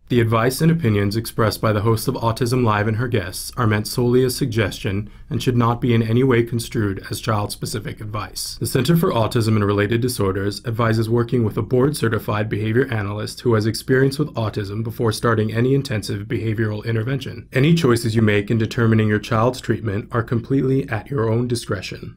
The advice and opinions expressed by the host of Autism Live and her guests are meant solely as suggestion and should not be in any way construed as child-specific advice. The Center for Autism and Related Disorders advises working with a board-certified behavior analyst who has experience with autism before starting any intensive behavioral intervention. Any choices you make in determining your child's treatment are completely at your own discretion.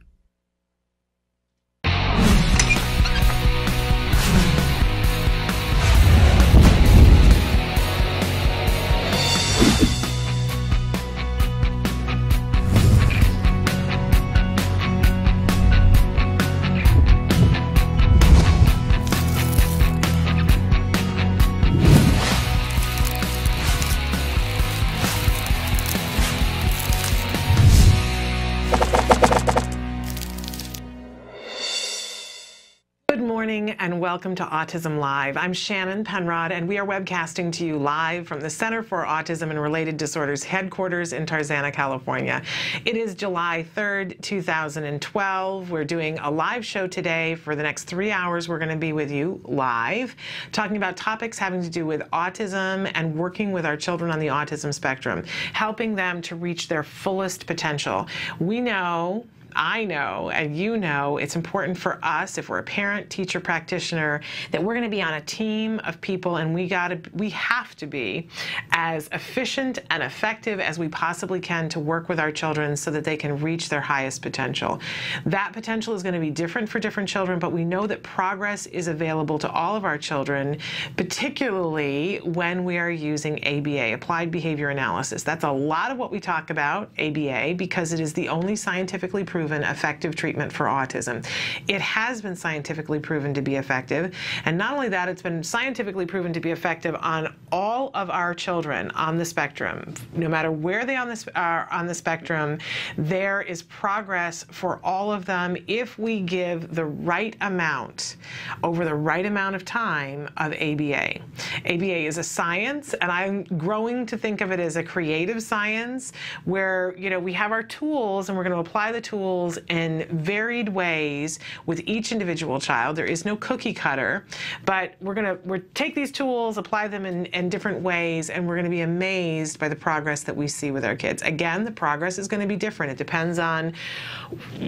And welcome to Autism Live. I'm Shannon Penrod, and we are webcasting to you live from the Center for Autism and Related Disorders headquarters in Tarzana, California. It is July 3rd, 2012. We're doing a live show today. For the next 3 hours, we're going to be with you live, talking about topics having to do with autism and working with our children on the autism spectrum, helping them to reach their fullest potential. We know, I know, and you know, it's important for us, if we're a parent, teacher, practitioner, that we're going to be on a team of people, and we have to be as efficient and effective as we possibly can to work with our children so that they can reach their highest potential. That potential is going to be different for different children, but we know that progress is available to all of our children, particularly when we are using ABA, Applied Behavior Analysis. That's a lot of what we talk about, ABA, because it is the only scientifically proven effective treatment for autism. It has been scientifically proven to be effective, and not only that, it's been scientifically proven to be effective on all of our children on the spectrum. No matter where they are on the spectrum, there is progress for all of them if we give the right amount over the right amount of time of ABA. ABA is a science, and I'm growing to think of it as a creative science where, you know, we have our tools and we're going to apply the tools in varied ways with each individual child. There is no cookie cutter, but we're take these tools, apply them in different ways, and we're going to be amazed by the progress that we see with our kids. Again, the progress is going to be different. It depends on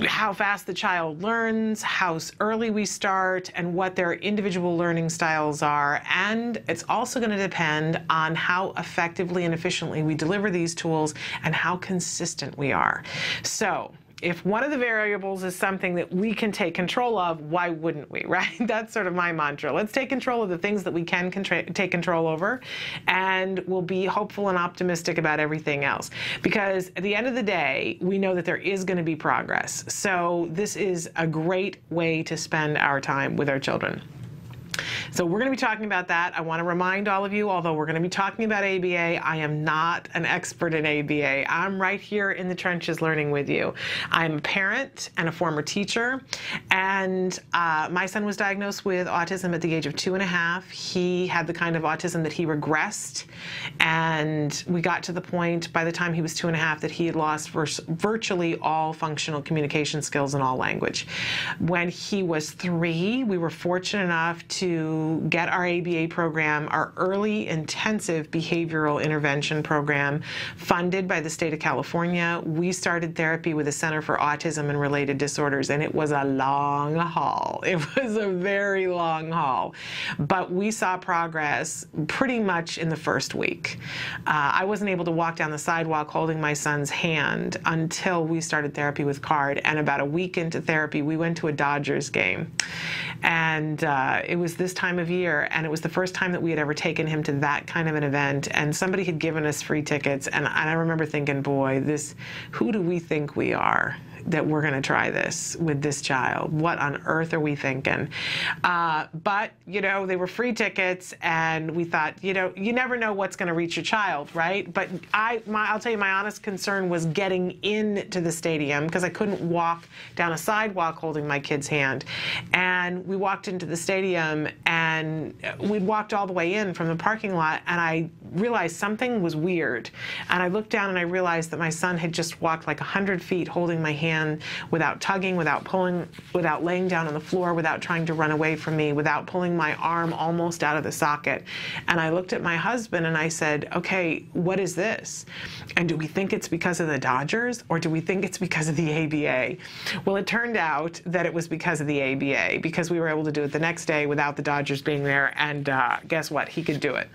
how fast the child learns, how early we start, and what their individual learning styles are. And it's also going to depend on how effectively and efficiently we deliver these tools and how consistent we are. So, if one of the variables is something that we can take control of, why wouldn't we, right? That's sort of my mantra. Let's take control of the things that we can take control over, and we'll be hopeful and optimistic about everything else. Because at the end of the day, we know that there is going to be progress. So this is a great way to spend our time with our children. So we're going to be talking about that. I want to remind all of you, although we're going to be talking about ABA, I am not an expert in ABA. I'm right here in the trenches learning with you. I'm a parent and a former teacher, and my son was diagnosed with autism at the age of 2.5. He had the kind of autism that he regressed, and we got to the point by the time he was 2.5 that he had lost virtually all functional communication skills in all language. When he was 3, we were fortunate enough to get our ABA program, our early intensive behavioral intervention program, funded by the state of California. We started therapy with the Center for Autism and Related Disorders, and it was a long haul. It was a very long haul. But we saw progress pretty much in the first week. I wasn't able to walk down the sidewalk holding my son's hand until we started therapy with CARD, and about a week into therapy, we went to a Dodgers game. And it was this time of year, and it was the first time that we had ever taken him to that kind of an event, and somebody had given us free tickets, and I remember thinking, boy, who do we think we are that we're going to try this with this child? What on earth are we thinking? But, you know, they were free tickets, and we thought, you know, you never know what's going to reach your child, right? But I'll tell you, my honest concern was getting into the stadium, because I couldn't walk down a sidewalk holding my kid's hand. And we walked into the stadium, and we'd walked all the way in from the parking lot, and I realized something was weird. And I looked down and I realized that my son had just walked like 100 feet holding my hand without tugging, without pulling, without laying down on the floor, without trying to run away from me, without pulling my arm almost out of the socket. And I looked at my husband and I said, okay, what is this? And do we think it's because of the Dodgers, or do we think it's because of the ABA? Well, it turned out that it was because of the ABA, because we were able to do it the next day without the Dodgers being there, and guess what? He could do it.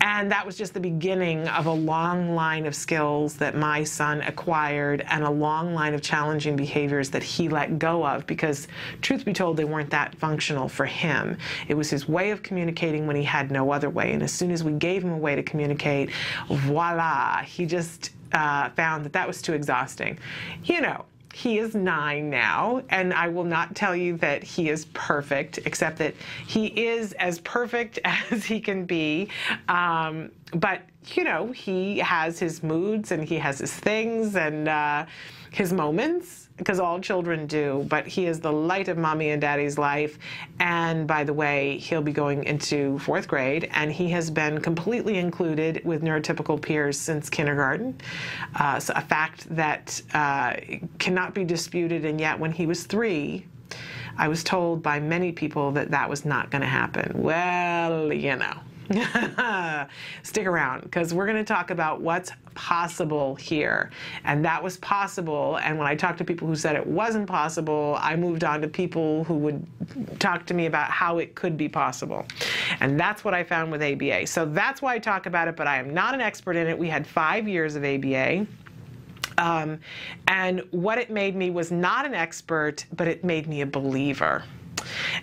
And that was just the beginning of a long line of skills that my son acquired, and a long line of challenging behaviors that he let go of, because truth be told, they weren't that functional for him. It was his way of communicating when he had no other way. And as soon as we gave him a way to communicate, voila, he just found that that was too exhausting. You know, he is 9 now, and I will not tell you that he is perfect, except that he is as perfect as he can be. But, you know, he has his moods and he has his things and his moments, because all children do, but he is the light of mommy and daddy's life. And by the way, he'll be going into 4th grade, and he has been completely included with neurotypical peers since kindergarten. So a fact that cannot be disputed, and yet when he was 3, I was told by many people that that was not going to happen. Well, you know. Stick around, because we're going to talk about what's possible here. And that was possible. And when I talked to people who said it wasn't possible, I moved on to people who would talk to me about how it could be possible. And that's what I found with ABA. So that's why I talk about it, but I am not an expert in it. We had 5 years of ABA. And what it made me was not an expert, but it made me a believer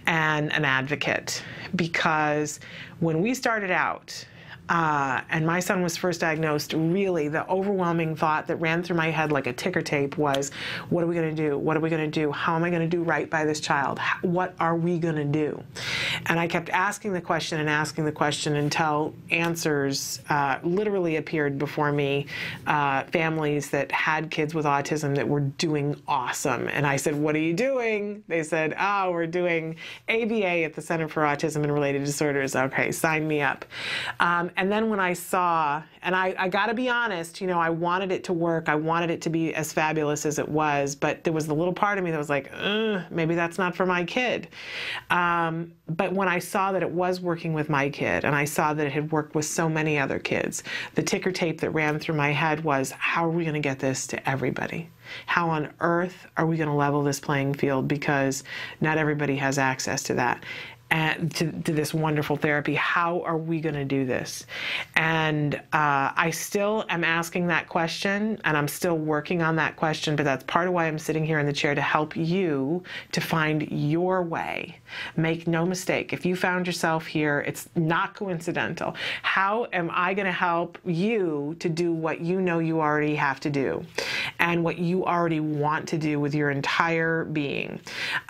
and an advocate. Because when we started out, and my son was first diagnosed, really the overwhelming thought that ran through my head like a ticker tape was, what are we going to do? What are we going to do? How am I going to do right by this child? What are we going to do? And I kept asking the question and asking the question until answers literally appeared before me. Families that had kids with autism that were doing awesome. And I said, what are you doing? They said, oh, we're doing ABA at the Center for Autism and Related Disorders. Okay, sign me up. And then when I saw, and I got to be honest, you know, I wanted it to work. I wanted it to be as fabulous as it was, but there was the little part of me that was like, maybe that's not for my kid. But when I saw that it was working with my kid, and I saw that it had worked with so many other kids, the ticker tape that ran through my head was, how are we going to get this to everybody? How on earth are we going to level this playing field? Because not everybody has access to that. And to this wonderful therapy. How are we going to do this? And I still am asking that question, and I'm still working on that question, but that's part of why I'm sitting here in the chair, to help you to find your way. Make no mistake, if you found yourself here, it's not coincidental. How am I going to help you to do what you know you already have to do, and what you already want to do with your entire being?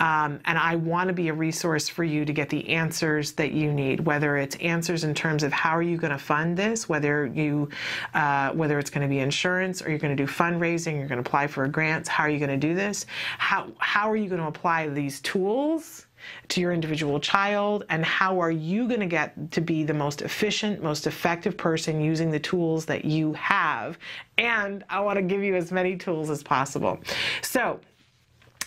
And I want to be a resource for you to get the answers that you need, whether it's answers in terms of how are you going to fund this, whether it's going to be insurance, or you're going to do fundraising, you're going to apply for grants. How are you going to do this? How are you going to apply these tools to your individual child, and how are you going to get to be the most efficient, most effective person using the tools that you have? And I want to give you as many tools as possible. So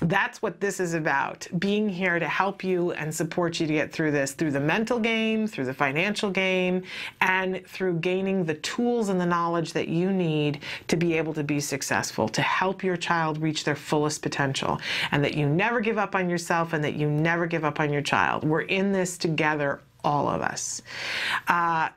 that's what this is about, being here to help you and support you to get through this, through the mental game, through the financial game, and through gaining the tools and the knowledge that you need to be able to be successful, to help your child reach their fullest potential, and that you never give up on yourself, and that you never give up on your child. We're in this together, all of us.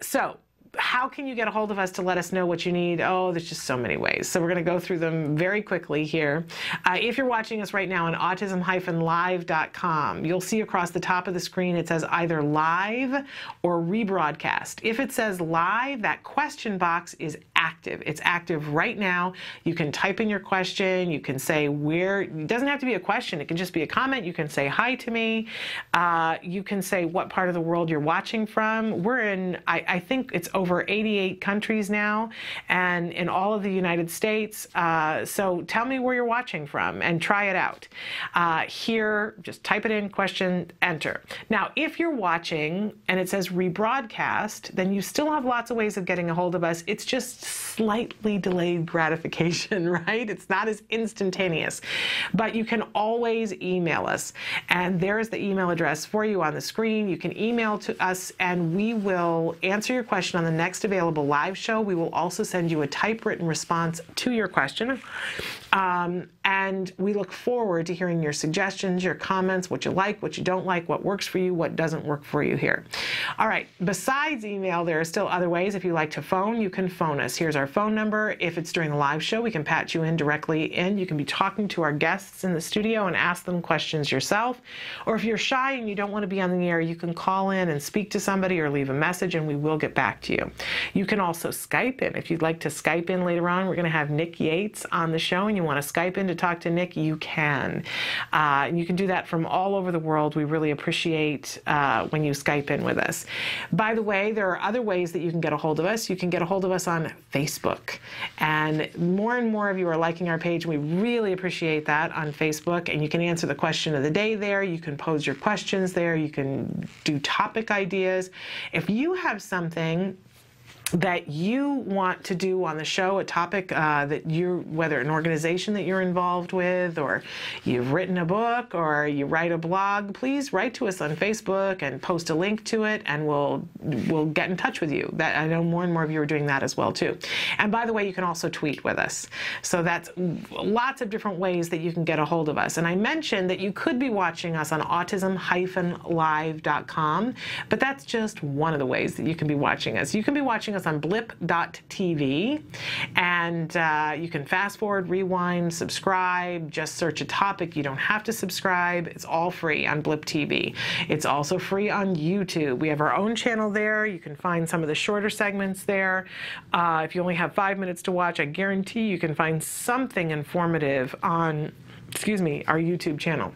So how can you get a hold of us to let us know what you need? Oh, there's just so many ways. So we're going to go through them very quickly here. If you're watching us right now on autism-live.com, you'll see across the top of the screen it says either live or rebroadcast. If it says live, that question box is active. It's active right now. You can type in your question. You can say where, it doesn't have to be a question. It can just be a comment. You can say hi to me. You can say what part of the world you're watching from. We're in, I think it's over 88 countries now, and in all of the United States. So tell me where you're watching from and try it out. Here, just type it in, question, enter. Now, if you're watching and it says rebroadcast, then you still have lots of ways of getting a hold of us. It's just slightly delayed gratification, right? It's not as instantaneous, but you can always email us. And there's the email address for you on the screen. You can email to us and we will answer your question on the next available live show. We will also send you a typewritten response to your question. And we look forward to hearing your suggestions, your comments, what you like, what you don't like, what works for you, what doesn't work for you here. All right, besides email, there are still other ways. If you like to phone, you can phone us. Here's our phone number. If it's during the live show, we can patch you in directly in. You can be talking to our guests in the studio and ask them questions yourself. Or if you're shy and you don't want to be on the air, you can call in and speak to somebody or leave a message and we will get back to you. You can also Skype in. If you'd like to Skype in later on, we're going to have Nick Yates on the show and you want to Skype in to talk to Nick, you can. You can do that from all over the world. We really appreciate when you Skype in with us. By the way, there are other ways that you can get a hold of us. You can get a hold of us on Facebook. And more of you are liking our page. We really appreciate that on Facebook. And you can answer the question of the day there. You can pose your questions there. You can do topic ideas. If you have something that you want to do on the show, a topic that you're, whether an organization that you're involved with, or you've written a book, or you write a blog, please write to us on Facebook and post a link to it, and we'll get in touch with you. That I know more and more of you are doing that as well too. And by the way, you can also tweet with us. So that's lots of different ways that you can get a hold of us. And I mentioned that you could be watching us on autism-live.com, but that's just one of the ways that you can be watching us. You can be watching us on blip.tv, and you can fast forward, rewind, subscribe, just search a topic. You don't have to subscribe. It's all free on Blip TV. It's also free on YouTube. We have our own channel there. You can find some of the shorter segments there. If you only have 5 minutes to watch, I guarantee you can find something informative on, our YouTube channel.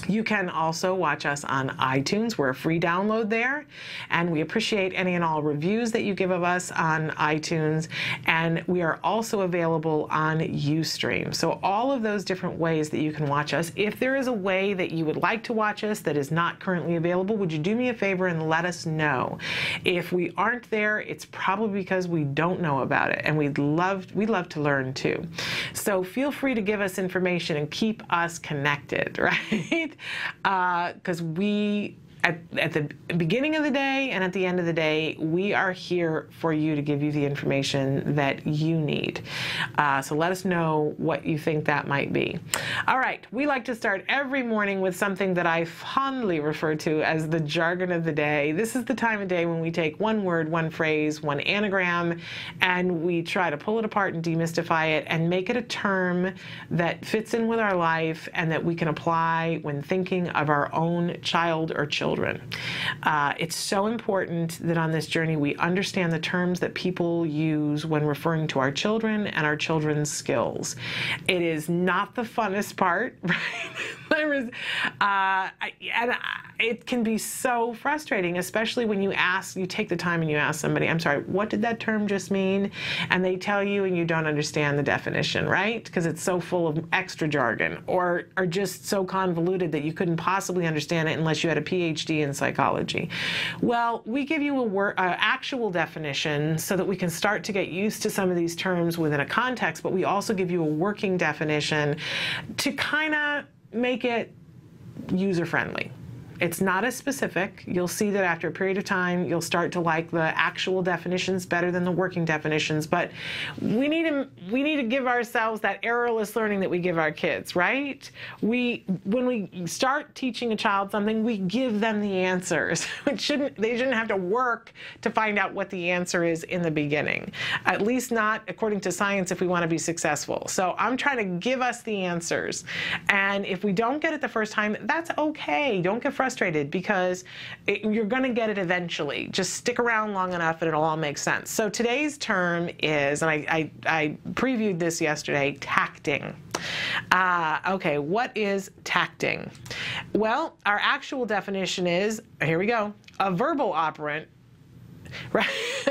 You can also watch us on iTunes. We're a free download there, and we appreciate any and all reviews that you give of us on iTunes, and we are also available on Ustream. So all of those different ways that you can watch us. If there is a way that you would like to watch us that is not currently available, would you do me a favor and let us know? If we aren't there, it's probably because we don't know about it, and we'd love to learn too. So feel free to give us information and keep us connected, right? Because we, at the beginning of the day and at the end of the day, we are here for you to give you the information that you need. So let us know what you think that might be. All right, we like to start every morning with something that I fondly refer to as the jargon of the day. This is the time of day when we take one word, one phrase, one anagram, and we try to pull it apart and demystify it and make it a term that fits in with our life and that we can apply when thinking of our own child or children. It's so important that on this journey we understand the terms that people use when referring to our children and our children's skills. It is not the funnest part, right? It can be so frustrating, especially when you take the time and you ask somebody, I'm sorry, what did that term just mean? And they tell you and you don't understand the definition, right? Because it's so full of extra jargon or just so convoluted that you couldn't possibly understand it unless you had a PhD in psychology. Well, we give you an actual definition so that we can start to get used to some of these terms within a context, but we also give you a working definition to kind of make it user-friendly. It's not as specific. You'll see that after a period of time, you'll start to like the actual definitions better than the working definitions. But we need to give ourselves that errorless learning that we give our kids, right? When we start teaching a child something, we give them the answers. They shouldn't have to work to find out what the answer is in the beginning. At least not according to science if we want to be successful. So I'm trying to give us the answers. And if we don't get it the first time, that's okay. Don't get frustrated frustrated because you're going to get it eventually. Just stick around long enough and it'll all make sense. So today's term is, and I previewed this yesterday, tacting. Okay, what is tacting? Well, our actual definition is, here we go, a verbal operant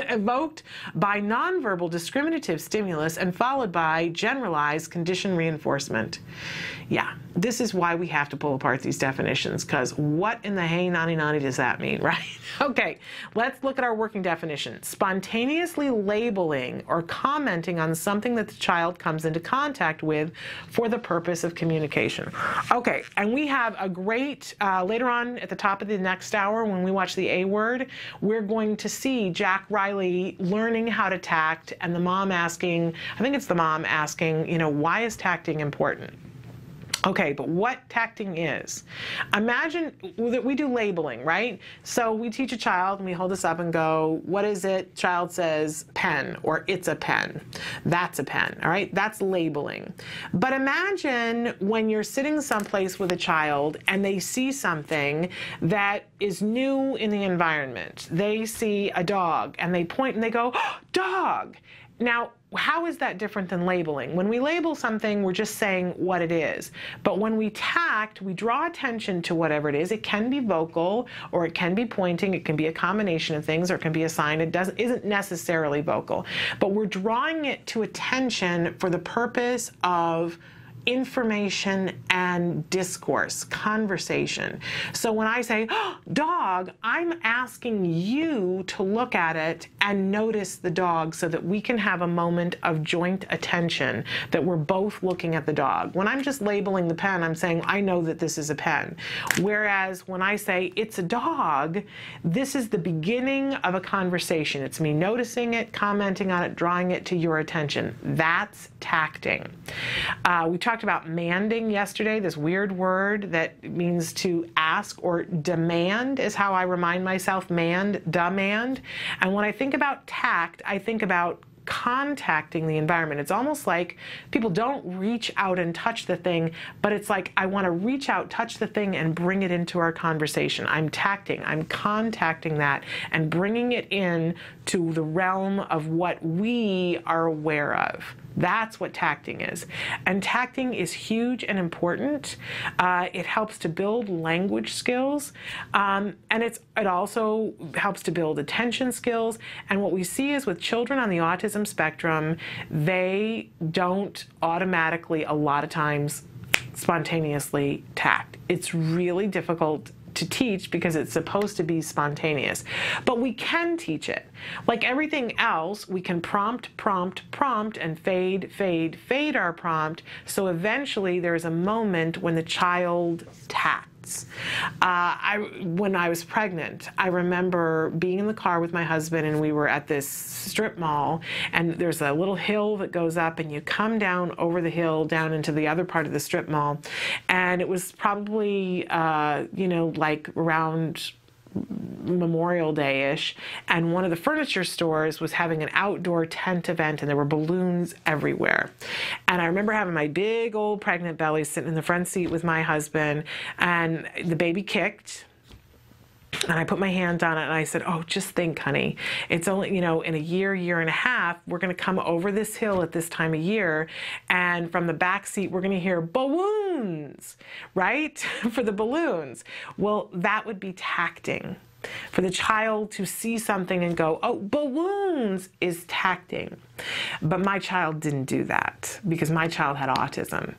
evoked by nonverbal discriminative stimulus and followed by generalized condition reinforcement. Yeah, this is why we have to pull apart these definitions, because what in the hey nani nani does that mean, right? Okay, let's look at our working definition. Spontaneously labeling or commenting on something that the child comes into contact with for the purpose of communication. Okay, and we have a great, later on at the top of the next hour when we watch the A word, we're going to see Jack Riley learning how to tact and the mom asking, I think it's the mom asking, you know, why is tacting important? Okay, but what tacting is? Imagine that we do labeling, right? So we teach a child and we hold this up and go, what is it? Child says pen, or it's a pen. That's a pen, all right? That's labeling. But imagine when you're sitting someplace with a child and they see something that is new in the environment. They see a dog and they point and they go, oh, dog. Now, how is that different than labeling? When we label something, we're just saying what it is. But when we tact, we draw attention to whatever it is. It can be vocal, or it can be pointing. It can be a combination of things, or it can be a sign. It isn't necessarily vocal. But we're drawing it to attention for the purpose of information and discourse, conversation. So when I say, oh, dog, I'm asking you to look at it and notice the dog so that we can have a moment of joint attention, that we're both looking at the dog. When I'm just labeling the pen, I'm saying, I know that this is a pen. Whereas when I say, it's a dog, this is the beginning of a conversation. It's me noticing it, commenting on it, drawing it to your attention. That's tacting. We talked about manding yesterday, this weird word that means to ask, or demand is how I remind myself, demand. And when I think about tact, I think about contacting the environment. It's almost like people don't reach out and touch the thing, but it's like I want to reach out, touch the thing, and bring it into our conversation. I'm tacting, I'm contacting that and bringing it in to the realm of what we are aware of. That's what tacting is. And tacting is huge and important. It helps to build language skills, and it also helps to build attention skills. And what we see is with children on the autism spectrum, they don't automatically, a lot of times, spontaneously tact. It's really difficult to teach because it's supposed to be spontaneous. But we can teach it. Like everything else, we can prompt, and fade our prompt, so eventually there's a moment when the child tacts. When I was pregnant, I remember being in the car with my husband and we were at this strip mall, and there's a little hill that goes up and you come down over the hill down into the other part of the strip mall, and it was probably like around Memorial Day-ish, and one of the furniture stores was having an outdoor tent event and there were balloons everywhere. And I remember having my big old pregnant belly sitting in the front seat with my husband, and the baby kicked. And I put my hand on it and I said, oh, just think, honey, it's only, in a year and a half, we're going to come over this hill at this time of year. And from the back seat, we're going to hear balloons, right? For the balloons. Well, that would be tacting. For the child to see something and go, oh, balloons, is tacting. But my child didn't do that because my child had autism.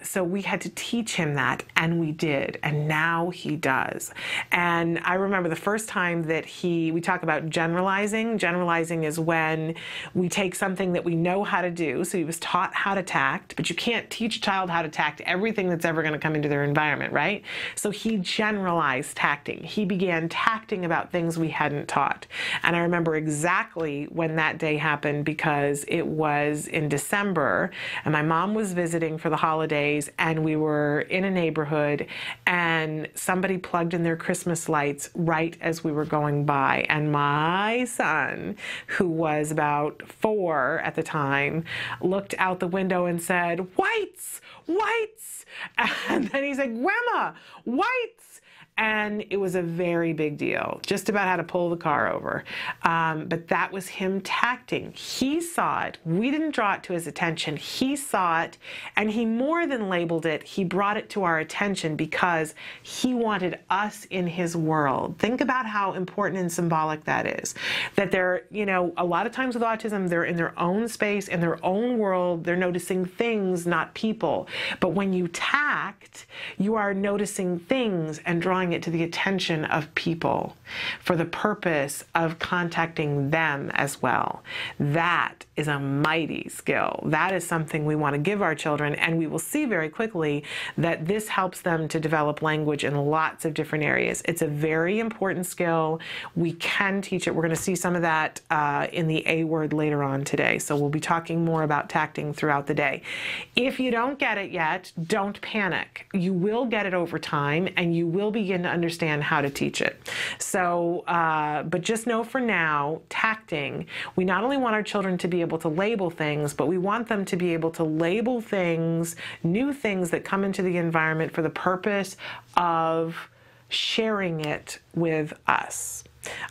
So we had to teach him that, and we did, and now he does. And I remember the first time that we talk about generalizing. Generalizing is when we take something that we know how to do. So he was taught how to tact, but you can't teach a child how to tact everything that's ever going to come into their environment, right? So he generalized tacting. He began tacting about things we hadn't taught. And I remember exactly when that day happened because it was in December and my mom was visiting for the holidays, and we were in a neighborhood and somebody plugged in their Christmas lights right as we were going by. And my son, who was about 4 at the time, looked out the window and said, "Whites, whites." And then he said, "Grandma, whites." And it was a very big deal, just about how to pull the car over. But that was him tacting. He saw it. We didn't draw it to his attention. He saw it, and he more than labeled it. He brought it to our attention because he wanted us in his world. Think about how important and symbolic that is. That they're, you know, a lot of times with autism, they're in their own space, in their own world. They're noticing things, not people. But when you tact, you are noticing things and drawing it to the attention of people for the purpose of contacting them as well. That is a mighty skill. That is something we want to give our children, and we will see very quickly that this helps them to develop language in lots of different areas. It's a very important skill. We can teach it. We're going to see some of that in the A word later on today. So we'll be talking more about tacting throughout the day. If you don't get it yet, don't panic. You will get it over time, and you will begin to understand how to teach it. So, but just know for now, tacting, we not only want our children to be able to label things, but we want them to be able to label things, new things that come into the environment for the purpose of sharing it with us.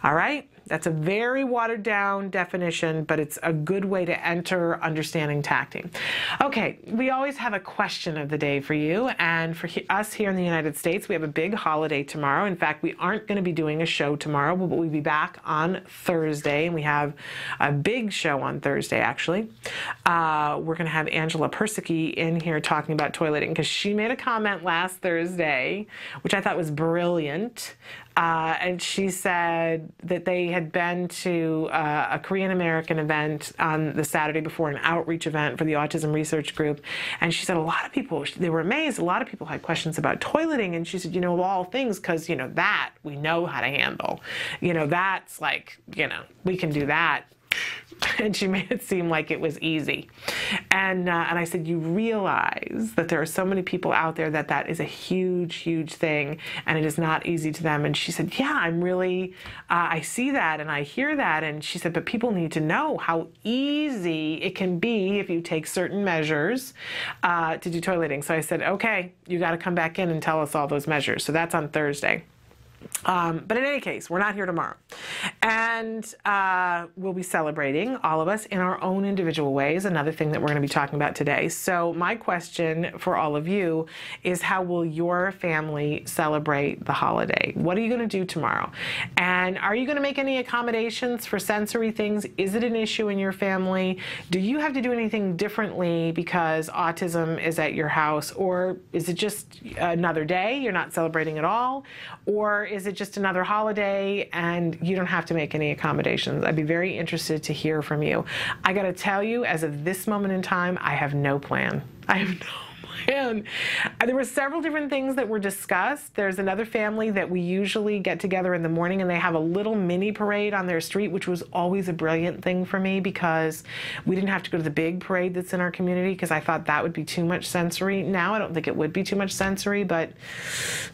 All right? That's a very watered down definition, but it's a good way to enter understanding tacting. Okay, we always have a question of the day for you, and for us here in the United States, we have a big holiday tomorrow. In fact, we aren't going to be doing a show tomorrow, but we'll be back on Thursday, and we have a big show on Thursday, actually. We're going to have Angela Persicki in here talking about toileting, because she made a comment last Thursday, which I thought was brilliant. And she said that they had been to a Korean American event on the Saturday before, an outreach event for the Autism Research Group. And she said a lot of people, they were amazed. A lot of people had questions about toileting. And she said, you know, of all things, because, you know, that we know how to handle. You know, that's like, you know, we can do that. And she made it seem like it was easy. And I said, you realize that there are so many people out there that that is a huge, huge thing, and it is not easy to them. And she said, yeah, I'm really, I see that and I hear that. And she said, but people need to know how easy it can be if you take certain measures to do toileting. So I said, okay, you got to come back in and tell us all those measures. So that's on Thursday. But in any case, we're not here tomorrow. And we'll be celebrating, all of us, in our own individual ways, another thing that we're going to be talking about today. So my question for all of you is, how will your family celebrate the holiday? What are you going to do tomorrow? And are you going to make any accommodations for sensory things? Is it an issue in your family? Do you have to do anything differently because autism is at your house? Or is it just another day, you're not celebrating at all? Or is it just another holiday and you don't have to make any accommodations? I'd be very interested to hear from you. I got to tell you, as of this moment in time, I have no plan. I have no plan. There were several different things that were discussed. There's another family that we usually get together in the morning, and they have a little mini parade on their street, which was always a brilliant thing for me because we didn't have to go to the big parade that's in our community, because I thought that would be too much sensory. Now I don't think it would be too much sensory, but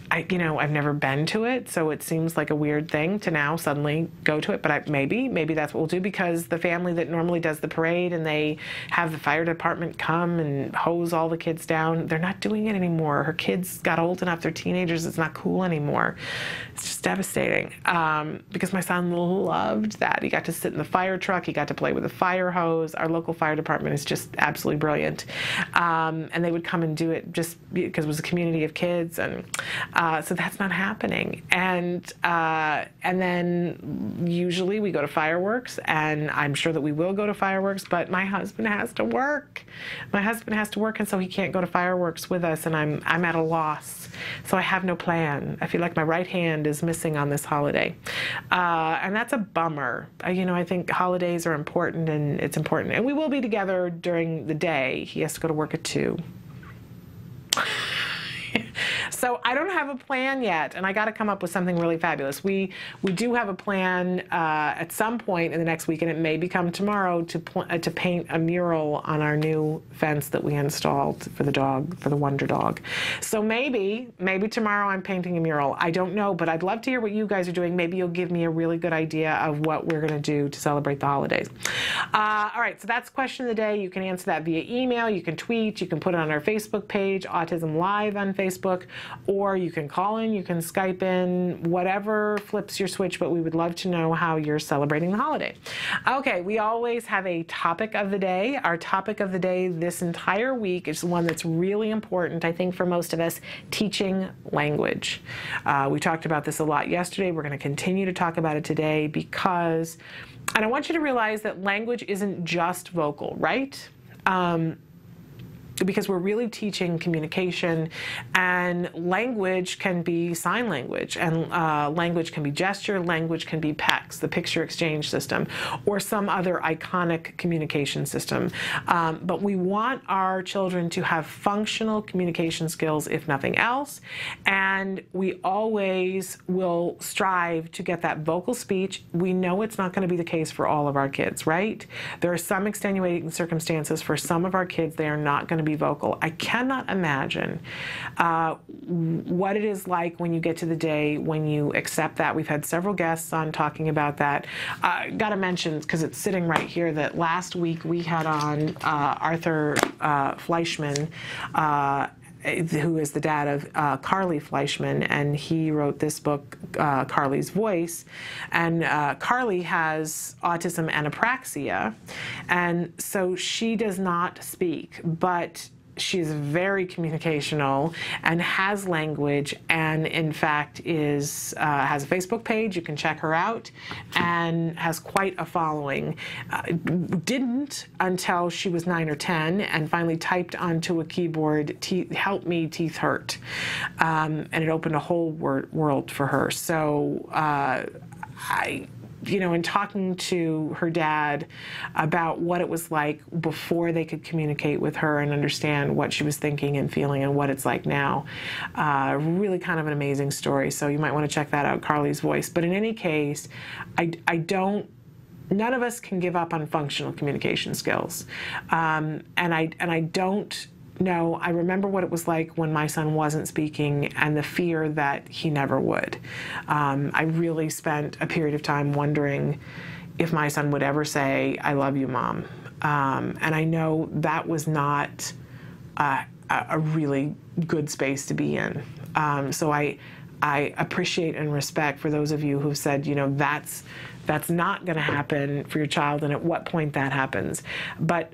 I've never been to it, so it seems like a weird thing to now suddenly go to it. But maybe that's what we'll do, because the family that normally does the parade and they have the fire department come and hose all the kids down, they're not doing it anymore. Her kids got old enough, they're teenagers, it's not cool anymore. It's just devastating, because my son loved that. He got to sit in the fire truck, he got to play with a fire hose. Our local fire department is just absolutely brilliant. And they would come and do it just because it was a community of kids, and so that's not happening. And then usually we go to fireworks, and I'm sure that we will go to fireworks, but my husband has to work. And so he can't go to fireworks with us, and I'm at a loss. So I have no plan. I feel like my right hand is missing on this holiday. And that's a bummer. I think holidays are important, and it's important. And we will be together during the day. He has to go to work at 2. So I don't have a plan yet, and I got to come up with something really fabulous. We do have a plan at some point in the next week, and it may become tomorrow, to paint a mural on our new fence that we installed for the dog, for the Wonder Dog. So maybe tomorrow I'm painting a mural. I don't know, but I'd love to hear what you guys are doing. Maybe you'll give me a really good idea of what we're going to do to celebrate the holidays. All right, so that's question of the day. You can answer that via email, you can tweet, you can put it on our Facebook page, Autism Live on Facebook, or you can call in, you can Skype in, whatever flips your switch, but we would love to know how you're celebrating the holiday. Okay, we always have a topic of the day. Our topic of the day this entire week is one that's really important, I think, for most of us: teaching language. We talked about this a lot yesterday. We're going to continue to talk about it today because, and I want you to realize that language isn't just vocal, right? Because we're really teaching communication, and language can be sign language, and language can be gesture, language can be PECS, the picture exchange system, or some other iconic communication system. But we want our children to have functional communication skills, if nothing else, and we always will strive to get that vocal speech. We know it's not going to be the case for all of our kids, right? There are some extenuating circumstances for some of our kids. They are not going to be vocal. I cannot imagine what it is like when you get to the day when you accept that. We've had several guests on talking about that. Got to mention, because it's sitting right here, that last week we had on Arthur Fleischman, who is the dad of Carly Fleischman, and he wrote this book, Carly's Voice. And Carly has autism and apraxia, and so she does not speak, but she's very communicational and has language, and in fact has a Facebook page. You can check her out, and has quite a following. Didn't until she was 9 or 10, and finally typed onto a keyboard, "Help me, teeth hurt," and it opened a whole world for her. So in talking to her dad about what it was like before they could communicate with her and understand what she was thinking and feeling and what it's like now, really kind of an amazing story. So you might want to check that out, Carly's Voice. But in any case, none of us can give up on functional communication skills. And I don't know, I remember what it was like when my son wasn't speaking and the fear that he never would. I really spent a period of time wondering if my son would ever say, "I love you, Mom." And I know that was not a really good space to be in. So I appreciate and respect for those of you who've said, that's not going to happen for your child, and at what point that happens. But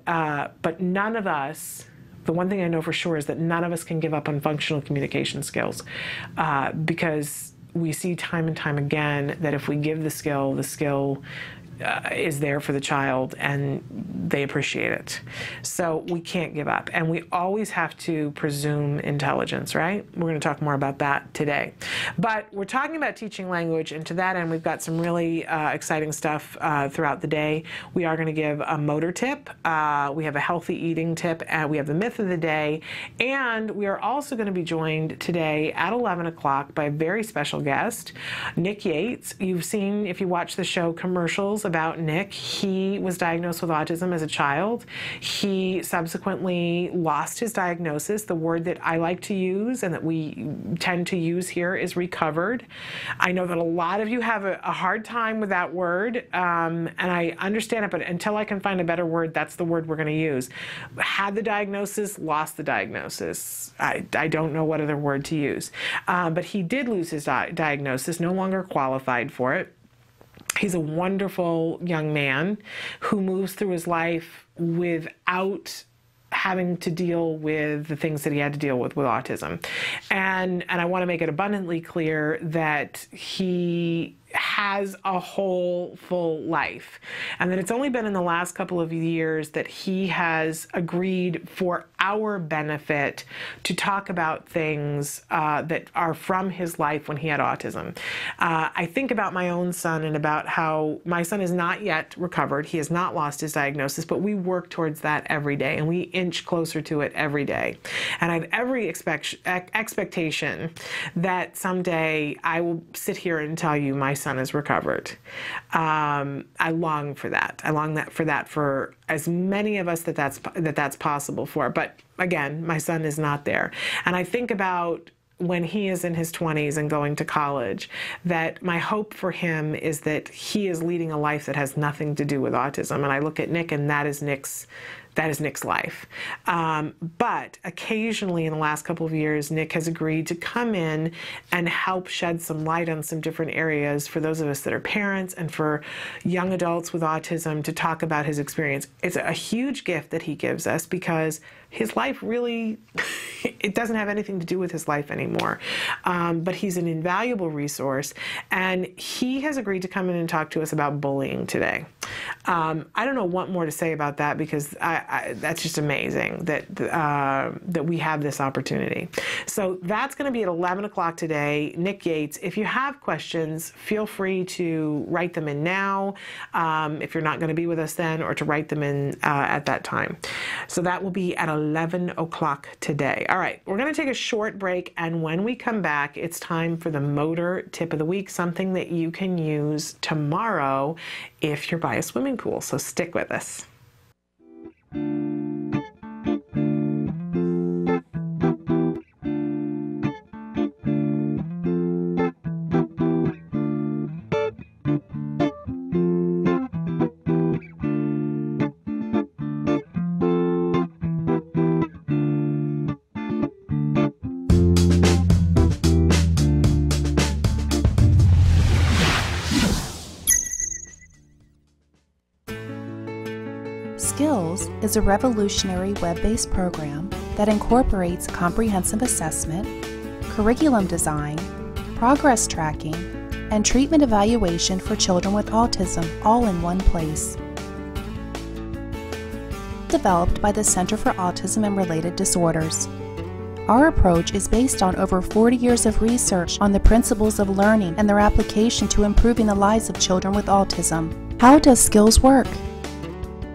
none of us, the one thing I know for sure is that none of us can give up on functional communication skills, because we see time and time again that if we give the skill is there for the child and they appreciate it. So we can't give up, and we always have to presume intelligence, right? We're going to talk more about that today. But we're talking about teaching language, and to that end, we've got some really exciting stuff throughout the day. We are going to give a motor tip, we have a healthy eating tip, and we have the myth of the day, and we are also going to be joined today at 11 o'clock by a very special guest, Nick Yates. You've seen, if you watch the show, commercials about Nick. He was diagnosed with autism as a child. He subsequently lost his diagnosis. The word that I like to use and that we tend to use here is recovered. I know that a lot of you have a hard time with that word, and I understand it, but until I can find a better word, that's the word we're going to use. Had the diagnosis, lost the diagnosis. I don't know what other word to use. But he did lose his diagnosis, no longer qualified for it. He's a wonderful young man who moves through his life without having to deal with the things that he had to deal with autism. And I want to make it abundantly clear that he has a whole full life, and that it's only been in the last couple of years that he has agreed for our benefit to talk about things that are from his life when he had autism. I think about my own son and about how my son is not yet recovered. He has not lost his diagnosis, but we work towards that every day, and we inch closer to it every day. And I have every expectation that someday I will sit here and tell you my son is recovered. I long for that. I long for that for as many of us that's possible for. But again, my son is not there. And I think about when he is in his 20s and going to college, that my hope for him is that he is leading a life that has nothing to do with autism. And I look at Nick, and that is Nick's that is Nick's life. But occasionally in the last couple of years, Nick has agreed to come in and help shed some light on some different areas for those of us that are parents and for young adults with autism to talk about his experience. It's a huge gift that he gives us because his life really, it doesn't have anything to do with his life anymore. But he's an invaluable resource, and he has agreed to come in and talk to us about bullying today. I don't know what more to say about that because that's just amazing that we have this opportunity. So that's going to be at 11 o'clock today. Nick Yates, if you have questions, feel free to write them in now if you're not going to be with us then, or to write them in at that time. So that will be at 11 o'clock today. All right, we're going to take a short break, and when we come back, it's time for the motor tip of the week, something that you can use tomorrow if you're by a swimming pool. So stick with us. Skills is a revolutionary web-based program that incorporates comprehensive assessment, curriculum design, progress tracking, and treatment evaluation for children with autism all in one place. Developed by the Center for Autism and Related Disorders. Our approach is based on over 40 years of research on the principles of learning and their application to improving the lives of children with autism. How does Skills work?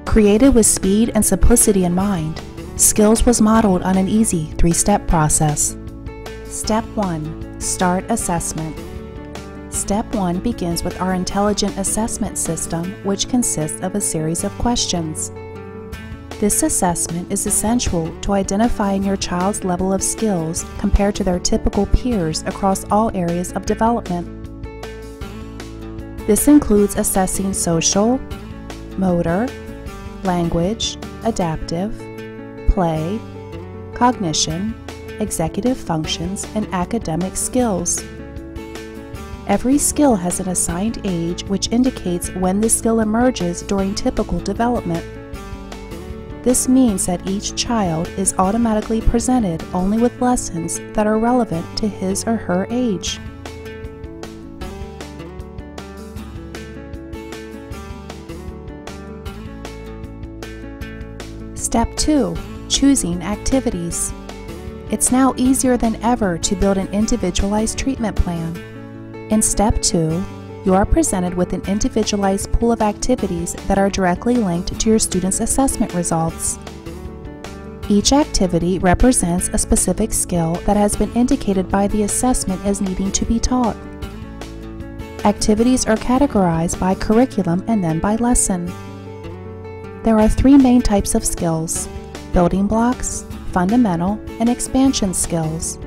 Created with speed and simplicity in mind, Skills was modeled on an easy 3-step process. Step 1. Start assessment. Step 1 begins with our intelligent assessment system, which consists of a series of questions. This assessment is essential to identifying your child's level of skills compared to their typical peers across all areas of development. This includes assessing social, motor, language, adaptive, play, cognition, executive functions, and academic skills. Every skill has an assigned age which indicates when the skill emerges during typical development. This means that each child is automatically presented only with lessons that are relevant to his or her age. Step 2. Choosing activities. It's now easier than ever to build an individualized treatment plan. In Step 2, you are presented with an individualized pool of activities that are directly linked to your student's assessment results. Each activity represents a specific skill that has been indicated by the assessment as needing to be taught. Activities are categorized by curriculum and then by lesson. There are 3 main types of skills: building blocks, fundamental, and expansion skills.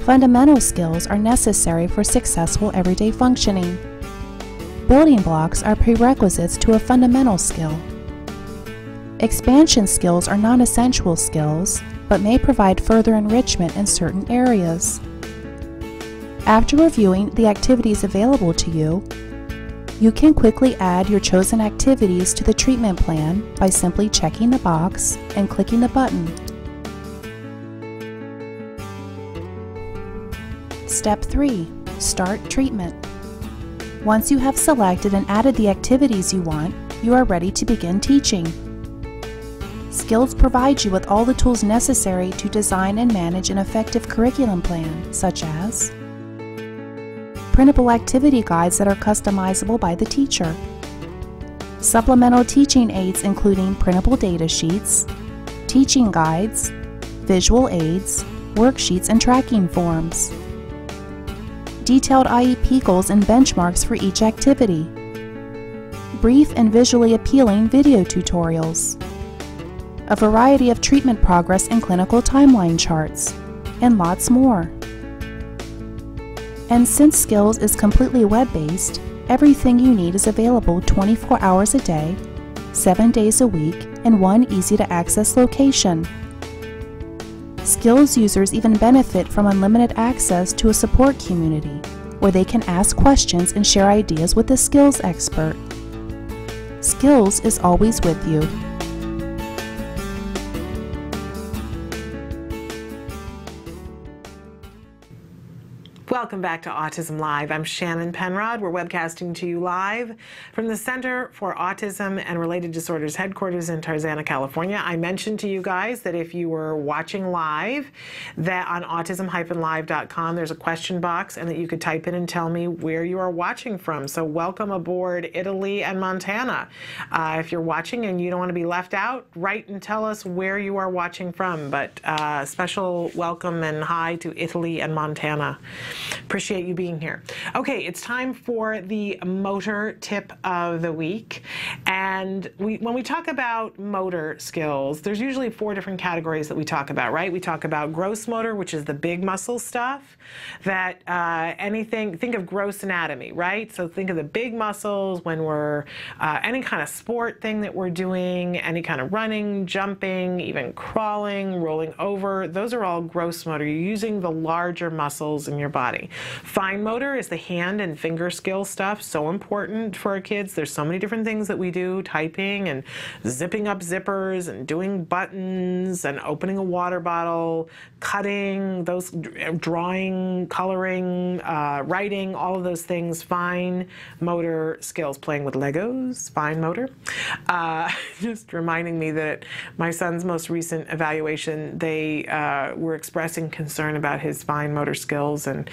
Fundamental skills are necessary for successful everyday functioning. Building blocks are prerequisites to a fundamental skill. Expansion skills are non-essential skills, but may provide further enrichment in certain areas. After reviewing the activities available to you, you can quickly add your chosen activities to the treatment plan by simply checking the box and clicking the button. Step 3. Start treatment. Once you have selected and added the activities you want, you are ready to begin teaching. Skills provides you with all the tools necessary to design and manage an effective curriculum plan, such as printable activity guides that are customizable by the teacher, supplemental teaching aids including printable data sheets, teaching guides, visual aids, worksheets, and tracking forms, detailed IEP goals and benchmarks for each activity, brief and visually appealing video tutorials, a variety of treatment progress and clinical timeline charts, and lots more. And since Skills is completely web-based, everything you need is available 24 hours a day, 7 days a week, in one easy-to-access location. Skills users even benefit from unlimited access to a support community, where they can ask questions and share ideas with a skills expert. Skills is always with you. Welcome back to Autism Live. I'm Shannon Penrod. We're webcasting to you live from the Center for Autism and Related Disorders headquarters in Tarzana, California. I mentioned to you guys that if you were watching live, that on autism-live.com there's a question box and that you could type in and tell me where you are watching from. So welcome aboard Italy and Montana. If you're watching and you don't want to be left out, write and tell us where you are watching from. But special welcome and hi to Italy and Montana. Appreciate you being here. Okay, it's time for the motor tip of the week. And when we talk about motor skills, there's usually 4 different categories that we talk about, right? We talk about gross motor, which is the big muscle stuff. That think of gross anatomy, right? So think of the big muscles when we're any kind of sport thing that we're doing, any kind of running, jumping, even crawling, rolling over. Those are all gross motor. You're using the larger muscles in your body. Fine motor is the hand and finger skill stuff, so important for our kids. There's so many different things that we do, typing and zipping up zippers and doing buttons and opening a water bottle, cutting, those drawing, coloring, writing, all of those things. Fine motor skills, playing with Legos, fine motor. Just reminding me that my son's most recent evaluation, they were expressing concern about his fine motor skills, and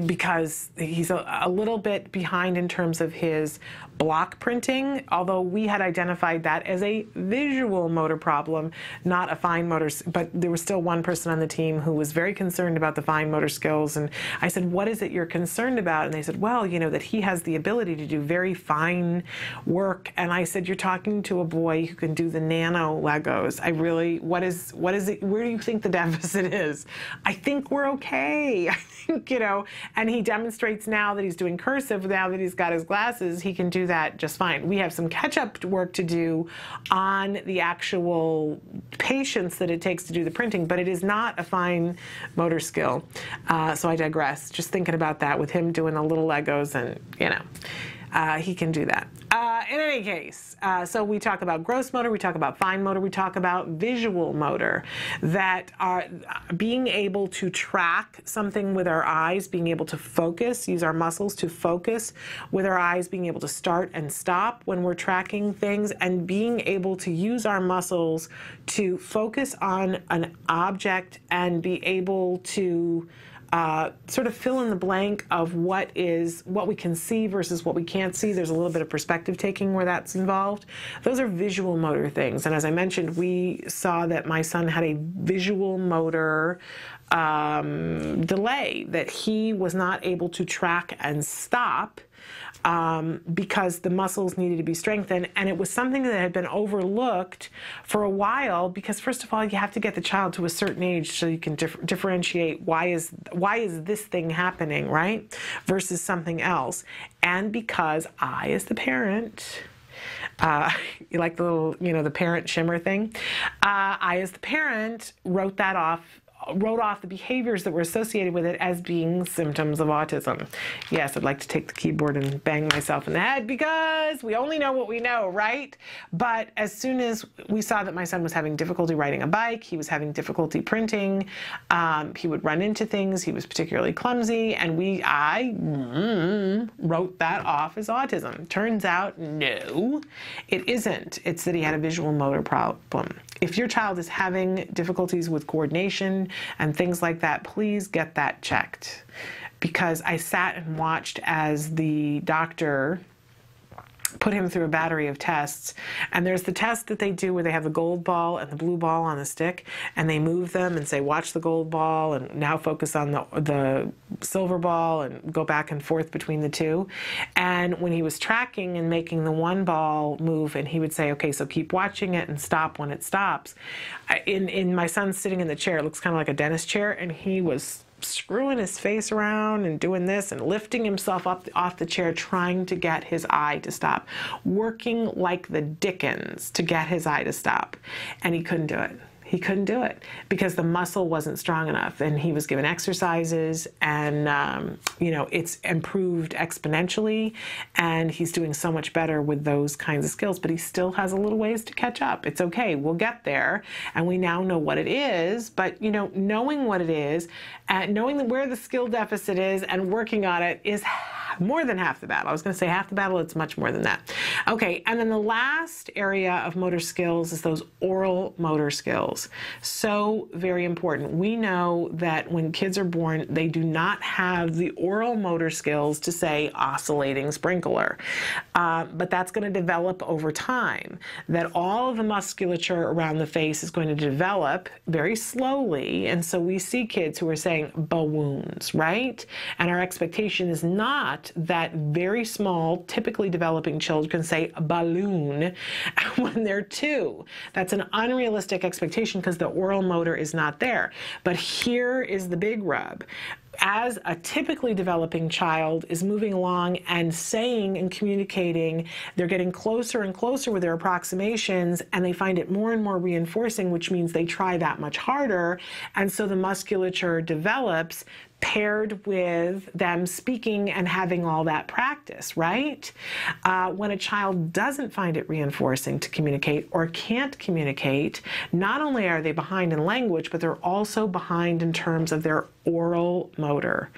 because he's a little bit behind in terms of his block printing, although we had identified that as a visual motor problem, not a fine motor, but there was still one person on the team who was very concerned about the fine motor skills. And I said, what is it you're concerned about? And they said, well, you know, that he has the ability to do very fine work. And I said, you're talking to a boy who can do the nano Legos. what is it, where do you think the deficit is? I think we're okay. I think, you know, and he demonstrates now that he's doing cursive, now that he's got his glasses, he can do that just fine. We have some catch-up work to do on the actual patience that it takes to do the printing, but it is not a fine motor skill. So I digress. Just thinking about that with him doing the little Legos, and you know, he can do that. In any case, so we talk about gross motor, we talk about fine motor, we talk about visual motor, that are being able to track something with our eyes, being able to focus, use our muscles to focus with our eyes, being able to start and stop when we're tracking things, and being able to use our muscles to focus on an object and be able to sort of fill in the blank of what we can see versus what we can't see. There's a little bit of perspective taking where that's involved. Those are visual motor things. And as I mentioned, we saw that my son had a visual motor delay, that he was not able to track and stop because the muscles needed to be strengthened, and it was something that had been overlooked for a while, because first of all, you have to get the child to a certain age so you can differentiate why is this thing happening, right, versus something else. And because I, as the parent, you like the little, you know, the parent shimmer thing, I, as the parent, wrote off the behaviors that were associated with it as being symptoms of autism. Yes, I'd like to take the keyboard and bang myself in the head, because we only know what we know, right? But as soon as we saw that my son was having difficulty riding a bike, he was having difficulty printing, he would run into things, he was particularly clumsy, and I wrote that off as autism. Turns out, no, it isn't. It's that he had a visual motor problem. If your child is having difficulties with coordination and things like that, please get that checked. Because I sat and watched as the doctor put him through a battery of tests. And there's the test that they do where they have the gold ball and the blue ball on the stick, and they move them and say, watch the gold ball and now focus on the silver ball, and go back and forth between the two. And when he was tracking and making the one ball move, and he would say, okay, so keep watching it and stop when it stops. In my son sitting in the chair, it looks kind of like a dentist chair, and he was screwing his face around and doing this and lifting himself up off the chair, trying to get his eye to stop, working like the dickens to get his eye to stop. And he couldn't do it. He couldn't do it because the muscle wasn't strong enough, and he was given exercises, and it's improved exponentially, and he's doing so much better with those kinds of skills, but he still has a little ways to catch up. It's okay, we'll get there, and we now know what it is, but knowing what it is, knowing where the skill deficit is and working on it is more than half the battle. I was going to say half the battle, it's much more than that. Okay, and then the last area of motor skills is those oral motor skills. So very important. We know that when kids are born, they do not have the oral motor skills to say oscillating sprinkler, but that's going to develop over time. That all of the musculature around the face is going to develop very slowly, and so we see kids who are saying balloons, right? And our expectation is not that very small, typically developing children can say balloon when they're 2. That's an unrealistic expectation because the oral motor is not there. But here is the big rub. As a typically developing child is moving along and saying and communicating, they're getting closer and closer with their approximations, and they find it more and more reinforcing, which means they try that much harder, and so the musculature develops paired with them speaking and having all that practice, right? When a child doesn't find it reinforcing to communicate or can't communicate, not only are they behind in language, but they're also behind in terms of their oral motor.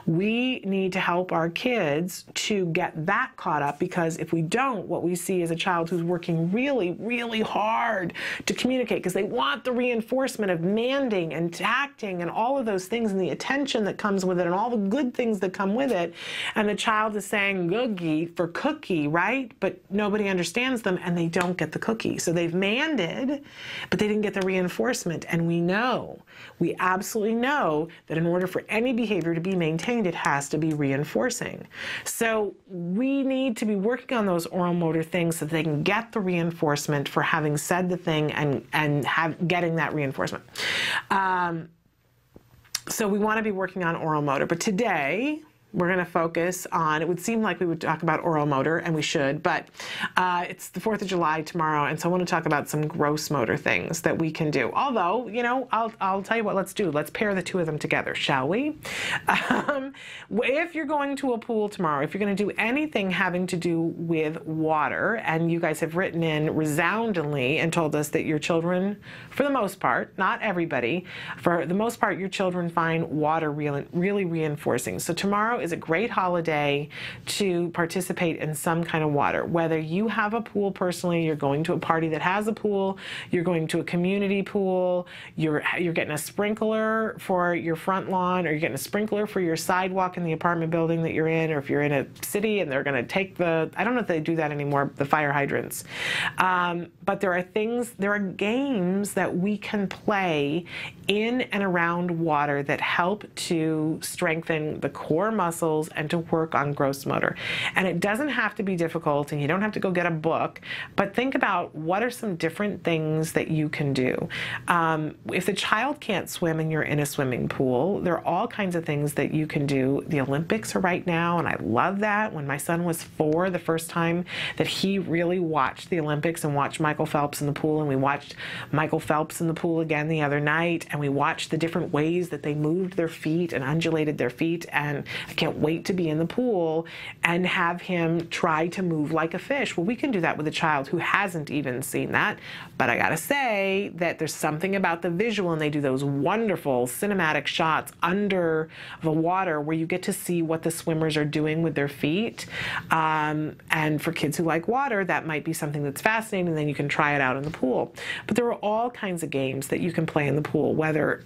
We need to help our kids to get that caught up, because if we don't, what we see is a child who's working really, really hard to communicate because they want the reinforcement of manding and tacting and all of those things and the attention that comes with it and all the good things that come with it. And the child is saying googie for cookie, right? But nobody understands them and they don't get the cookie. So they've manded, but they didn't get the reinforcement. And we absolutely know that in order for any behavior to be maintained, it has to be reinforcing. So we need to be working on those oral motor things so that they can get the reinforcement for having said the thing and getting that reinforcement. So we want to be working on oral motor, but today we're going to focus on, it would seem like we would talk about oral motor, and we should, but it's the 4th of July tomorrow, and so I want to talk about some gross motor things that we can do. Although, I'll tell you what, let's do. Let's pair the two of them together, shall we? If you're going to a pool tomorrow, if you're going to do anything having to do with water, and you guys have written in resoundingly and told us that your children, for the most part, not everybody, for the most part, your children find water really reinforcing. So tomorrow is a great holiday to participate in some kind of water. Whether you have a pool personally, you're going to a party that has a pool, you're going to a community pool, you're getting a sprinkler for your front lawn, or you're getting a sprinkler for your sidewalk in the apartment building that you're in, or if you're in a city and they're going to take I don't know if they do that anymore, the fire hydrants. But there are games that we can play in and around water that help to strengthen the core muscles and to work on gross motor. And it doesn't have to be difficult, and you don't have to go get a book, but think about what are some different things that you can do. If the child can't swim and you're in a swimming pool, there are all kinds of things that you can do. The Olympics are right now, and I love that. When my son was 4, the first time that he really watched the Olympics and watched Michael Phelps in the pool, and we watched Michael Phelps in the pool again the other night, and we watched the different ways that they moved their feet and undulated their feet, and I can't wait to be in the pool and have him try to move like a fish. Well, we can do that with a child who hasn't even seen that, but I gotta say that there's something about the visual, and they do those wonderful cinematic shots under the water where you get to see what the swimmers are doing with their feet. And for kids who like water, that might be something that's fascinating, and then you can try it out in the pool. But there are all kinds of games that you can play in the pool, whether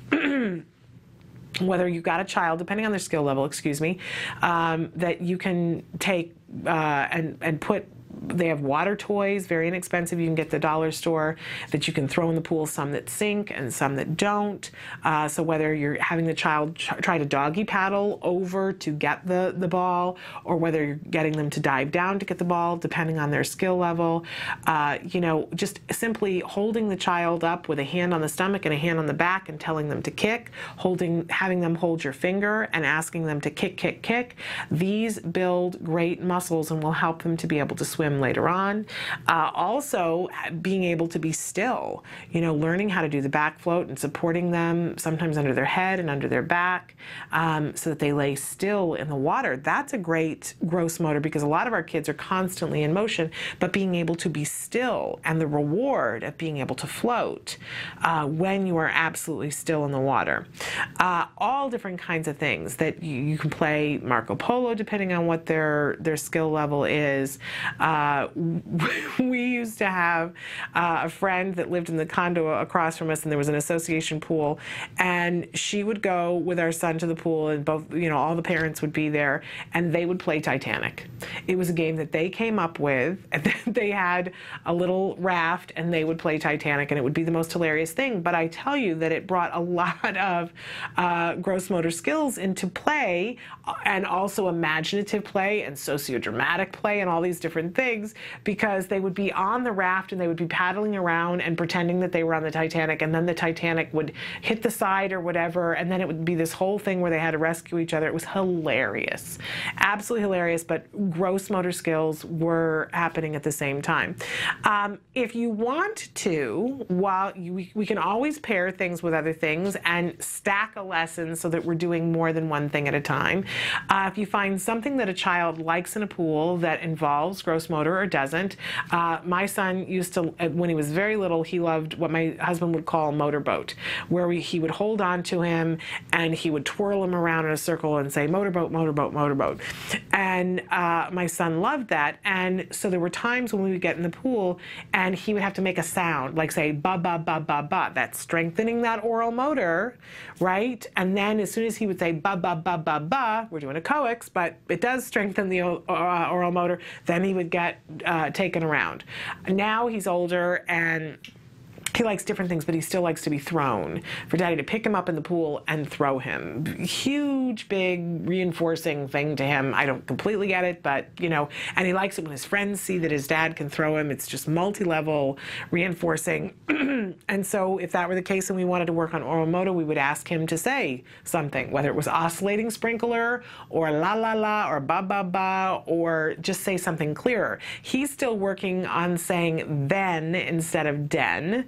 you've got a child, depending on their skill level, that you can take and put They have water toys, very inexpensive. You can get at the dollar store that you can throw in the pool, some that sink and some that don't. So whether you're having the child try to doggy paddle over to get the ball, or whether you're getting them to dive down to get the ball, depending on their skill level, you know, just simply holding the child up with a hand on the stomach and a hand on the back and telling them to kick, having them hold your finger and asking them to kick, kick, kick. These build great muscles and will help them to be able to swim later on. Also, being able to be still, you know, learning how to do the back float and supporting them sometimes under their head and under their back, so that they lay still in the water. That's a great gross motor, because a lot of our kids are constantly in motion, but being able to be still, and the reward of being able to float when you are absolutely still in the water. All different kinds of things that you can play Marco Polo depending on what their skill level is. We used to have a friend that lived in the condo across from us, and there was an association pool, and she would go with our son to the pool, and both, you know, all the parents would be there, and they would play Titanic. It was a game that they came up with, and they had a little raft, and they would play Titanic, and it would be the most hilarious thing. But I tell you that it brought a lot of gross motor skills into play, and also imaginative play and sociodramatic play and all these different things, because they would be on the raft and they would be paddling around and pretending that they were on the Titanic, and then the Titanic would hit the side or whatever, and then it would be this whole thing where they had to rescue each other. It was hilarious, absolutely hilarious, but gross motor skills were happening at the same time. If you want to, we can always pair things with other things and stack a lesson so that we're doing more than one thing at a time. If you find something that a child likes in a pool that involves gross motor or doesn't, my son used to, when he was very little, he loved what my husband would call a motorboat, where he would hold on to him and he would twirl him around in a circle and say, motorboat, motorboat, motorboat. And my son loved that. And so there were times when we would get in the pool and he would have to make a sound, like say, ba, ba, ba, ba, ba. That's strengthening that oral motor, right? And then as soon as he would say, ba, ba, ba, ba, ba, we're doing a coex, but it does strengthen the oral motor, then he would get taken around. Now he's older and he likes different things, but he still likes to be thrown, for daddy to pick him up in the pool and throw him. Huge, big, reinforcing thing to him. I don't completely get it, but, you know, and he likes it when his friends see that his dad can throw him. It's just multi-level reinforcing. And so if that were the case and we wanted to work on oral motor, we would ask him to say something, whether it was oscillating sprinkler or la la la or ba ba ba, or just say something clearer. He's still working on saying then instead of den.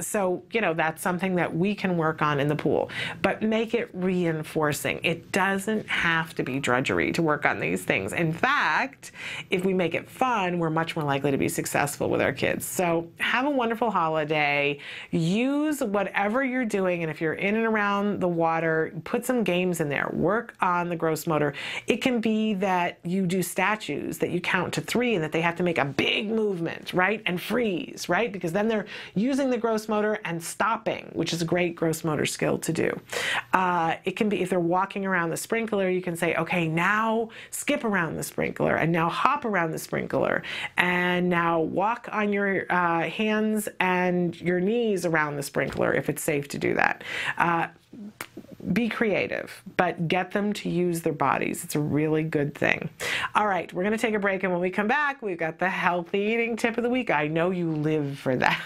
So, you know, that's something that we can work on in the pool, but make it reinforcing. It doesn't have to be drudgery to work on these things. In fact, if we make it fun, we're much more likely to be successful with our kids. So have a wonderful holiday. Use whatever you're doing, and if you're in and around the water, put some games in there. Work on the gross motor. It can be that you do statues, that you count to 3 and that they have to make a big movement, right? And freeze, right? Because then they're using the gross motor and stopping, which is a great gross motor skill to do. It can be, if they're walking around the sprinkler, you can say, okay, now skip around the sprinkler, and now hop around the sprinkler, and now walk on your hands and your knees around the sprinkler if it's safe to do that. Be creative, but get them to use their bodies. It's a really good thing. All right, we're going to take a break, and when we come back, we've got the healthy eating tip of the week. I know you live for that,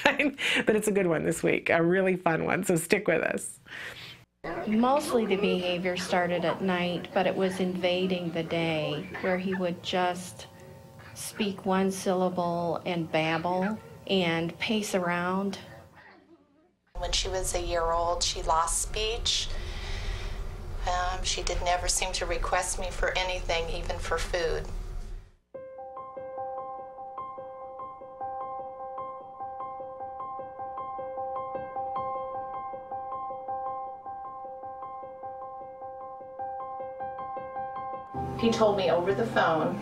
but it's a good one this week, a really fun one, so stick with us. Mostly the behavior started at night, but it was invading the day, where he would just speak one syllable and babble and pace around. When she was a year old, she lost speech. She did never seem to request me for anything, even for food. He told me over the phone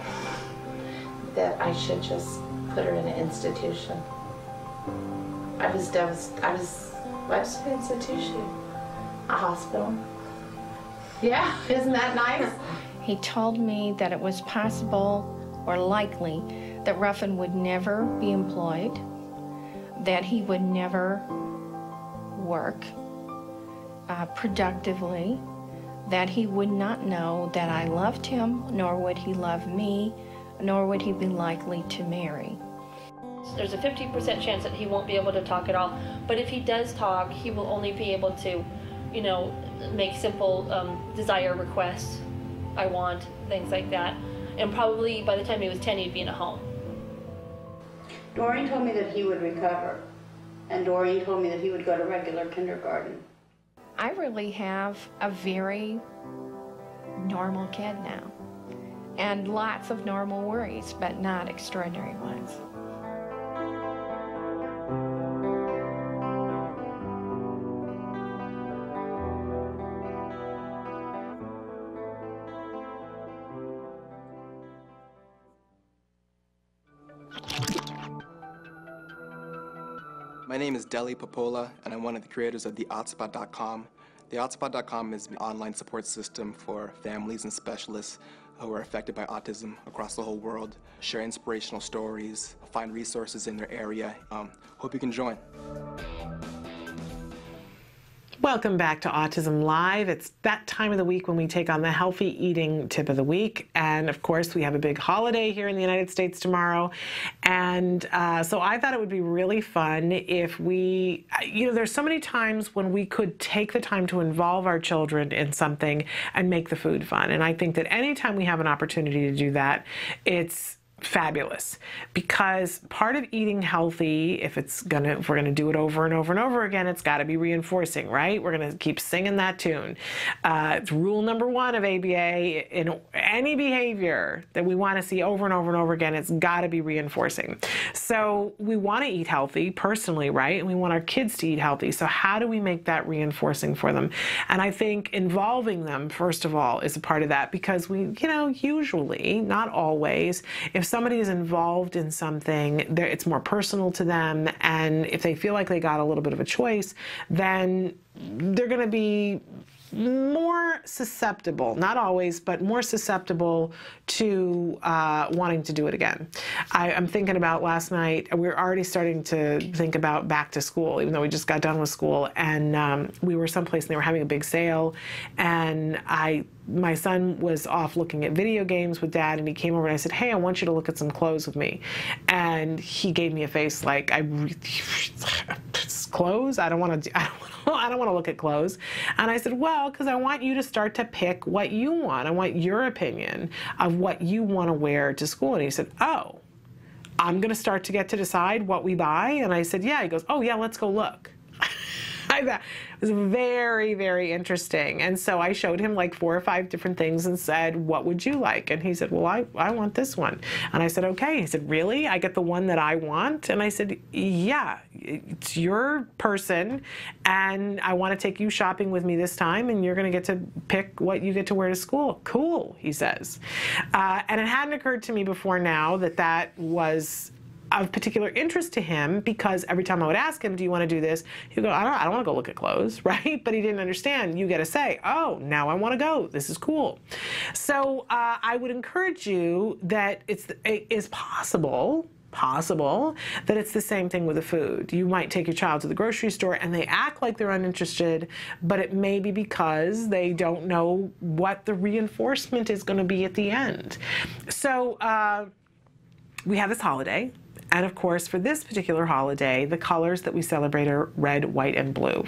that I should just put her in an institution. I was devastated. What's an institution? A hospital. Yeah, isn't that nice? He told me that it was possible or likely, that Ruffin would never be employed, that he would never work productively, that he would not know that I loved him, nor would he love me, nor would he be likely to marry. There's a 50% chance that he won't be able to talk at all, but if he does talk, he will only be able to, you know, make simple desire requests, I want, things like that. And probably by the time he was 10, he'd be in a home. Doreen told me that he would recover, and Doreen told me that he would go to regular kindergarten. I really have a very normal kid now, and lots of normal worries, but not extraordinary ones. My name is Deli Popola, and I'm one of the creators of theAutspot.com. TheAutspot.com is an online support system for families and specialists who are affected by autism across the whole world. Share inspirational stories, find resources in their area. Hope you can join. Welcome back to Autism Live. It's that time of the week when we take on the healthy eating tip of the week. And of course, we have a big holiday here in the United States tomorrow. And so I thought it would be really fun if we, there's so many times when we could take the time to involve our children in something and make the food fun. And I think that anytime we have an opportunity to do that, it's fabulous, because part of eating healthy, if we're gonna do it over and over and over again, it's got to be reinforcing, right? We're gonna keep singing that tune. It's rule number one of ABA: in any behavior that we want to see over and over and over again, it's got to be reinforcing. So we want to eat healthy personally, right? And we want our kids to eat healthy. So how do we make that reinforcing for them? And I think involving them, first of all, is a part of that, because we, usually, not always, if somebody is involved in something, it's more personal to them, and if they feel like they got a little bit of a choice, then they're going to be more susceptible, not always, but more susceptible to wanting to do it again. I'm thinking about last night, we're already starting to think about back to school, even though we just got done with school, and we were someplace and they were having a big sale, and my son was off looking at video games with Dad, and he came over and I said, "Hey, I want you to look at some clothes with me." And he gave me a face like, clothes? I don't want to look at clothes. And I said, well, because I want you to start to pick what you want. I want your opinion of what you want to wear to school. And he said, oh, I'm going to start to get to decide what we buy? And I said, yeah. He goes, oh yeah, let's go look. I thought it was very, very interesting. And so I showed him like 4 or 5 different things and said, what would you like? And he said, well, I want this one. And I said, okay. He said, really? I get the one that I want? And I said, yeah, it's your person, and I want to take you shopping with me this time, and you're going to get to pick what you get to wear to school. Cool, he says. And it hadn't occurred to me before now that was of particular interest to him, because every time I would ask him, do you want to do this? He'd go, I don't want to go look at clothes, right? But he didn't understand. You get to say, oh, now I want to go. This is cool. So I would encourage you that it is possible that it's the same thing with the food. You might take your child to the grocery store and they act like they're uninterested, but it may be because they don't know what the reinforcement is going to be at the end. So we have this holiday. And of course, for this particular holiday, the colors that we celebrate are red, white, and blue.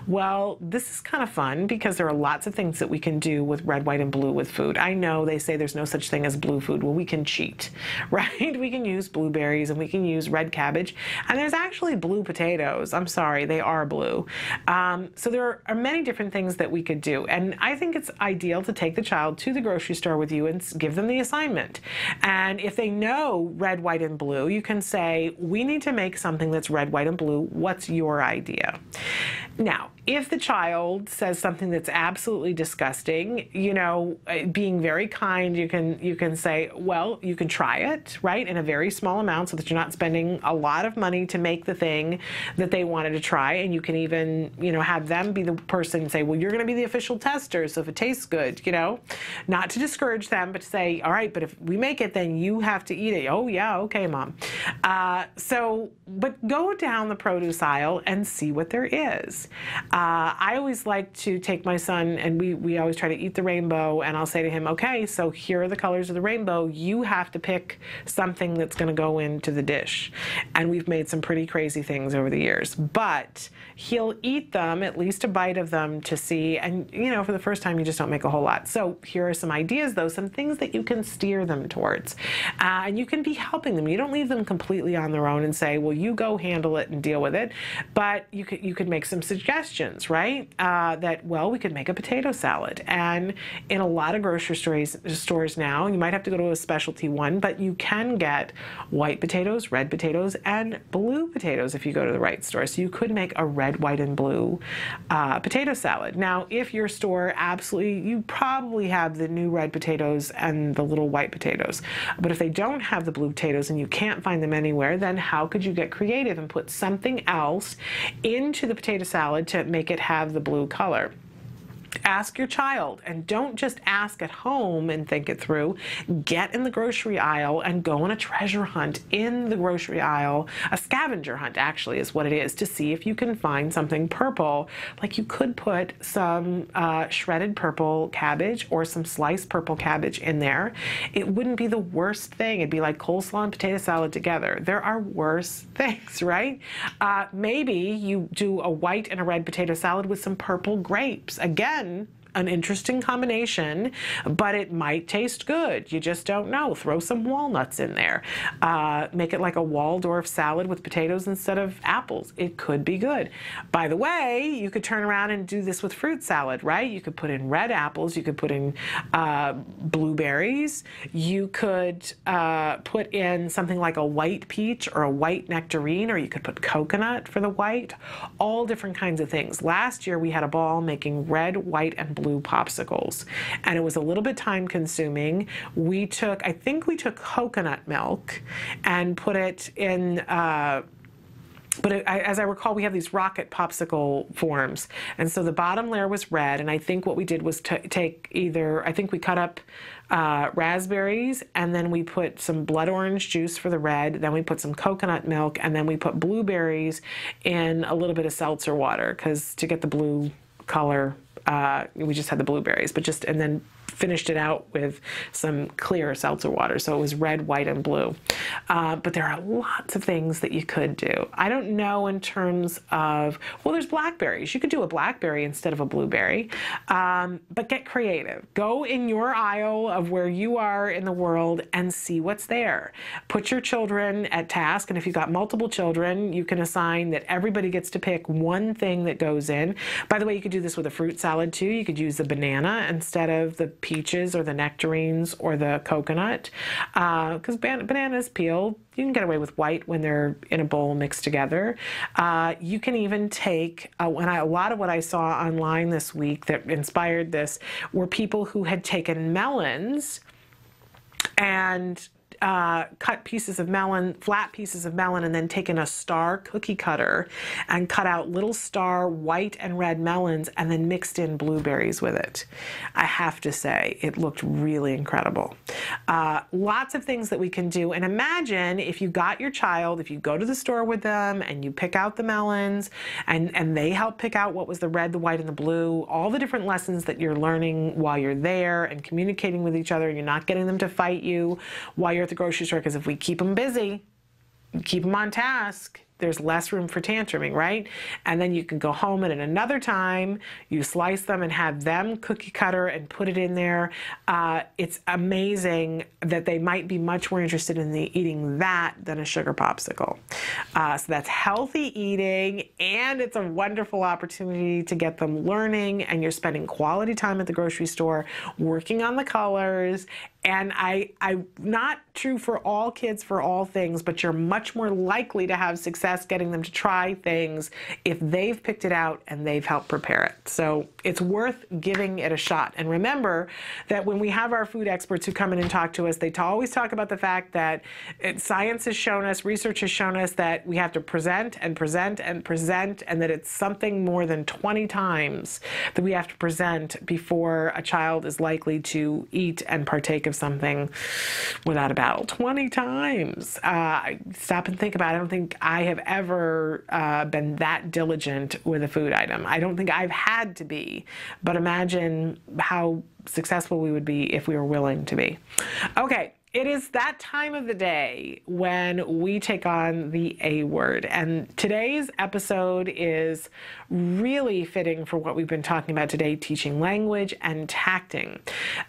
Well, this is kind of fun because there are lots of things that we can do with red, white, and blue with food. I know they say there's no such thing as blue food. Well, we can cheat, right? We can use blueberries and we can use red cabbage. And there's actually blue potatoes. I'm sorry, they are blue. So there are many different things that we could do. And I think it's ideal to take the child to the grocery store with you and give them the assignment. And if they know red, white, and blue, you can say, we need to make something that's red, white, and blue. What's your idea? Now, If the child says something that's absolutely disgusting, you know, being very kind, you can say, well, you can try it, right, in a very small amount so that you're not spending a lot of money to make the thing that they wanted to try. And you can even, you know, have them be the person and say, well, you're going to be the official tester, so if it tastes good, you know, not to discourage them, but to say, all right, but if we make it, then you have to eat it. Oh, yeah, okay, Mom. But go down the produce aisle and see what there is. I always like to take my son, and we always try to eat the rainbow, and I'll say to him, okay, so here are the colors of the rainbow. You have to pick something that's going to go into the dish. And we've made some pretty crazy things over the years. But he'll eat them, at least a bite of them, to see. And, you know, for the first time, you just don't make a whole lot. So here are some ideas, though, some things that you can steer them towards. And you can be helping them. You don't leave them completely on their own and say, well, you go handle it and deal with it. But you could make some suggestions, right? That, well, we could make a potato salad. And in a lot of grocery stores now, you might have to go to a specialty one, but you can get white potatoes, red potatoes, and blue potatoes if you go to the right store. So you could make a red, white, and blue potato salad. Now, if your store you probably have the new red potatoes and the little white potatoes. But if they don't have the blue potatoes and you can't find them anywhere, then how could you get creative and put something else into the potato salad to make it have the blue color? Ask your child, and don't just ask at home and think it through. Get in the grocery aisle and go on a treasure hunt in the grocery aisle. A scavenger hunt, actually, is what it is, to see if you can find something purple. Like, you could put some shredded purple cabbage or some sliced purple cabbage in there. It wouldn't be the worst thing. It'd be like coleslaw and potato salad together. There are worse things, right? Maybe you do a white and a red potato salad with some purple grapes. Again, an interesting combination, but it might taste good. You just don't know. Throw some walnuts in there. Make it like a Waldorf salad with potatoes instead of apples. It could be good. By the way, you could turn around and do this with fruit salad, right? You could put in red apples. You could put in blueberries. You could put in something like a white peach or a white nectarine, or you could put coconut for the white. All different kinds of things. Last year, we had a ball making red, white, and blue popsicles, and it was a little bit time consuming. I think we took coconut milk and put it in as I recall, we have these rocket popsicle forms. And so the bottom layer was red, and I think what we did was I think we cut up raspberries, and then we put some blood orange juice for the red, then we put some coconut milk, and then we put blueberries in a little bit of seltzer water, because to get the blue color, we just had the blueberries, and then finished it out with some clear seltzer water. So it was red, white, and blue. But there are lots of things that you could do. I don't know in terms of, well, there's blackberries. You could do a blackberry instead of a blueberry. But get creative. Go in your aisle of where you are in the world and see what's there. Put your children at task, and if you've got multiple children, you can assign that everybody gets to pick one thing that goes in. By the way, you could do this with a fruit salad too. You could use the banana instead of the peaches or the nectarines or the coconut, because bananas peel. You can get away with white when they're in a bowl mixed together. You can even take, a lot of what I saw online this week that inspired this were people who had taken melons and cut pieces of melon, flat pieces of melon, and then taken a star cookie cutter and cut out little star white and red melons and then mixed in blueberries with it. I have to say, it looked really incredible. Lots of things that we can do. And imagine if you got your child, if you go to the store with them and you pick out the melons and they help pick out what was the red, the white, and the blue, all the different lessons that you're learning while you're there and communicating with each other. You're not getting them to fight you while you're at the grocery store, because if we keep them busy, keep them on task, there's less room for tantruming, right? And then you can go home and at another time, you slice them and have them cookie cutter and put it in there. It's amazing that they might be much more interested in eating that than a sugar popsicle. So that's healthy eating, and it's a wonderful opportunity to get them learning, and you're spending quality time at the grocery store working on the colors. And I'm not true for all kids for all things, but you're much more likely to have success success getting them to try things if they've picked it out and they've helped prepare it. So it's worth giving it a shot. And remember that when we have our food experts who come in and talk to us, they always talk about the fact that science has shown us, research has shown us that we have to present and present and present, and that it's something more than 20 times that we have to present before a child is likely to eat and partake of something without a battle. 20 times. Stop and think about it. I don't think I have ever been that diligent with a food item. I don't think I've had to be, but imagine how successful we would be if we were willing to be. Okay. It is that time of the day when we take on the A word, and today's episode is really fitting for what we've been talking about today, teaching language and tacting.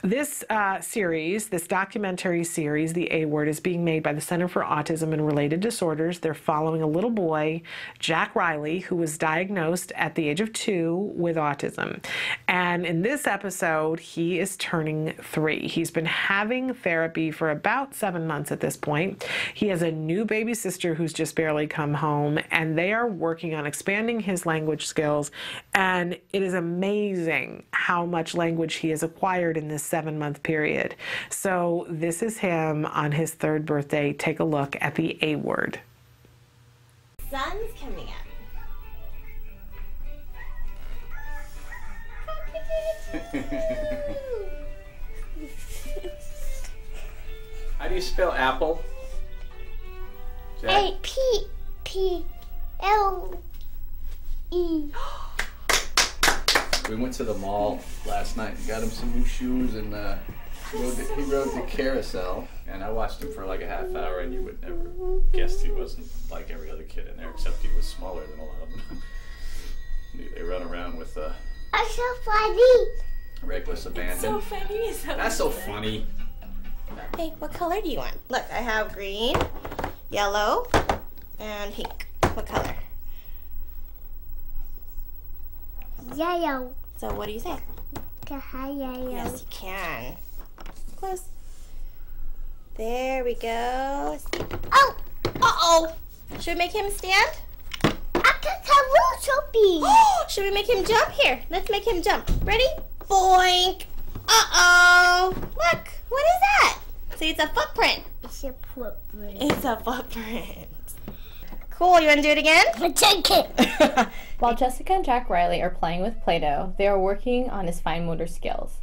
This series, this documentary series, The A Word, is being made by the Center for Autism and Related Disorders. They're following a little boy, Jack Riley, who was diagnosed at the age of 2 with autism. And in this episode, he is turning 3. He's been having therapy for about 7 months at this point. He has a new baby sister who's just barely come home, and they are working on expanding his language skills. And it is amazing how much language he has acquired in this 7-month period. So this is him on his 3rd birthday. Take a look at the A word. Sun's coming up. How do you spell apple? Jack? A-P-P-L-E. We went to the mall last night and got him some new shoes, and he rode the carousel, and I watched him for like a half hour, and you would never guess he wasn't like every other kid in there, except he was smaller than a lot of them. They run around with That's so funny. reckless abandon. So funny. That's so funny. Hey, what color do you want? Look, I have green, yellow, and pink. What color? Yellow. So what do you say? Yellow. Yes, you can. Close. There we go. Oh! Uh-oh! Should we make him stand? Should we make him jump? Here, let's make him jump. Ready? Boink! Uh-oh! Look! What is that? See, it's a footprint. It's a footprint. It's a footprint. Cool, you want to do it again? Take it. While Jessica and Jack Riley are playing with Play-Doh, they are working on his fine motor skills.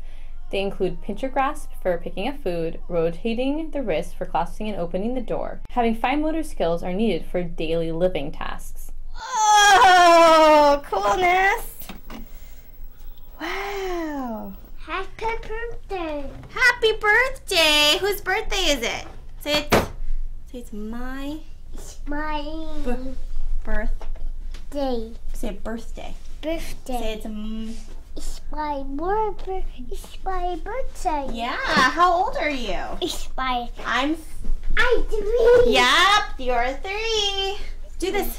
They include pincher grasp for picking up food, rotating the wrist for closing and opening the door. Having fine motor skills are needed for daily living tasks. Oh, coolness. Wow. Happy birthday. Happy birthday. Whose birthday is it? Say it's my It's my birthday. Say birthday. birthday. Say It's my birthday. It's my birthday. Yeah, how old are you? It's my. I'm 3. Yep, you're 3. Do this.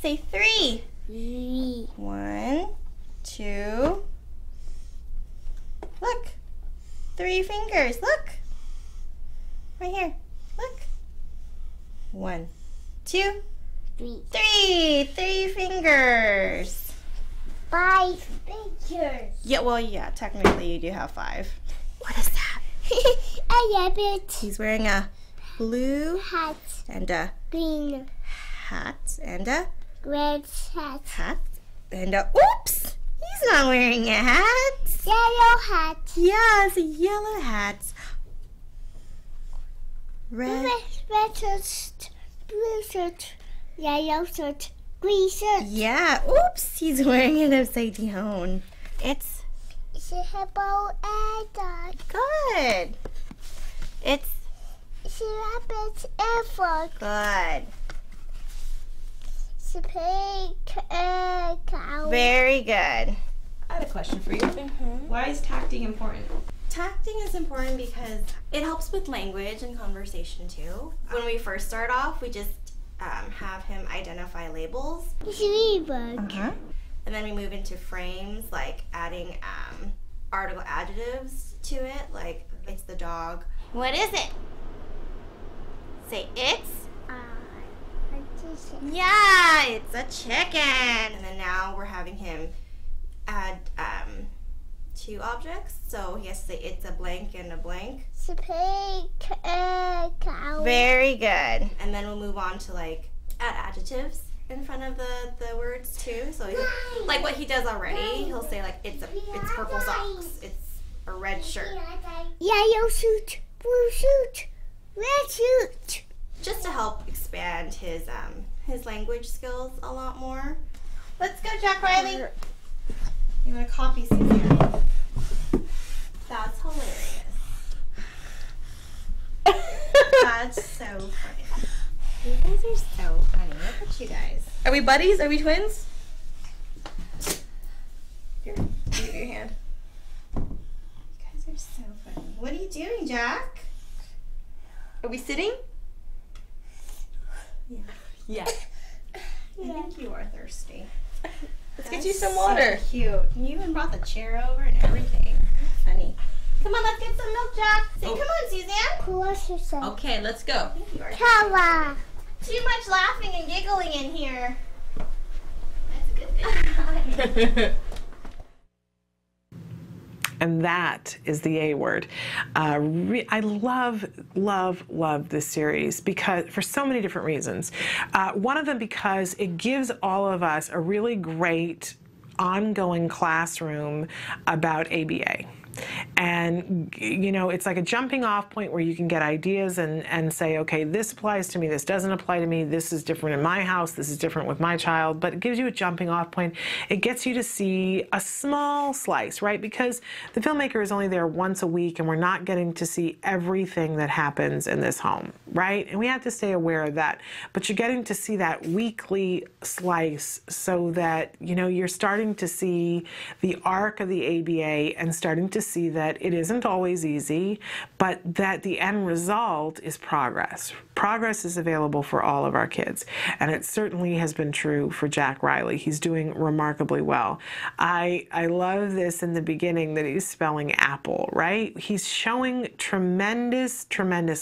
Say 3. 3. 1, 2. Look. 3 fingers. Look. Right here. Look. 1, 2, 3. 3 fingers. 5 fingers. Yeah, well, yeah, technically you do have 5. What is that? I love it. He's wearing a blue Hat. and a Green. hat and a Red hat. hat and a oops! He's not wearing a hat. Yellow hat. Yeah, it's a yellow hat. Red. Red shirt. Blue shirt. Yellow shirt. Green shirt. Yeah, oops! He's wearing it upside down. It's a hippo and dog. good. It's It's a rabbit and frog. good. It's a pig and cow. Very good. I have a question for you. Why is tacting important? Tacting is important because it helps with language and conversation too. When we first start off, we just have him identify labels. It's a ladybug. And then we move into frames, like adding article adjectives to it, like it's the dog. What is it? Say it's. Yeah, it's a chicken. And then now we're having him add 2 objects. So he has to say it's a blank and a blank. It's a pig, cow. Very good. And then we'll move on to like add adjectives in front of the words too. So like what he does already, he'll say like it's purple socks. It's a red shirt. Yellow suit, blue suit, red suit. Just to help expand his language skills a lot more. Let's go, Jack Riley. You want to copy Suzanne? That's hilarious. That's so funny. You guys are so funny. Look at you guys. Are we buddies? Are we twins? Here, give your hand. You guys are so funny. What are you doing, Jack? Are we sitting? Yeah. Yeah. I think you are thirsty. Let's get you some water. So cute. You even brought the chair over and everything. That's funny. Come on, let's get some milk, Jack. Say, come on, Suzanne. Close yourself. Okay, let's go. Cow. Too much laughing and giggling in here. That's a good thing. And that is the A word. I love this series because for so many different reasons. One of them because it gives all of us a really great ongoing classroom about ABA. And, you know, it's like a jumping off point where you can get ideas and say, okay, this applies to me, this doesn't apply to me, this is different in my house, this is different with my child, but it gives you a jumping off point. It gets you to see a small slice, right? Because the filmmaker is only there once a week and we're not getting to see everything that happens in this home, right? And we have to stay aware of that. But you're getting to see that weekly slice so that, you know, you're starting to see the arc of the ABA and starting to see that it isn't always easy, but that the end result is progress. Progress is available for all of our kids, and it certainly has been true for Jack Riley. He's doing remarkably well. I love this in the beginning that he's spelling apple, right? He's showing tremendous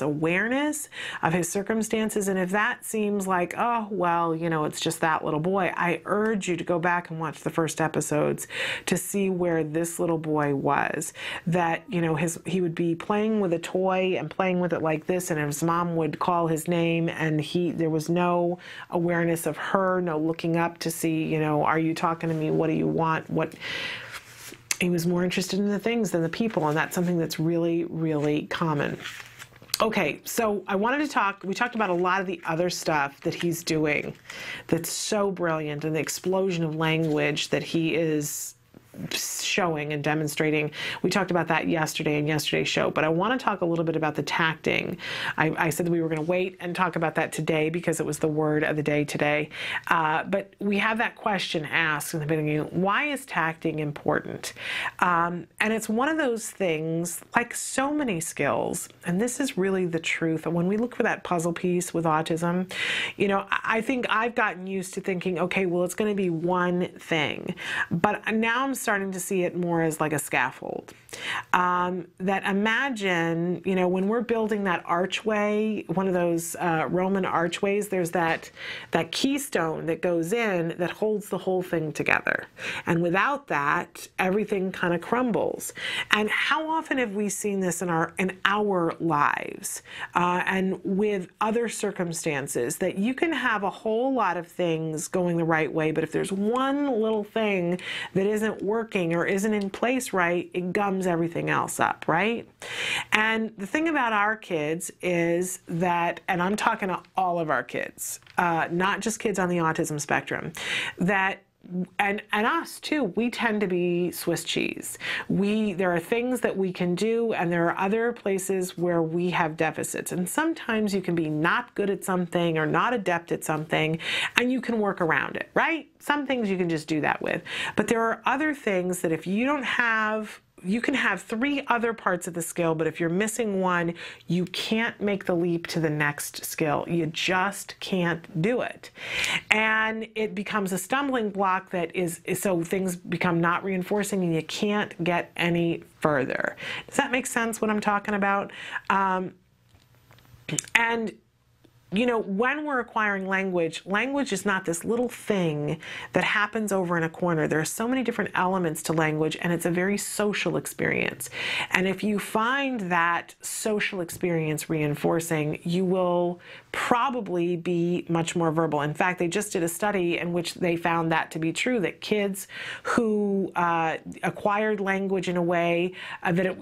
awareness of his circumstances, and if that seems like, oh, well, you know, it's just that little boy, I urge you to go back and watch the first episodes to see where this little boy was. That, you know, he would be playing with a toy and playing with it like this, and his mom would call his name, and there was no awareness of her, no looking up to see, you know, are you talking to me? What do you want? He was more interested in the things than the people, and that's something that's really, really common. Okay, so we talked about a lot of the other stuff that he's doing that's so brilliant, and the explosion of language that he is showing and demonstrating. We talked about that yesterday in yesterday's show, but I want to talk a little bit about the tacting. I said that we were going to wait and talk about that today because it was the word of the day today. But we have that question asked in the beginning, why is tacting important? And it's one of those things, like so many skills, and this is really the truth. And when we look for that puzzle piece with autism, you know, I think I've gotten used to thinking, okay, well, it's going to be one thing. But now I'm starting to see it more as like a scaffold. That imagine, you know, when we're building that archway, one of those Roman archways, there's that keystone that goes in that holds the whole thing together. And without that, everything kind of crumbles. And how often have we seen this in our lives and with other circumstances, that you can have a whole lot of things going the right way, but if there's one little thing that isn't working or isn't in place right, it gums everything else up, right? And the thing about our kids is that, and I'm talking to all of our kids, not just kids on the autism spectrum, that and us too, we tend to be Swiss cheese. There are things that we can do, and there are other places where we have deficits. And sometimes you can be not good at something or not adept at something, and you can work around it, right? Some things you can just do that with. But there are other things that if you don't have, you can have 3 other parts of the skill, but if you're missing one, you can't make the leap to the next skill. You just can't do it. And it becomes a stumbling block that so things become not reinforcing and you can't get any further. Does that make sense what I'm talking about? And you know, when we're acquiring language, language is not this little thing that happens over in a corner. There are so many different elements to language, and it's a very social experience. And if you find that social experience reinforcing, you will probably be much more verbal. In fact, they just did a study in which they found that to be true, that kids who acquired language in a way that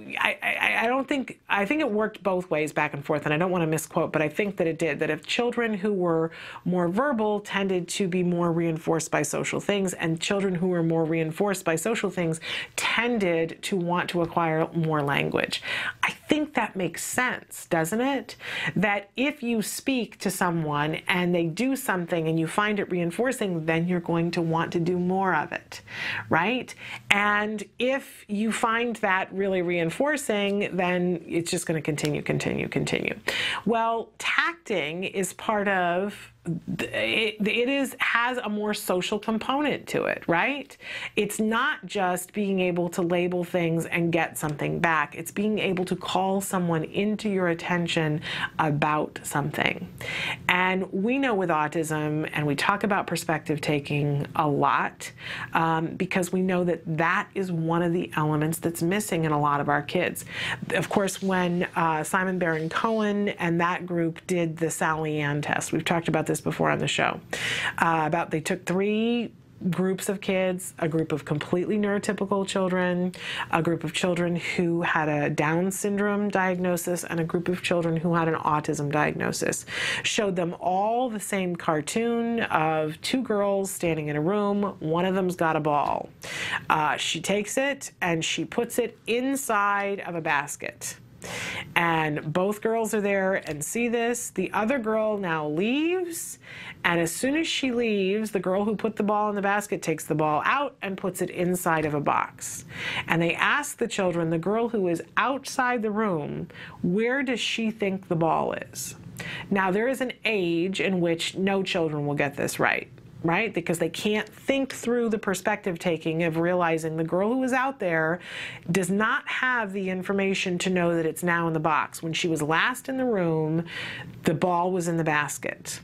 I think it worked both ways back and forth, and I don't want to misquote, but I think that it did, that if children who were more verbal tended to be more reinforced by social things, and children who were more reinforced by social things tended to want to acquire more language. I think that makes sense, doesn't it? That if you speak to someone and they do something and you find it reinforcing, then you're going to want to do more of it, right? And if you find that really reinforcing, then it's just going to continue. Well, tacting is part of has a more social component to it, right? It's not just being able to label things and get something back. It's being able to call someone into your attention about something. And we know with autism, and we talk about perspective taking a lot, because we know that that is one of the elements that's missing in a lot of our kids. Of course, when Simon Baron-Cohen and that group did the Sally Ann test, we've talked about this before on the show, they took 3 groups of kids, a group of completely neurotypical children, a group of children who had a Down syndrome diagnosis, and a group of children who had an autism diagnosis. Showed them all the same cartoon of 2 girls standing in a room. One of them's got a ball. She takes it and she puts it inside of a basket. And both girls are there and see this. The other girl now leaves, and as soon as she leaves, the girl who put the ball in the basket takes the ball out and puts it inside of a box. And they ask the children, the girl who is outside the room, where does she think the ball is? Now, there is an age in which no children will get this right? Because they can't think through the perspective taking of realizing the girl who was out there does not have the information to know that it's now in the box. When she was last in the room, the ball was in the basket.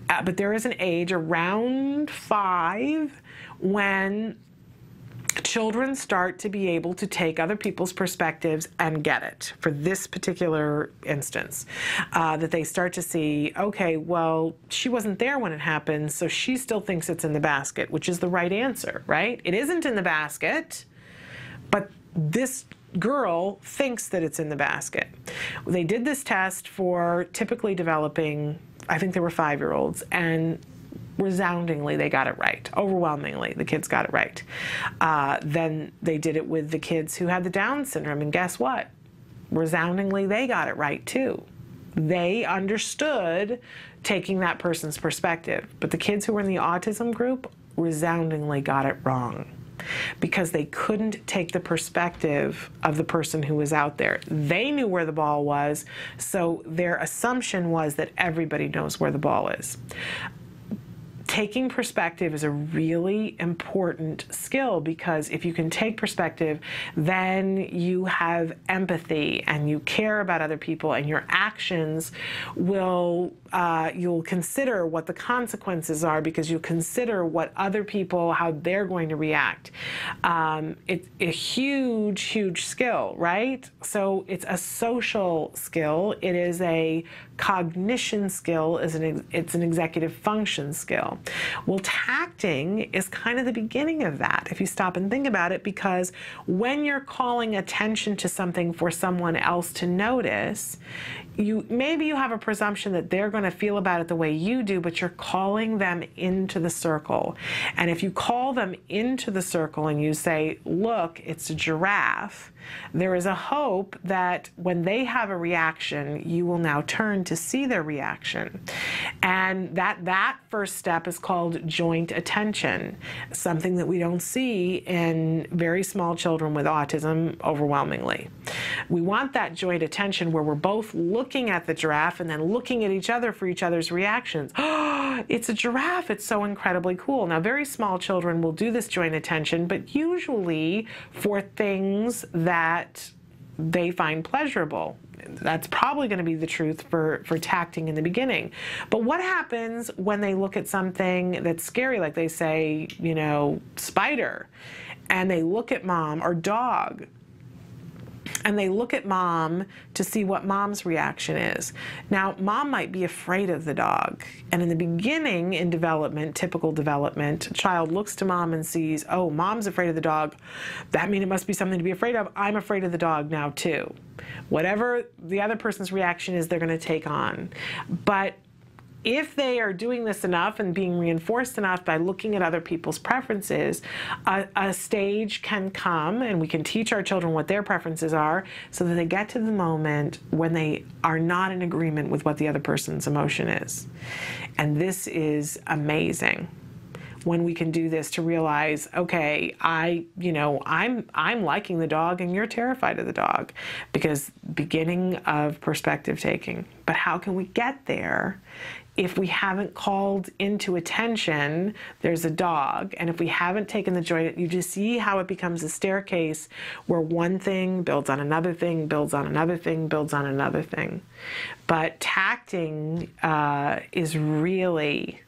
But there is an age around 5 when children start to be able to take other people's perspectives and get it. For this particular instance, that they start to see, okay, well, she wasn't there when it happened, so she still thinks it's in the basket, which is the right answer, right? It isn't in the basket, but this girl thinks that it's in the basket. They did this test for typically developing, I think they were 5-year-olds, and resoundingly, they got it right. Overwhelmingly, the kids got it right. Then they did it with the kids who had the Down syndrome, and guess what? Resoundingly, they got it right too. They understood taking that person's perspective. But the kids who were in the autism group resoundingly got it wrong, because they couldn't take the perspective of the person who was out there. They knew where the ball was, so their assumption was that everybody knows where the ball is. Taking perspective is a really important skill, because if you can take perspective, then you have empathy and you care about other people, and your actions will, you'll consider what the consequences are, because you'll consider what other people, how they're going to react. It's a huge, huge skill, right? So it's a social skill. It is a cognition skill, it's an executive function skill. Well, tacting is kind of the beginning of that, if you stop and think about it, because when you're calling attention to something for someone else to notice, maybe you have a presumption that they're going to feel about it the way you do, but you're calling them into the circle. And if you call them into the circle and you say, look, it's a giraffe, there is a hope that when they have a reaction, you will now turn to see their reaction. And that first step is called joint attention, something that we don't see in very small children with autism overwhelmingly. We want that joint attention where we're both looking at the giraffe and then looking at each other for each other's reactions. Oh, it's a giraffe. It's so incredibly cool. Now, very small children will do this joint attention, but usually for things that they find pleasurable. that's probably going to be the truth for tacting in the beginning. But what happens when they look at something that's scary, like they say, you know, spider, and they look at mom, or dog, and they look at mom to see what mom's reaction is. Now, mom might be afraid of the dog. And in the beginning, in development, typical development, a child looks to mom and sees, oh, mom's afraid of the dog. That means it must be something to be afraid of. I'm afraid of the dog now, too. Whatever the other person's reaction is, they're going to take on. But if they are doing this enough and being reinforced enough by looking at other people's preferences, a stage can come, and we can teach our children what their preferences are so that they get to the moment when they are not in agreement with what the other person's emotion is. And this is amazing when we can do this, to realize, okay, I'm liking the dog and you're terrified of the dog, because beginning of perspective taking. But how can we get there if we haven't called into attention there's a dog, and if we haven't taken the joy? You just see how it becomes a staircase where one thing builds on another thing, builds on another thing, builds on another thing. But tacting is really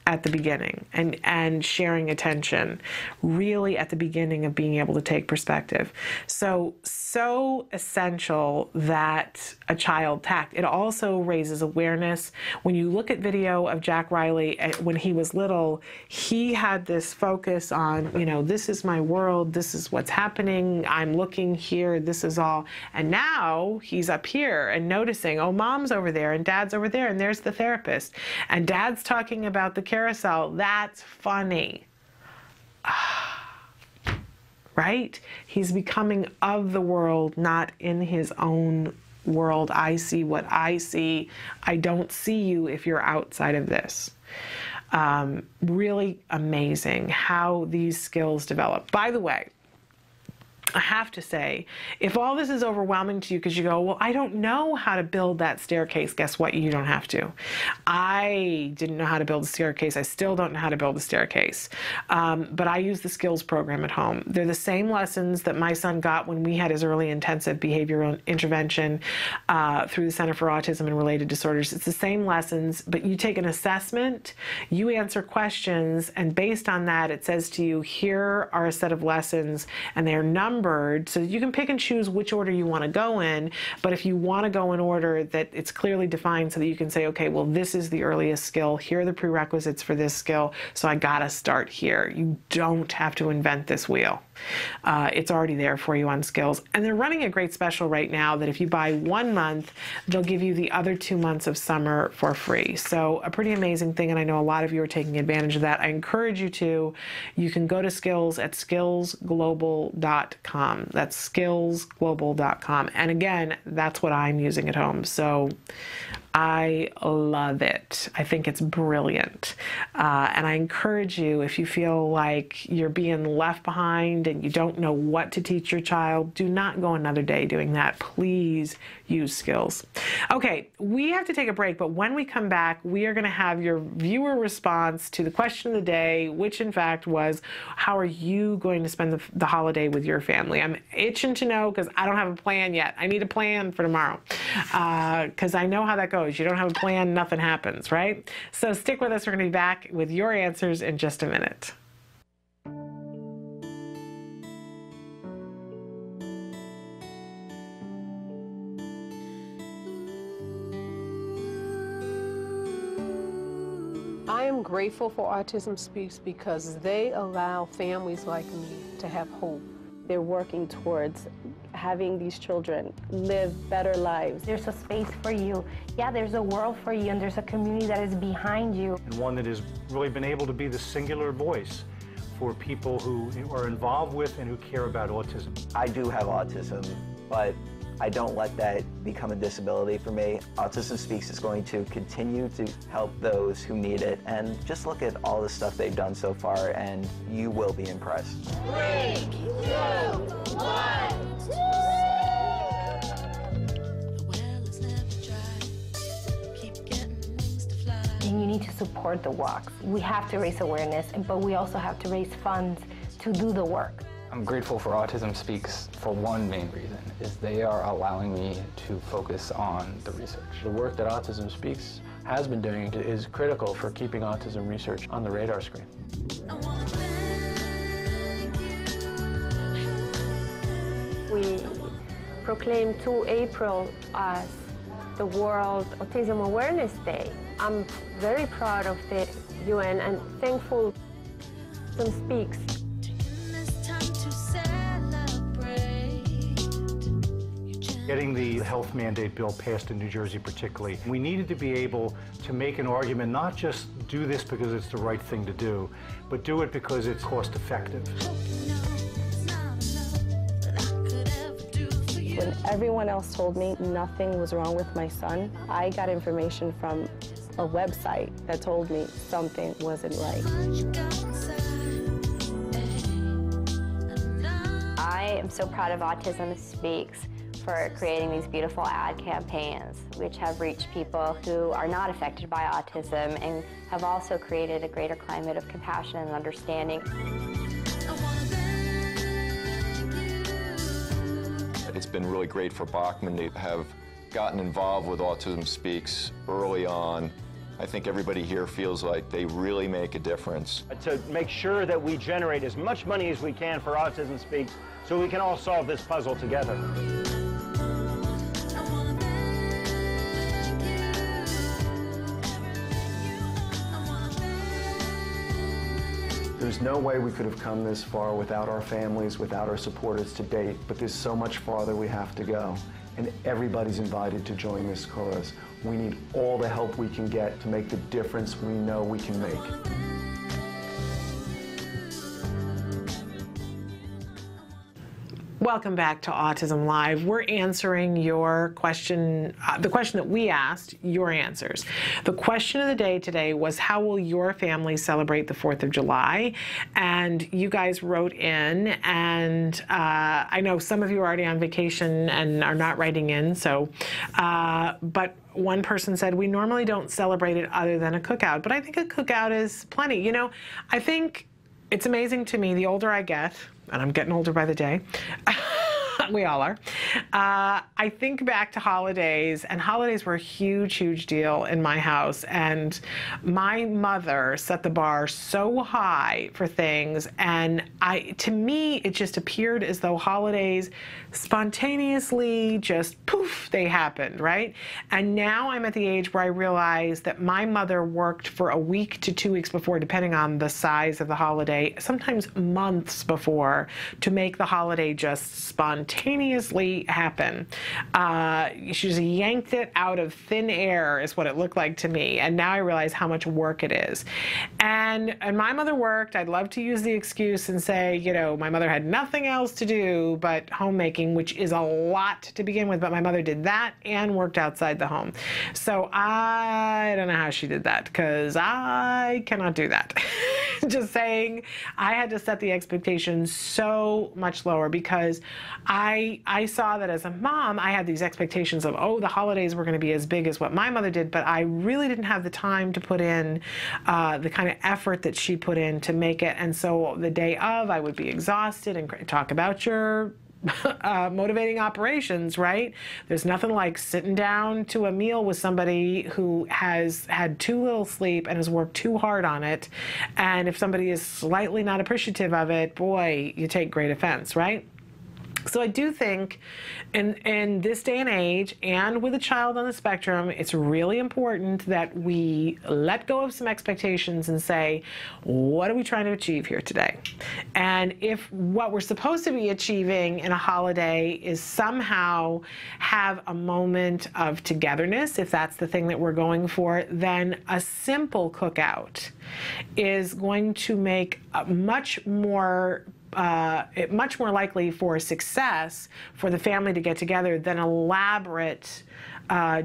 at the beginning, and sharing attention really at the beginning of being able to take perspective. So essential that a child tact. It also raises awareness. When you look at video of Jack Riley when he was little, he had this focus on, you know, this is my world, this is what's happening, I'm looking here, this is all. And now he's up here and noticing, oh, mom's over there and dad's over there and there's the therapist and dad's talking about the carousel. That's funny. Right? He's becoming of the world, not in his own world. I see what I see. I don't see you if you're outside of this. Really amazing how these skills develop. By the way, I have to say, if all this is overwhelming to you because you go, well, I don't know how to build that staircase, guess what? You don't have to. I didn't know how to build a staircase. I still don't know how to build a staircase. But I use the skills program at home. They're the same lessons that my son got when we had his early intensive behavioral intervention through the Center for Autism and Related Disorders. It's the same lessons, but you take an assessment, you answer questions, and based on that, it says to you, here are a set of lessons, and they're numbered so that you can pick and choose which order you want to go in. But if you want to go in order that it's clearly defined so that you can say, okay, well, this is the earliest skill. Here are the prerequisites for this skill. So I got to start here. You don't have to invent this wheel. It's already there for you on skills. And they're running a great special right now that if you buy 1 month, they'll give you the other 2 months of summer for free. So a pretty amazing thing. And I know a lot of you are taking advantage of that. I encourage you to. You can go to skills at skillsglobal.com. That's skillsglobal.com. And again, that's what I'm using at home. So I love it. I think it's brilliant. And I encourage you, if you feel like you're being left behind and you don't know what to teach your child, do not go another day doing that. Please use skills. Okay, we have to take a break, but when we come back, we are going to have your viewer response to the question of the day, which in fact was, how are you going to spend the holiday with your family? I'm itching to know because I don't have a plan yet. I need a plan for tomorrow because I know how that goes. You don't have a plan, nothing happens, right? So stick with us. We're going to be back with your answers in just a minute. I am grateful for Autism Speaks because they allow families like me to have hope. They're working towards having these children live better lives. There's a space for you. Yeah, there's a world for you, and there's a community that is behind you. And one that has really been able to be the singular voice for people who are involved with and who care about autism. I do have autism, but I don't let that become a disability for me. Autism Speaks is going to continue to help those who need it, and just look at all the stuff they've done so far and you will be impressed. 3, 2, 1. And you need to support the walks. We have to raise awareness, but we also have to raise funds to do the work. I'm grateful for Autism Speaks for one main reason, is they are allowing me to focus on the research. The work that Autism Speaks has been doing is critical for keeping autism research on the radar screen. We proclaimed 2 April as the World Autism Awareness Day. I'm very proud of the UN and thankful Autism Speaks. Getting the health mandate bill passed in New Jersey particularly, we needed to be able to make an argument, not just do this because it's the right thing to do, but do it because it's cost effective. When everyone else told me nothing was wrong with my son, I got information from a website that told me something wasn't right. I am so proud of Autism Speaks for creating these beautiful ad campaigns, which have reached people who are not affected by autism and have also created a greater climate of compassion and understanding. It's been really great for Bachman to have gotten involved with Autism Speaks early on. I think everybody here feels like they really make a difference. To make sure that we generate as much money as we can for Autism Speaks so we can all solve this puzzle together. There's no way we could have come this far without our families, without our supporters to date, but there's so much farther we have to go. And everybody's invited to join this cause. We need all the help we can get to make the difference we know we can make. Welcome back to Autism Live. We're answering your question, the question that we asked, your answers. The question of the day today was, how will your family celebrate the 4th of July? And you guys wrote in, and I know some of you are already on vacation and are not writing in, so, but one person said, we normally don't celebrate it other than a cookout, but I think a cookout is plenty. You know, I think it's amazing to me, the older I get, and I'm getting older by the day, we all are, I think back to holidays, and holidays were a huge, huge deal in my house, and my mother set the bar so high for things, and to me, it just appeared as though holidays spontaneously just poof, they happened, right? And now I'm at the age where I realize that my mother worked for a week to 2 weeks before, depending on the size of the holiday, sometimes months before, to make the holiday just spontaneously happen. She just yanked it out of thin air is what it looked like to me, and now I realize how much work it is. And my mother worked. I'd love to use the excuse and say, you know, my mother had nothing else to do but homemaking, which is a lot to begin with, but my mother did that and worked outside the home. So I don't know how she did that, because I cannot do that. Just saying, I had to set the expectations so much lower, because I saw that as a mom, I had these expectations of, oh, the holidays were going to be as big as what my mother did, but I really didn't have the time to put in the kind of effort that she put in to make it. And so the day of, I would be exhausted, and talk about your motivating operations, right? There's nothing like sitting down to a meal with somebody who has had too little sleep and has worked too hard on it. And if somebody is slightly not appreciative of it, boy, you take great offense, right? So I do think in this day and age, and with a child on the spectrum, it's really important that we let go of some expectations and say, what are we trying to achieve here today? And if what we're supposed to be achieving in a holiday is somehow have a moment of togetherness, if that's the thing that we're going for, then a simple cookout is going to make a much more likely for success for the family to get together than an elaborate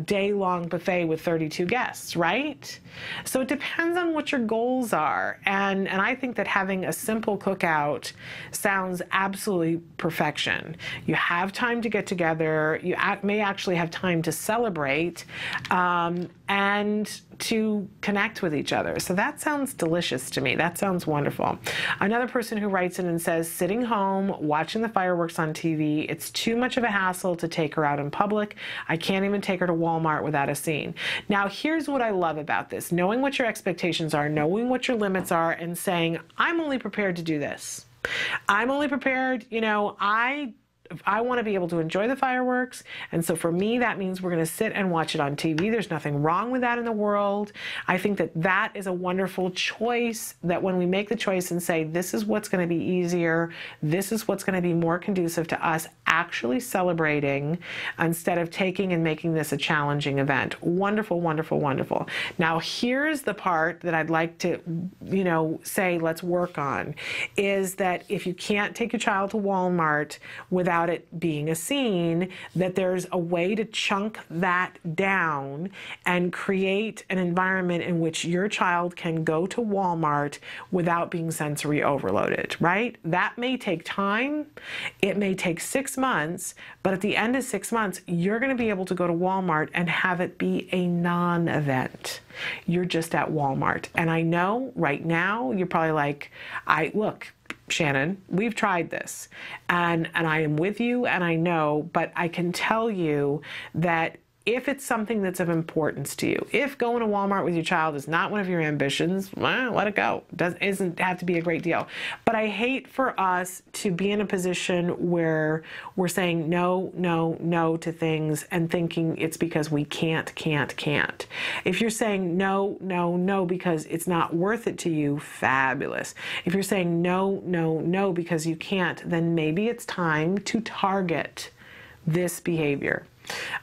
day-long buffet with 32 guests, right? So it depends on what your goals are. And I think that having a simple cookout sounds absolutely perfection. You have time to get together. You may actually have time to celebrate. And to connect with each other. So that sounds delicious to me. That sounds wonderful. Another person who writes in and says, sitting home, watching the fireworks on TV, it's too much of a hassle to take her out in public. I can't even take her to Walmart without a scene. Now, here's what I love about this. Knowing what your expectations are, knowing what your limits are, and saying, I'm only prepared to do this. I'm only prepared, you know, I want to be able to enjoy the fireworks, and so for me that means we're going to sit and watch it on TV. There's nothing wrong with that in the world. I think that that is a wonderful choice, that when we make the choice and say this is what's going to be easier, this is what's going to be more conducive to us actually celebrating instead of taking and making this a challenging event. Wonderful, wonderful, wonderful. Now here's the part that I'd like to, you know, say let's work on, is that if you can't take your child to Walmart without it being a scene, that there's a way to chunk that down and create an environment in which your child can go to Walmart without being sensory overloaded, right? That may take time. It may take 6 months, but at the end of 6 months, you're going to be able to go to Walmart and have it be a non-event. You're just at Walmart. And I know right now, you're probably like, look, Shannon, we've tried this, and I am with you, and I know, but I can tell you that if it's something that's of importance to you, if going to Walmart with your child is not one of your ambitions, well, let it go. Doesn't have to be a great deal. But I hate for us to be in a position where we're saying no, no, no to things and thinking it's because we can't. If you're saying no, no, no because it's not worth it to you, fabulous. If you're saying no, no, no because you can't, then maybe it's time to target this behavior.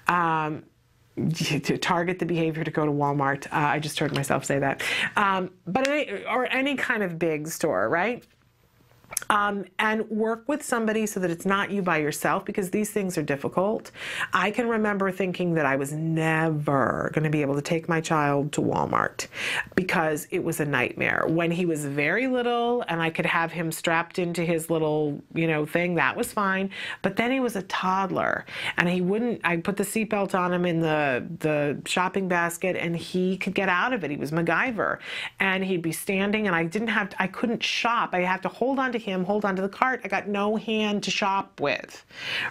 To target the behavior to go to Walmart. I just heard myself say that. But any kind of big store, right? And work with somebody so that it's not you by yourself, because these things are difficult. I can remember thinking that I was never going to be able to take my child to Walmart because it was a nightmare. When he was very little and I could have him strapped into his little, you know, thing, that was fine. But then he was a toddler and he wouldn't, I put the seatbelt on him in the shopping basket and he could get out of it. He was MacGyver, and he'd be standing and I couldn't shop. I have to hold on to him, hold on to the cart. I got no hand to shop with,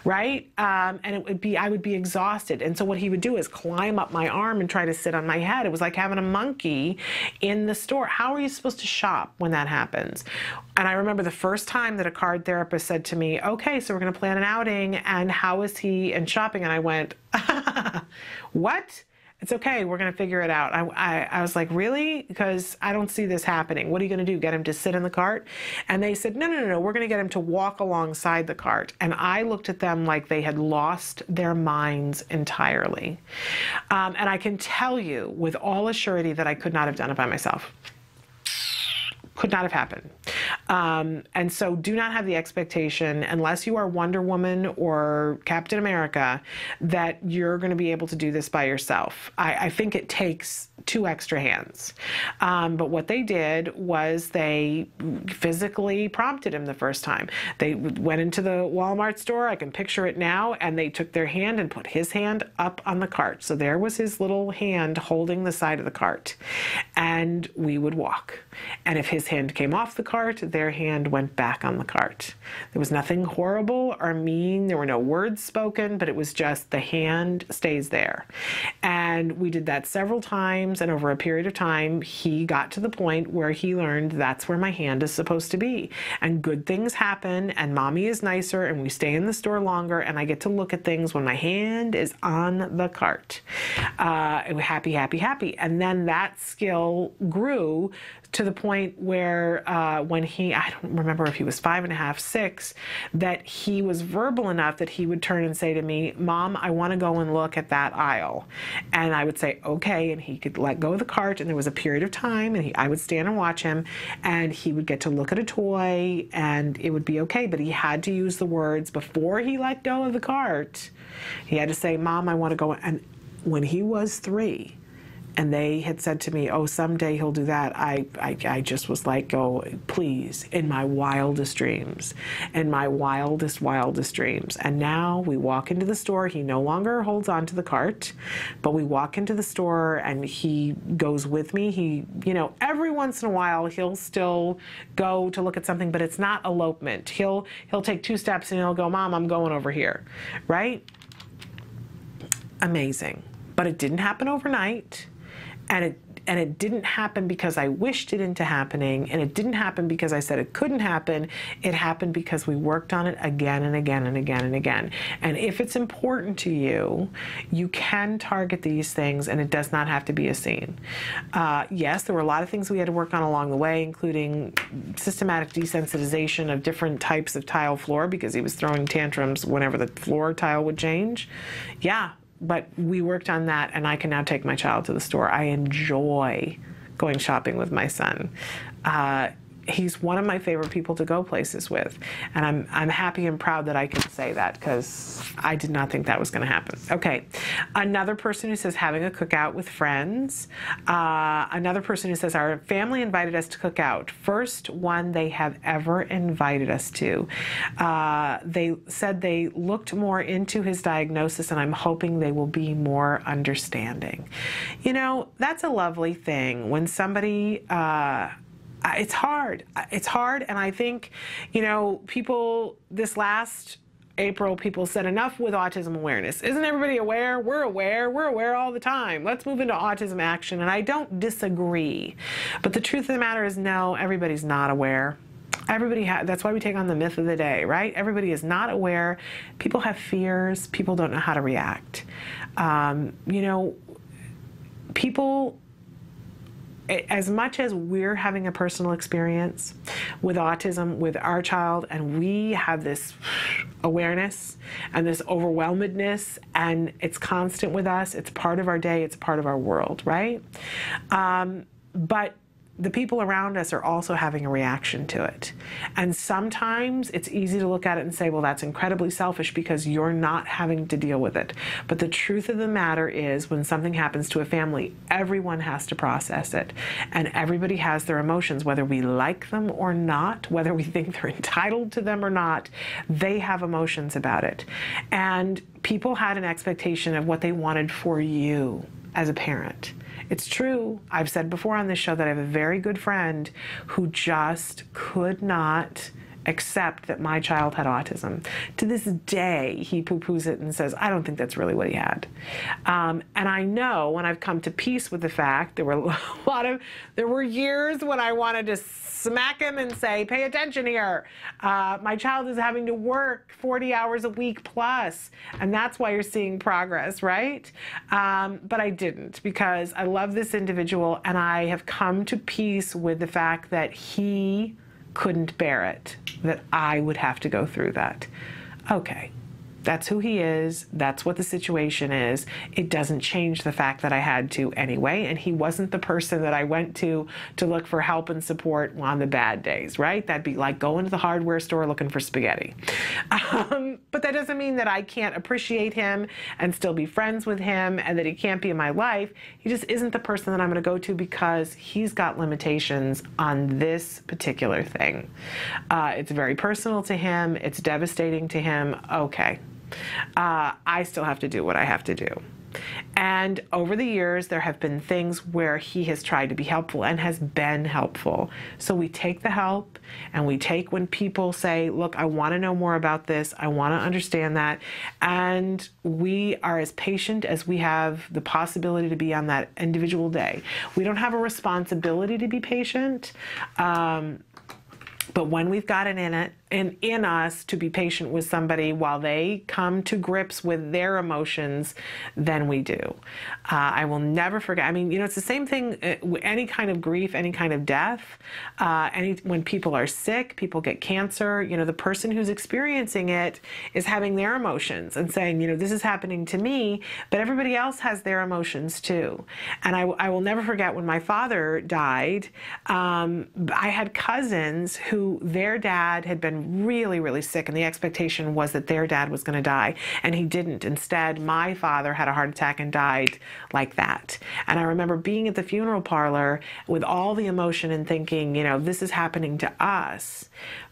right? And I would be exhausted. And so what he would do is climb up my arm and try to sit on my head. It was like having a monkey in the store. How are you supposed to shop when that happens? And I remember the first time that a card therapist said to me, okay, so we're going to plan an outing, and how is he in shopping? And I went, what? It's okay, we're going to figure it out. I was like, really? Because I don't see this happening. What are you going to do, get him to sit in the cart? And they said, no, we're going to get him to walk alongside the cart. And I looked at them like they had lost their minds entirely. And I can tell you with all assurity that I could not have done it by myself. Could not have happened. And so do not have the expectation, unless you are Wonder Woman or Captain America, that you're going to be able to do this by yourself. I think it takes 2 extra hands. But what they did was they physically prompted him the first time. They went into the Walmart store, I can picture it now, and they took their hand and put his hand up on the cart. So there was his little hand holding the side of the cart. And we would walk. And if his hand came off the cart, their hand went back on the cart. There was nothing horrible or mean. There were no words spoken, but it was just the hand stays there. And we did that several times, and over a period of time, he got to the point where he learned that's where my hand is supposed to be. And good things happen, and mommy is nicer, and we stay in the store longer, and I get to look at things when my hand is on the cart. Happy, happy, happy. And then that skill grew to the point where when I don't remember if he was 5.5, 6, that he was verbal enough that he would turn and say to me, Mom, I want to go and look at that aisle. And I would say, okay, and he could let go of the cart, and there was a period of time, and I would stand and watch him, and he would get to look at a toy, and it would be okay, but he had to use the words before he let go of the cart. He had to say, Mom, I want to go. And when he was 3, and they had said to me, oh, someday he'll do that, I just was like, oh, please, in my wildest dreams, in my wildest dreams. And now we walk into the store. He no longer holds on to the cart, but we walk into the store and he goes with me. He, you know, every once in a while he'll still go to look at something, but it's not elopement. He'll take 2 steps and he'll go, Mom, I'm going over here, right? Amazing. But it didn't happen overnight, and it didn't happen because I wished it into happening, and it didn't happen because I said it couldn't happen. It happened because we worked on it again and again and again and again. And if it's important to you, you can target these things, and it does not have to be a scene. Yes, there were a lot of things we had to work on along the way, including systematic desensitization of different types of tile floor because he was throwing tantrums whenever the floor tile would change. Yeah. But we worked on that, and I can now take my child to the store. I enjoy going shopping with my son. He's one of my favorite people to go places with, and I'm happy and proud that I can say that because I did not think that was going to happen. Okay, another person who says having a cookout with friends. Another person who says our family invited us to cook out. First one they have ever invited us to. They said they looked more into his diagnosis, and I'm hoping they will be more understanding. You know, that's a lovely thing when somebody it's hard. It's hard, and I think, you know, people, this last April, people said enough with autism awareness. Isn't everybody aware? We're aware. We're aware all the time. Let's move into autism action, and I don't disagree. But the truth of the matter is, no, everybody's not aware. Everybody that's why we take on the myth of the day, right? Everybody is not aware. People have fears. People don't know how to react. You know, people, as much as we're having a personal experience with autism with our child, and we have this awareness and this overwhelmedness, and it's constant with us, it's part of our day, it's part of our world, right? But the people around us are also having a reaction to it. And sometimes it's easy to look at it and say, well, that's incredibly selfish because you're not having to deal with it. But the truth of the matter is, when something happens to a family, everyone has to process it. And everybody has their emotions, whether we like them or not, whether we think they're entitled to them or not, they have emotions about it. And people had an expectation of what they wanted for you as a parent. It's true. I've said before on this show that I have a very good friend who just could not accept that my child had autism. To this day, he poo-poos it and says, I don't think that's really what he had. And I know when I've come to peace with the fact, there were years when I wanted to smack him and say, pay attention here. My child is having to work 40 hours a week plus, and that's why you're seeing progress, right? But I didn't, because I love this individual, and I have come to peace with the fact that he couldn't bear it, that I would have to go through that. Okay, that's who he is. That's what the situation is. It doesn't change the fact that I had to anyway, and he wasn't the person that I went to look for help and support on the bad days, right? That'd be like going to the hardware store looking for spaghetti. But that doesn't mean that I can't appreciate him and still be friends with him and that he can't be in my life. He just isn't the person that I'm going to go to because he's got limitations on this particular thing. It's very personal to him. It's devastating to him. Okay. I still have to do what I have to do. And over the years, there have been things where he has tried to be helpful and has been helpful. So we take the help, and we take when people say, look, I want to know more about this. I want to understand that. And we are as patient as we have the possibility to be on that individual day. We don't have a responsibility to be patient. But when we've got it in us to be patient with somebody while they come to grips with their emotions, then we do. I will never forget. I mean, you know, it's the same thing with any kind of grief, any kind of death. When people are sick, people get cancer, you know, the person who's experiencing it is having their emotions and saying, you know, this is happening to me, but everybody else has their emotions too. And I will never forget when my father died, I had cousins who their dad had been been really, really sick, and the expectation was that their dad was going to die, and he didn't. Instead, my father had a heart attack and died like that. And I remember being at the funeral parlor with all the emotion and thinking, you know, this is happening to us.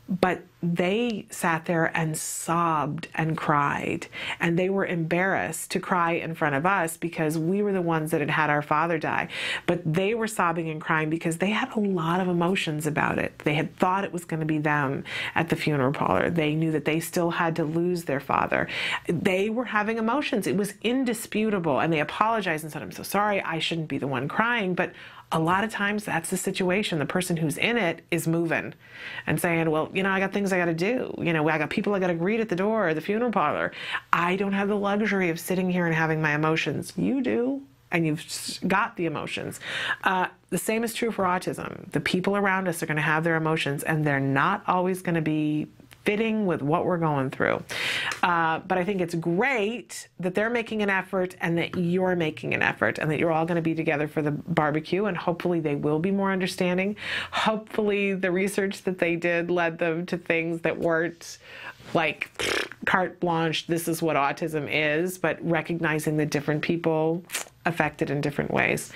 But they sat there and sobbed and cried, and they were embarrassed to cry in front of us because we were the ones that had had our father die. But they were sobbing and crying because they had a lot of emotions about it. They had thought it was going to be them at the funeral parlor. They knew that they still had to lose their father. They were having emotions. It was indisputable, and they apologized and said, "I'm so sorry, I shouldn't be the one crying." But a lot of times that's the situation. The person who's in it is moving and saying, well, you know, I got things I got to do. You know, I got people I got to greet at the door or the funeral parlor. I don't have the luxury of sitting here and having my emotions. You do, and you've got the emotions. The same is true for autism. The people around us are going to have their emotions, and they're not always going to be fitting with what we're going through. But I think it's great that they're making an effort and that you're making an effort and that you're all going to be together for the barbecue, and hopefully they will be more understanding. Hopefully the research that they did led them to things that weren't like carte blanche, this is what autism is, but recognizing that different people affected in different ways.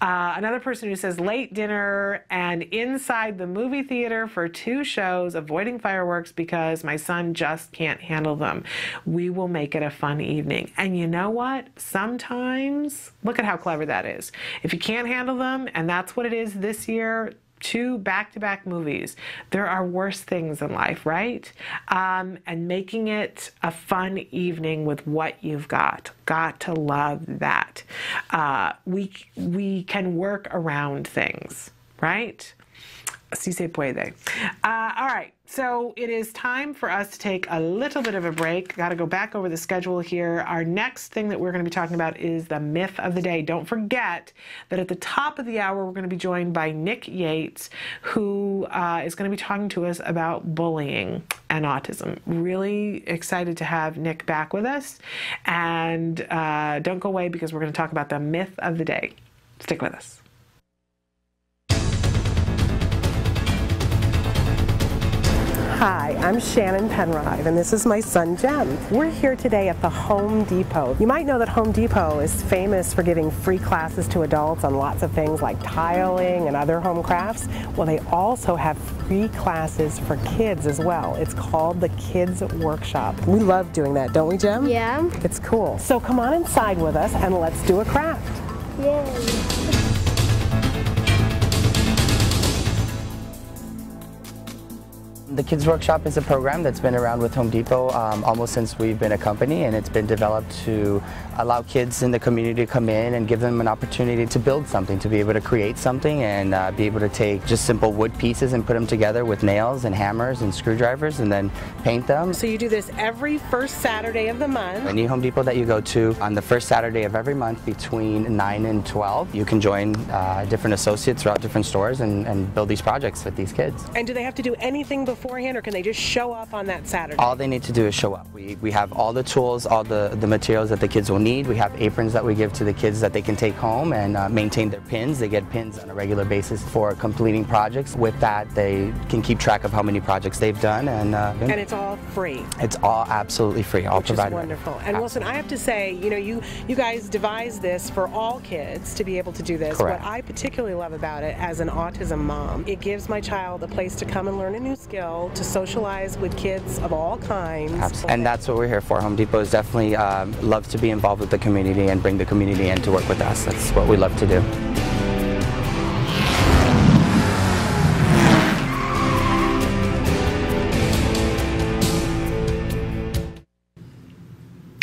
Another person who says late dinner and inside the movie theater for 2 shows, avoiding fireworks because my son just can't handle them. We will make it a fun evening. And you know what? Sometimes, look at how clever that is. If you can't handle them, and that's what it is this year, 2 back-to-back movies. There are worse things in life, right? And making it a fun evening with what you've got. Got to love that. We can work around things, right? Si se puede. All right, so it is time for us to take a little bit of a break. Got to go back over the schedule here. Our next thing that we're going to be talking about is the myth of the day. Don't forget that at the top of the hour, we're going to be joined by Nick Yates, who is going to be talking to us about bullying and autism. Really excited to have Nick back with us. And don't go away, because we're going to talk about the myth of the day. Stick with us. Hi, I'm Shannon Penrod, and this is my son Jem. We're here today at the Home Depot. You might know that Home Depot is famous for giving free classes to adults on lots of things like tiling and other home crafts. Well, they also have free classes for kids as well. It's called the Kids Workshop. We love doing that, don't we, Jem? Yeah. It's cool. So come on inside with us and let's do a craft. Yay. The Kids Workshop is a program that's been around with Home Depot almost since we've been a company, and it's been developed to allow kids in the community to come in and give them an opportunity to build something, to be able to create something and be able to take just simple wood pieces and put them together with nails and hammers and screwdrivers and then paint them. So you do this every first Saturday of the month. Any Home Depot that you go to on the first Saturday of every month between 9 and 12, you can join different associates throughout different stores and build these projects with these kids. And do they have to do anything beforehand, or can they just show up on that Saturday? All they need to do is show up. We have all the tools, all the materials that the kids will need. We have aprons that we give to the kids that they can take home and maintain their pins. They get pins on a regular basis for completing projects. With that, they can keep track of how many projects they've done. And it's all free. It's all absolutely free, all provided. Which is wonderful. And Wilson, I have to say, you know, you guys devised this for all kids to be able to do this. Correct. What I particularly love about it as an autism mom, it gives my child a place to come and learn a new skill, to socialize with kids of all kinds. Absolutely. And that's what we're here for. Home Depot is definitely loves to be involved with the community and bring the community in to work with us. That's what we love to do.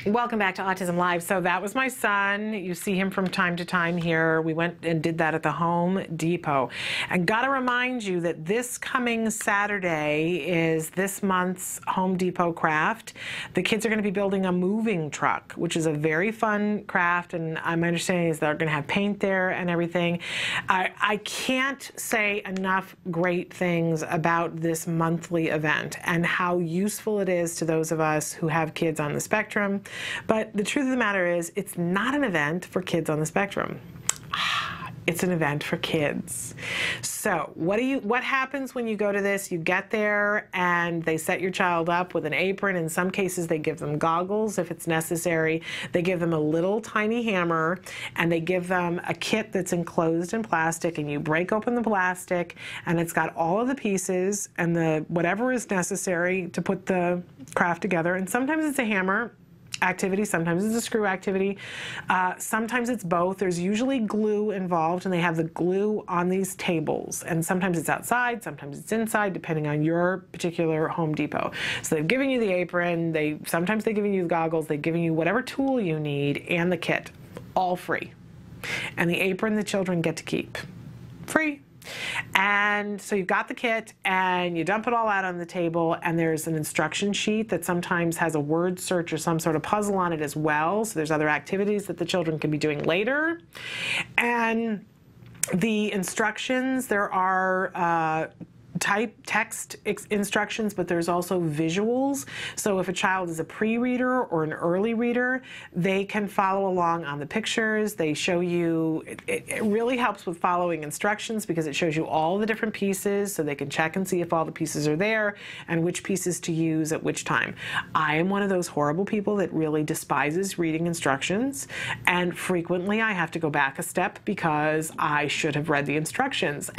Welcome back to Autism Live. So that was my son. You see him from time to time here. We went and did that at the Home Depot. And got to remind you that this coming Saturday is this month's Home Depot craft. The kids are going to be building a moving truck, which is a very fun craft. And my understanding is they're going to have paint there and everything. I can't say enough great things about this monthly event and how useful it is to those of us who have kids on the spectrum. But the truth of the matter is, it's not an event for kids on the spectrum. It's an event for kids. So what happens when you go to this? You get there and they set your child up with an apron. In some cases, they give them goggles if it's necessary. They give them a little tiny hammer, and they give them a kit that's enclosed in plastic, and you break open the plastic, and it's got all of the pieces and the whatever is necessary to put the craft together. And sometimes it's a hammer activity, sometimes it's a screw activity, sometimes it's both. There's usually glue involved, and they have the glue on these tables, and sometimes it's outside, sometimes it's inside, depending on your particular Home Depot. So they've given you the apron, sometimes they're giving you the goggles, they're giving you whatever tool you need, and the kit, all free. And the apron the children get to keep, free. And so you've got the kit, and you dump it all out on the table, and there's an instruction sheet that sometimes has a word search or some sort of puzzle on it as well. So there's other activities that the children can be doing later. And the instructions, there are text instructions, but there's also visuals. So if a child is a pre-reader or an early reader, they can follow along on the pictures. They show you, it really helps with following instructions because it shows you all the different pieces, so they can check and see if all the pieces are there and which pieces to use at which time. I am one of those horrible people that really despises reading instructions, and frequently I have to go back a step because I should have read the instructions.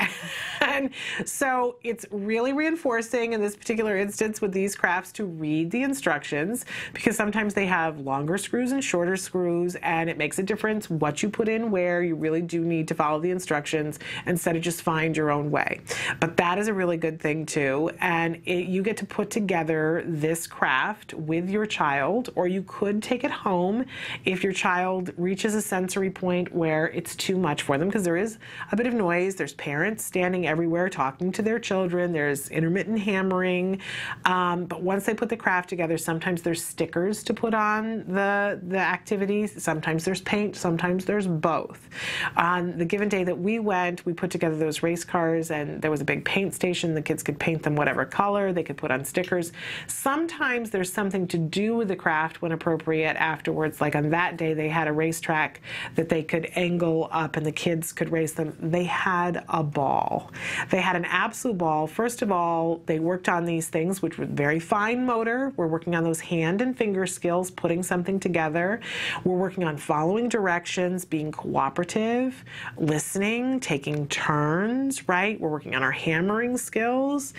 And so it's really reinforcing in this particular instance with these crafts to read the instructions, because sometimes they have longer screws and shorter screws, and it makes a difference what you put in where. You really do need to follow the instructions instead of just find your own way. But that is a really good thing too, and you get to put together this craft with your child, or you could take it home if your child reaches a sensory point where it's too much for them, because there is a bit of noise. There's parents standing everywhere talking to their children. There's intermittent hammering, but once they put the craft together, sometimes there's stickers to put on the activities, sometimes there's paint, sometimes there's both. On the given day that we went, we put together those race cars, and there was a big paint station. The kids could paint them whatever color, they could put on stickers. Sometimes there's something to do with the craft when appropriate afterwards, like on that day they had a racetrack that they could angle up and the kids could race them. They had a ball. They had an absolute ball. First of all, they worked on these things, which were very fine motor. We're working on those hand and finger skills, putting something together. We're working on following directions, being cooperative, listening, taking turns, right? We're working on our hammering skills.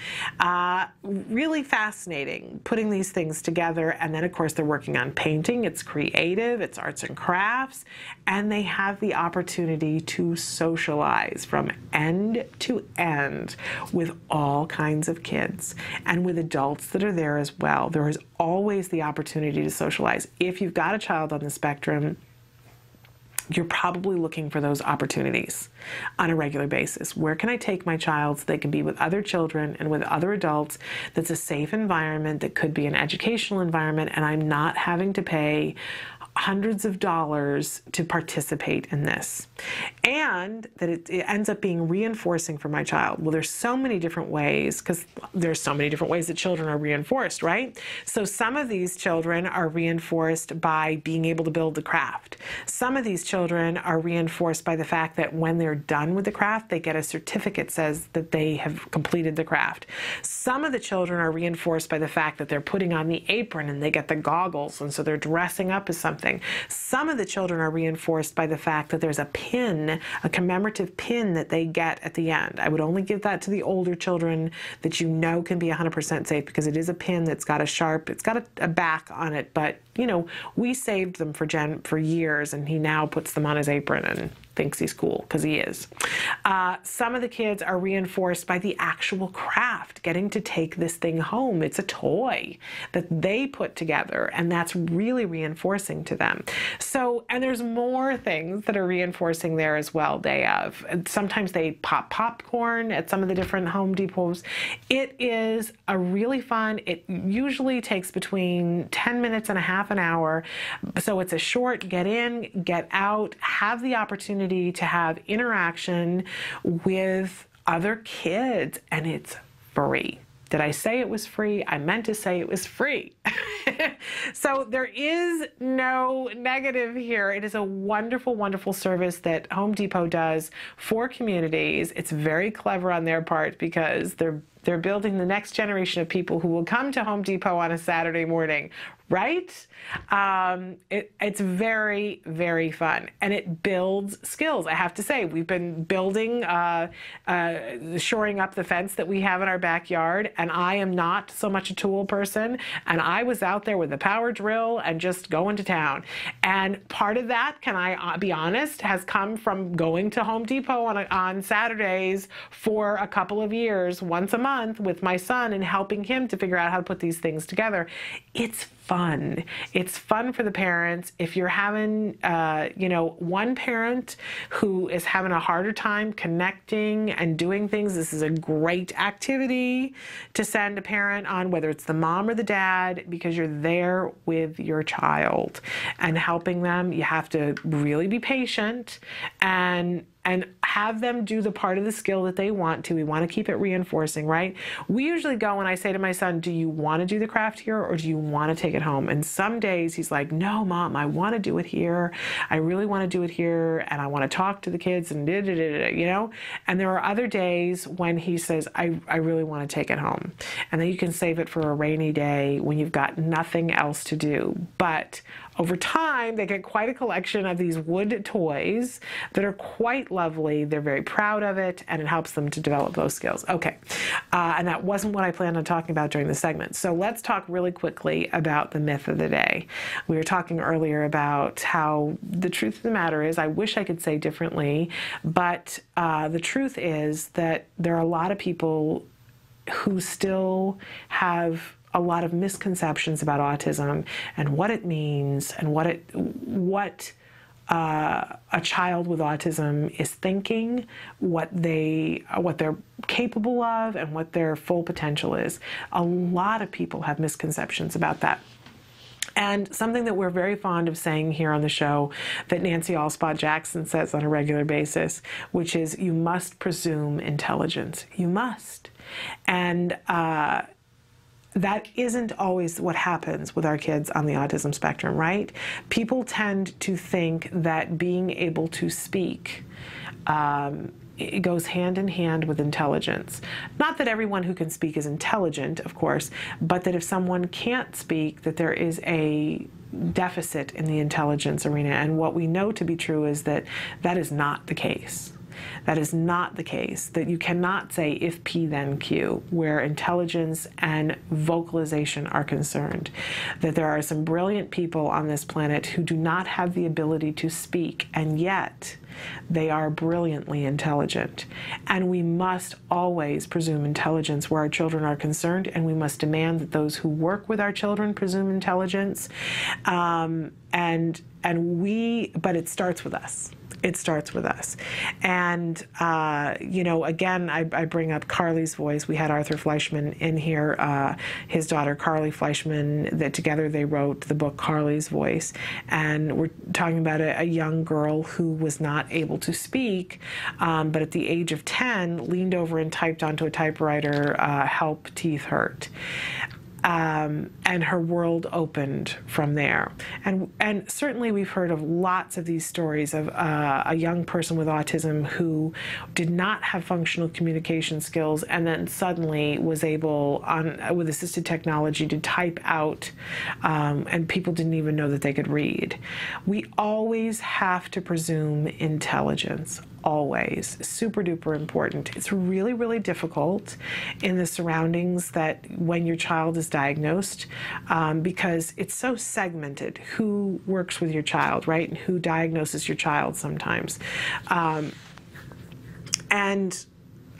Really fascinating, putting these things together. And then, of course, they're working on painting. It's creative, it's arts and crafts, and they have the opportunity to socialize from end to end with all kinds of kids and with adults that are there as well. There is always the opportunity to socialize. If you've got a child on the spectrum, you're probably looking for those opportunities on a regular basis. Where can I take my child so they can be with other children and with other adults that's a safe environment, that could be an educational environment, and I'm not having to pay hundreds of dollars to participate in this, and that it ends up being reinforcing for my child. Well, there's so many different ways, because there's so many different ways that children are reinforced, right? So some of these children are reinforced by being able to build the craft. Some of these children are reinforced by the fact that when they're done with the craft, they get a certificate that says that they have completed the craft. Some of the children are reinforced by the fact that they're putting on the apron and they get the goggles, and so they're dressing up as something. Some of the children are reinforced by the fact that there's a pin, a commemorative pin that they get at the end. I would only give that to the older children that you know can be 100% safe, because it is a pin that's got a sharp, it's got a back on it, but you know, we saved them for years, and he now puts them on his apron and thinks he's cool, because he is. Some of the kids are reinforced by the actual craft, getting to take this thing home. It's a toy that they put together, and that's really reinforcing to them. So, and there's more things that are reinforcing there as well. Sometimes they pop popcorn at some of the different Home Depots. It is a really fun, it usually takes between 10 minutes and a half an hour. So it's a short get in, get out, have the opportunity to have interaction with other kids, and it's free. Did I say it was free? I meant to say it was free. So there is no negative here. It is a wonderful, wonderful service that Home Depot does for communities. It's very clever on their part because they're building the next generation of people who will come to Home Depot on a Saturday morning, right? It's very, very fun, and it builds skills. I have to say, we've been building, shoring up the fence that we have in our backyard, and I am not so much a tool person, and I was out there with the power drill and just going to town. And part of that, can I be honest, has come from going to Home Depot on Saturdays for a couple of years, once a month, with my son and helping him to figure out how to put these things together. It's fun. It's fun for the parents. If you're having, one parent who is having a harder time connecting and doing things, this is a great activity to send a parent on, whether it's the mom or the dad, because you're there with your child and helping them. You have to really be patient and have them do the part of the skill that they want to. We want to keep it reinforcing, right? We usually go and I say to my son, do you want to do the craft here or do you want to take it home? And some days he's like, no, Mom, I want to do it here. I really want to do it here and I want to talk to the kids and And there are other days when he says, I really want to take it home. And then you can save it for a rainy day when you've got nothing else to do. But over time, they get quite a collection of these wood toys that are quite lovely. They're very proud of it, and it helps them to develop those skills. Okay, and that wasn't what I planned on talking about during the segment. So let's talk really quickly about the myth of the day. We were talking earlier about how the truth of the matter is, I wish I could say differently, but the truth is that there are a lot of people who still have a lot of misconceptions about autism and what it means and what a child with autism is thinking, what they're capable of, and what their full potential is. A lot of people have misconceptions about that. And something that we're very fond of saying here on the show that Nancy Alspaugh Jackson says on a regular basis, which is you must presume intelligence. You must. And that isn't always what happens with our kids on the autism spectrum, right? People tend to think that being able to speak it goes hand in hand with intelligence. Not that everyone who can speak is intelligent, of course, but that if someone can't speak, that there is a deficit in the intelligence arena. And what we know to be true is that that is not the case. That is not the case, that you cannot say if P then Q, where intelligence and vocalization are concerned. That there are some brilliant people on this planet who do not have the ability to speak, and yet they are brilliantly intelligent. And we must always presume intelligence where our children are concerned, and we must demand that those who work with our children presume intelligence. But it starts with us. It starts with us. And, again, I bring up Carly's voice. We had Arthur Fleischman in here, his daughter Carly Fleischman, that together they wrote the book Carly's Voice. And we're talking about a young girl who was not able to speak, but at the age of 10, leaned over and typed onto a typewriter, "Help, teeth hurt." And her world opened from there. And certainly we've heard of lots of these stories of a young person with autism who did not have functional communication skills and then suddenly was able, with assisted technology, to type out, and people didn't even know that they could read. We always have to presume intelligence. Always. Super duper important. It's really, really difficult in the surroundings that when your child is diagnosed, because it's so segmented who works with your child, right? And who diagnoses your child sometimes. And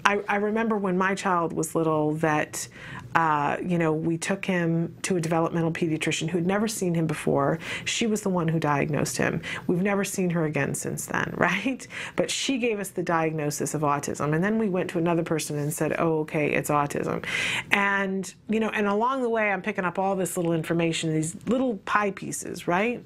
I remember when my child was little that we took him to a developmental pediatrician who had never seen him before. She was the one who diagnosed him. We've never seen her again since then, right? But she gave us the diagnosis of autism. And then we went to another person and said, oh, okay, it's autism. And, and along the way, I'm picking up all this little information, these little pie pieces, right?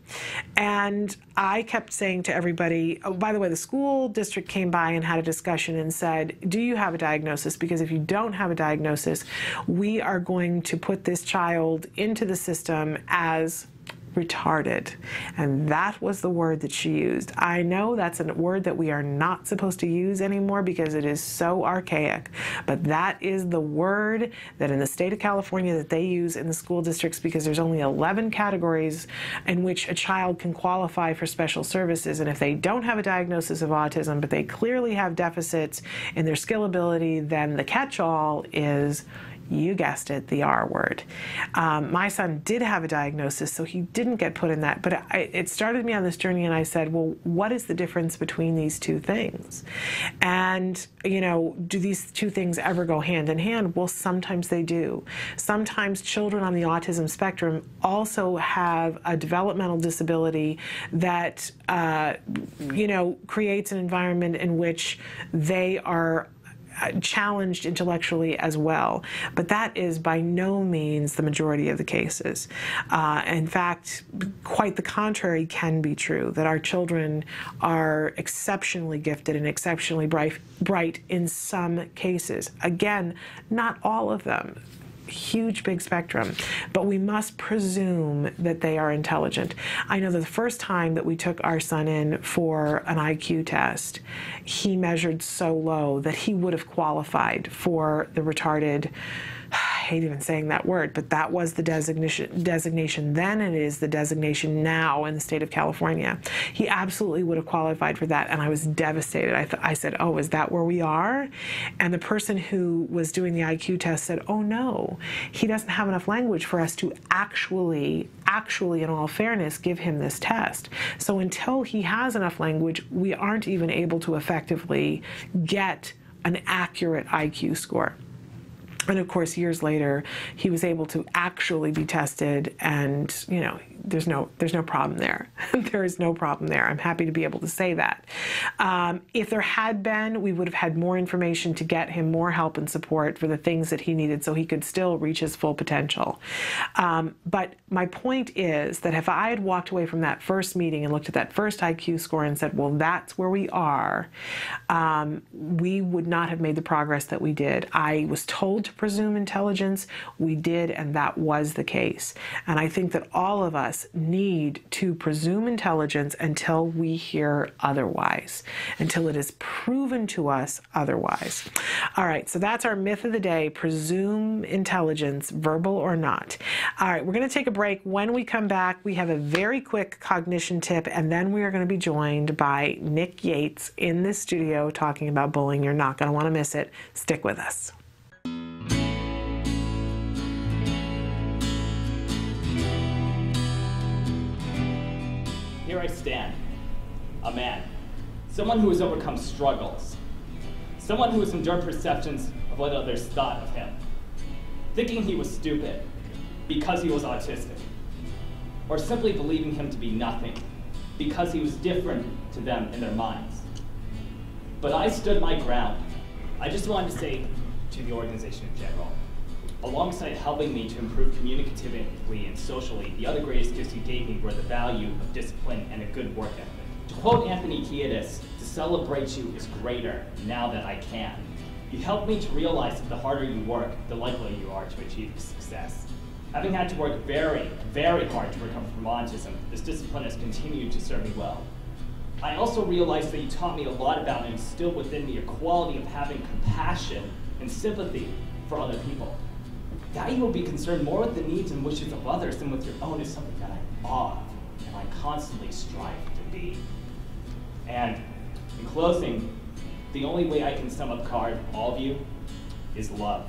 And I kept saying to everybody, oh, by the way, the school district came by and had a discussion and said, do you have a diagnosis? Because if you don't have a diagnosis, we we are going to put this child into the system as retarded. And that was the word that she used. I know that's a word that we are not supposed to use anymore because it is so archaic, but that is the word that in the state of California that they use in the school districts, because there's only 11 categories in which a child can qualify for special services. And if they don't have a diagnosis of autism, but they clearly have deficits in their skill ability, then the catch-all is, you guessed it, the R word. My son did have a diagnosis, so he didn't get put in that, but it started me on this journey, and I said, well, what is the difference between these two things? And, you know, do these two things ever go hand in hand? Well, sometimes they do. Sometimes children on the autism spectrum also have a developmental disability that, you know, creates an environment in which they are challenged intellectually as well. But that is by no means the majority of the cases. In fact, quite the contrary can be true, that our children are exceptionally gifted and exceptionally bright in some cases. Again, not all of them. Huge, big spectrum, but we must presume that they are intelligent. I know that the first time that we took our son in for an IQ test, he measured so low that he would have qualified for the retarded, I hate even saying that word, but that was the designation then, and it is the designation now in the state of California. He absolutely would have qualified for that, and I was devastated. I said, oh, is that where we are? And the person who was doing the IQ test said, oh no, he doesn't have enough language for us to actually, in all fairness, give him this test. So until he has enough language, we aren't even able to effectively get an accurate IQ score. And of course, years later, he was able to actually be tested, and you know, there's no problem there. There is no problem there. I'm happy to be able to say that. If there had been, we would have had more information to get him more help and support for the things that he needed so he could still reach his full potential. But my point is that if I had walked away from that first meeting and looked at that first IQ score and said, well, that's where we are, we would not have made the progress that we did. I was told to presume intelligence. We did, and that was the case. And I think that all of us need to presume intelligence until we hear otherwise, until it is proven to us otherwise. All right, so that's our myth of the day: presume intelligence, verbal or not. All right, we're going to take a break. When we come back, we have a very quick cognition tip, and then we are going to be joined by Nick Yates in the studio talking about bullying. You're not going to want to miss it. Stick with us. Here I stand, a man, someone who has overcome struggles, someone who has endured perceptions of what others thought of him, thinking he was stupid because he was autistic, or simply believing him to be nothing because he was different to them in their minds. But I stood my ground. I just wanted to say to the organization in general, alongside helping me to improve communicatively and socially, the other greatest gifts you gave me were the value of discipline and a good work ethic. To quote Anthony Kiedis, to celebrate you is greater now that I can. You helped me to realize that the harder you work, the likelier you are to achieve success. Having had to work very, very hard to recover from autism, this discipline has continued to serve me well. I also realized that you taught me a lot about and instilled within me a quality of having compassion and sympathy for other people. That you will be concerned more with the needs and wishes of others than with your own is something that I'm awe of, and I constantly strive to be. And in closing, the only way I can sum up all of you is love.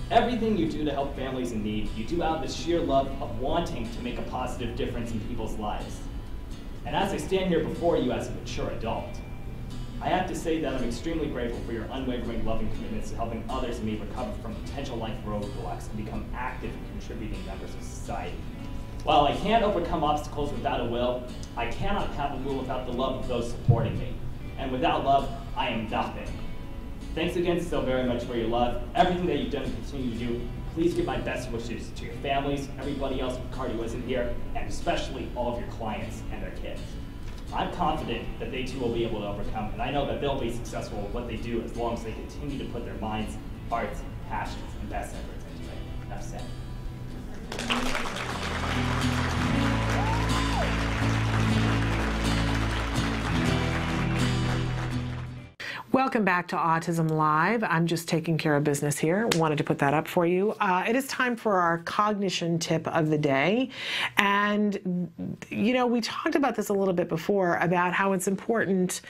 Everything you do to help families in need, you do out of the sheer love of wanting to make a positive difference in people's lives. And as I stand here before you as a mature adult, I have to say that I'm extremely grateful for your unwavering loving commitments to helping others and me recover from potential life roadblocks and become active and contributing members of society. While I can't overcome obstacles without a will, I cannot have a will without the love of those supporting me. And without love, I am nothing. Thanks again so very much for your love, everything that you've done and continue to do. Please give my best wishes to your families, everybody else with cardio isn't here, and especially all of your clients and their kids. I'm confident that they too will be able to overcome, and I know that they'll be successful with what they do as long as they continue to put their minds heart, passions, and best efforts into it. Enough said. Welcome back to Autism Live. I'm just taking care of business here. Wanted to put that up for you. It is time for our cognition tip of the day. And, you know, we talked about this a little bit before about how it's important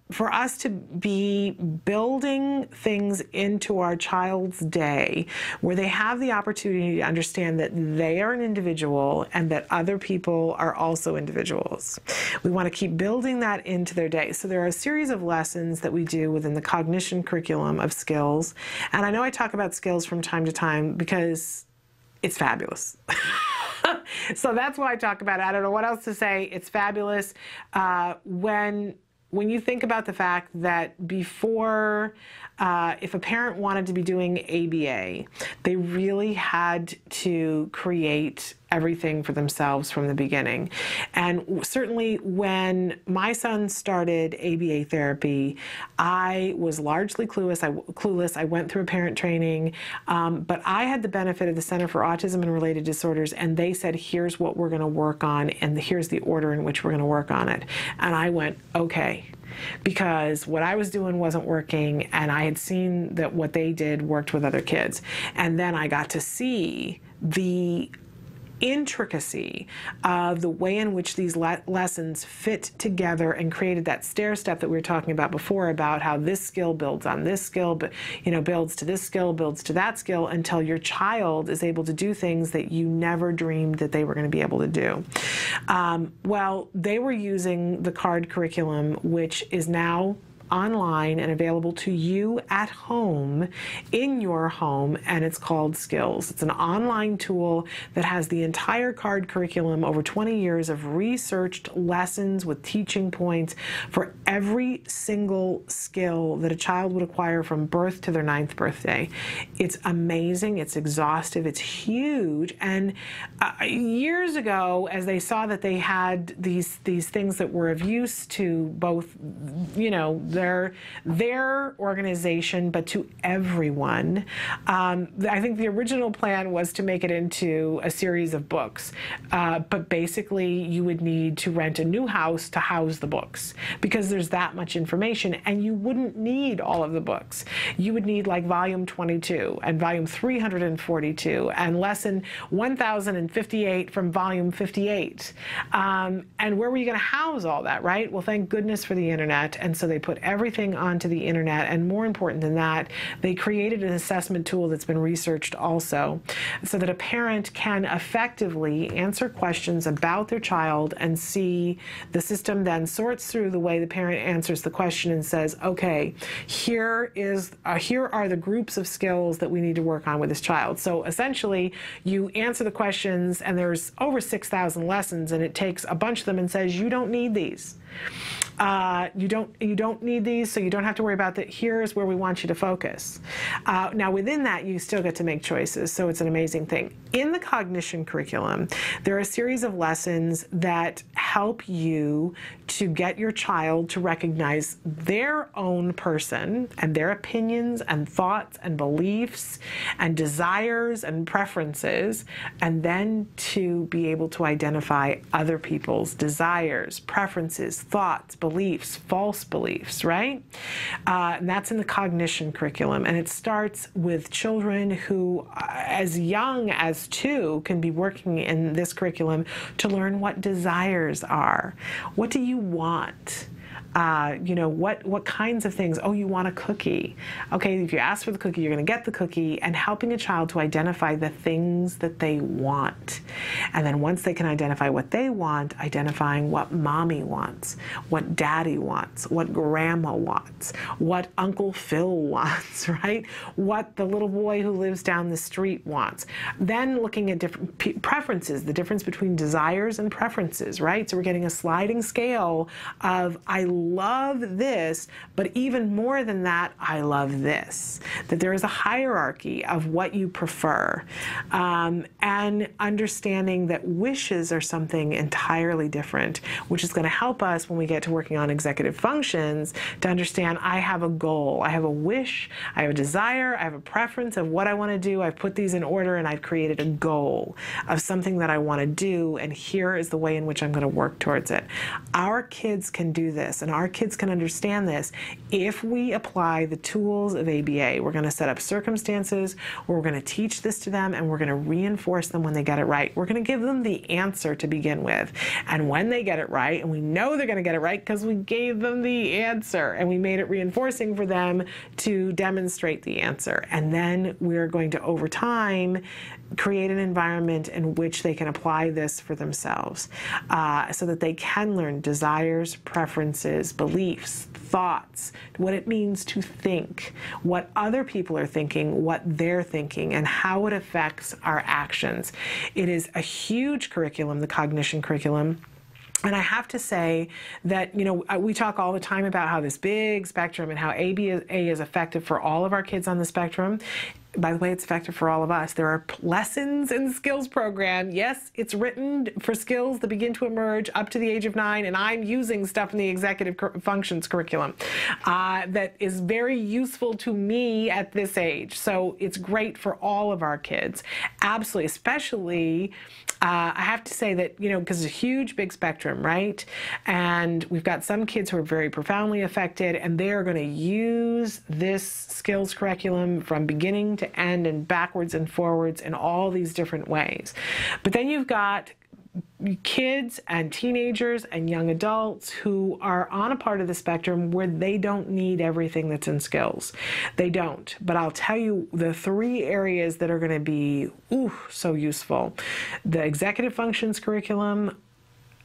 for us to be building things into our child's day where they have the opportunity to understand that they are an individual and that other people are also individuals. We want to keep building that into their day. So there are a series of lessons that we do within the cognition curriculum of skills. And I know I talk about skills from time to time because it's fabulous. So that's why I talk about it. I don't know what else to say. It's fabulous. When you think about the fact that before, if a parent wanted to be doing ABA, they really had to create everything for themselves from the beginning. And certainly when my son started ABA therapy, I was largely clueless. I went through a parent training, but I had the benefit of the Center for Autism and Related Disorders, and they said, here's what we're going to work on, and here's the order in which we're going to work on it. And I went, okay. Because what I was doing wasn't working, and I had seen that what they did worked with other kids. And then I got to see the intricacy of the way in which these lessons fit together and created that stair step that we were talking about before, about how this skill builds on this skill, but builds to this skill, builds to that skill, until your child is able to do things that you never dreamed that they were going to be able to do. Well, they were using the CARD curriculum, which is now online and available to you at home, in your home, and it's called Skills. It's an online tool that has the entire CARD curriculum, over 20 years of researched lessons with teaching points for every single skill that a child would acquire from birth to their 9th birthday. It's amazing, it's exhaustive, it's huge, and years ago, as they saw that they had these things that were of use to both, their organization, but to everyone. I think the original plan was to make it into a series of books, but basically you would need to rent a new house to house the books, because there's that much information, and you wouldn't need all of the books. You would need like volume 22 and volume 342 and lesson 1058 from volume 58. And where were you going to house all that, right? Well, thank goodness for the internet. And so they put everything onto the internet, and more important than that, they created an assessment tool that's been researched also, so that a parent can effectively answer questions about their child and see the system then sorts through the way the parent answers the question and says, okay, here are the groups of skills that we need to work on with this child. So essentially, you answer the questions, and there's over 6,000 lessons, and it takes a bunch of them and says, you don't need these. You don't need these, so you don't have to worry about that. Here's where we want you to focus. Now within that, you still get to make choices, so it's an amazing thing. In the cognition curriculum, there are a series of lessons that help you to get your child to recognize their own person and their opinions and thoughts and beliefs and desires and preferences, and then to be able to identify other people's desires, preferences, thoughts, beliefs, false beliefs, right? And that's in the cognition curriculum. And it starts with children who, as young as 2, can be working in this curriculum to learn what desires are. What do you want? What kinds of things? Oh, you want a cookie. Okay, if you ask for the cookie, you're going to get the cookie, and helping a child to identify the things that they want. And then once they can identify what they want, identifying what mommy wants, what daddy wants, what grandma wants, what Uncle Phil wants, right? What the little boy who lives down the street wants. Then looking at different preferences, the difference between desires and preferences, right? So we're getting a sliding scale of, I love this, but even more than that, I love this. That there is a hierarchy of what you prefer, and understanding that wishes are something entirely different, which is going to help us when we get to working on executive functions to understand I have a goal, I have a wish, I have a desire, I have a preference of what I want to do. I've put these in order and I've created a goal of something that I want to do, and here is the way in which I'm going to work towards it. Our kids can do this, and our kids can understand this if we apply the tools of ABA. We're going to set up circumstances where we're going to teach this to them, and we're going to reinforce them when they get it right. We're going to give them the answer to begin with, and when they get it right, and we know they're going to get it right because we gave them the answer and we made it reinforcing for them to demonstrate the answer, and then we're going to, over time, create an environment in which they can apply this for themselves, so that they can learn desires, preferences, beliefs, thoughts, what it means to think, what other people are thinking, what they're thinking, and how it affects our actions. It is a huge curriculum, the cognition curriculum. And I have to say that, you know, we talk all the time about how this big spectrum and how ABA is effective for all of our kids on the spectrum. By the way, it's effective for all of us. There are lessons in the skills program. Yes, it's written for skills that begin to emerge up to the age of 9, and I'm using stuff in the executive functions curriculum that is very useful to me at this age. So it's great for all of our kids. Absolutely, especially, I have to say that, you know, because it's a huge, big spectrum, right? And we've got some kids who are very profoundly affected, and they are going to use this skills curriculum from beginning to end and backwards and forwards in all these different ways. But then you've got kids and teenagers and young adults who are on a part of the spectrum where they don't need everything that's in skills. They don't. But I'll tell you the 3 areas that are going to be so useful. The executive functions curriculum,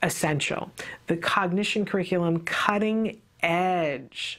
essential. The cognition curriculum, cutting edge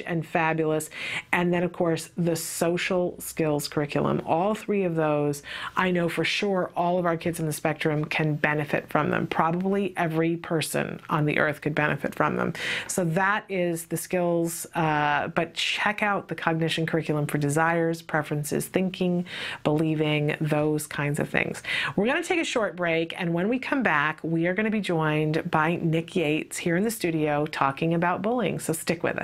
and fabulous. And then, of course, the social skills curriculum. All 3 of those, I know for sure all of our kids in the spectrum can benefit from them. Probably every person on the earth could benefit from them. So that is the skills, but check out the cognition curriculum for desires, preferences, thinking, believing, those kinds of things. We're going to take a short break, and when we come back, we are going to be joined by Nick Yates here in the studio talking about bullying. So stick with us.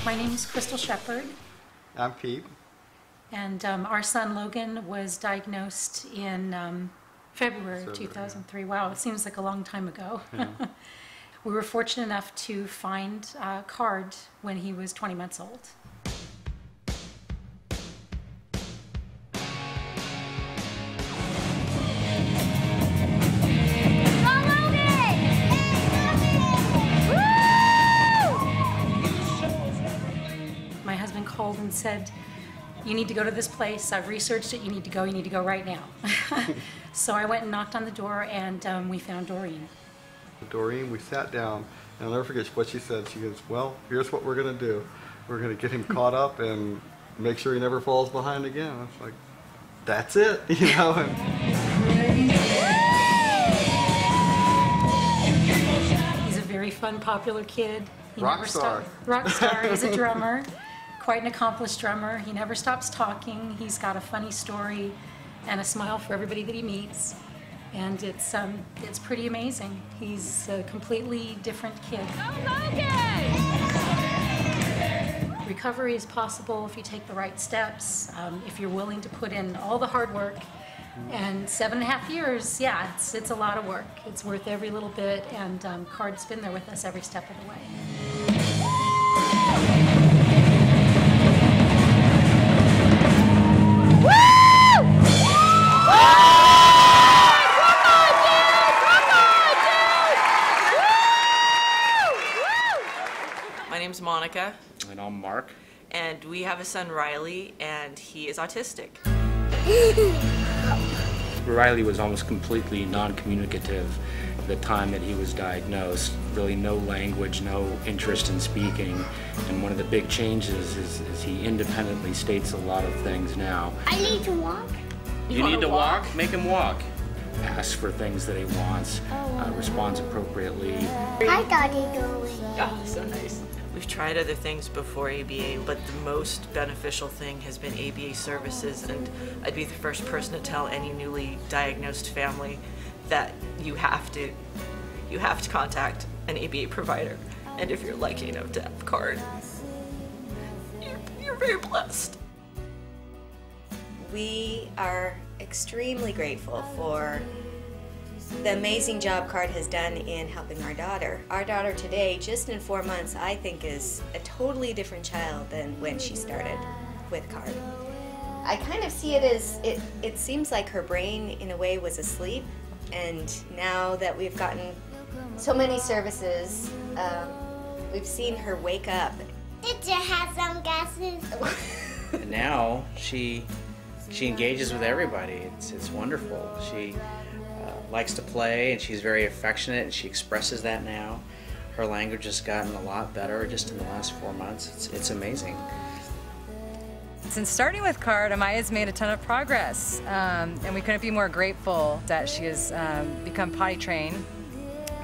My name is Crystal Shepard. I'm Pete. And our son Logan was diagnosed in February of 2003. Wow, it seems like a long time ago. Yeah. We were fortunate enough to find a card when he was 20 months old. Called and said, you need to go to this place, I've researched it, you need to go right now. So I went and knocked on the door, and we found Doreen. Doreen, we sat down, and I'll never forget what she said. She goes, well, here's what we're going to do. We're going to get him caught up and make sure he never falls behind again. I was like, that's it, you know. He's a very fun, popular kid. Rock star. Rock star. He's a drummer. Quite an accomplished drummer. He never stops talking. He's got a funny story and a smile for everybody that he meets. And it's pretty amazing. He's a completely different kid. Recovery is possible if you take the right steps, if you're willing to put in all the hard work. And 7.5 years, yeah, it's a lot of work. It's worth every little bit, and CARD's been there with us every step of the way. My name's Monica. And I'm Mark. And we have a son, Riley, and he is autistic. Riley was almost completely non-communicative, the time that he was diagnosed. Really no language, no interest in speaking. And one of the big changes is he independently states a lot of things now. I need to walk. You need to walk? Make him walk. Asks for things that he wants, responds appropriately. Hi, Daddy Dory. Oh, so nice. We've tried other things before ABA, but the most beneficial thing has been ABA services, and I'd be the first person to tell any newly diagnosed family that you have to contact an ABA provider. And if you're lucky enough to have a card, you're very blessed. We are extremely grateful for the amazing job CARD has done in helping our daughter. Our daughter today, just in 4 months, I think is a totally different child than when she started with CARD. I kind of see it as, it seems like her brain in a way was asleep, and now that we've gotten so many services, we've seen her wake up. Did you have some glasses? And now she engages with everybody. It's wonderful. She likes to play, and she's very affectionate, and she expresses that now. Her language has gotten a lot better just in the last 4 months. It's amazing. Since starting with CARD, Amaya's made a ton of progress, and we couldn't be more grateful that she has become potty trained,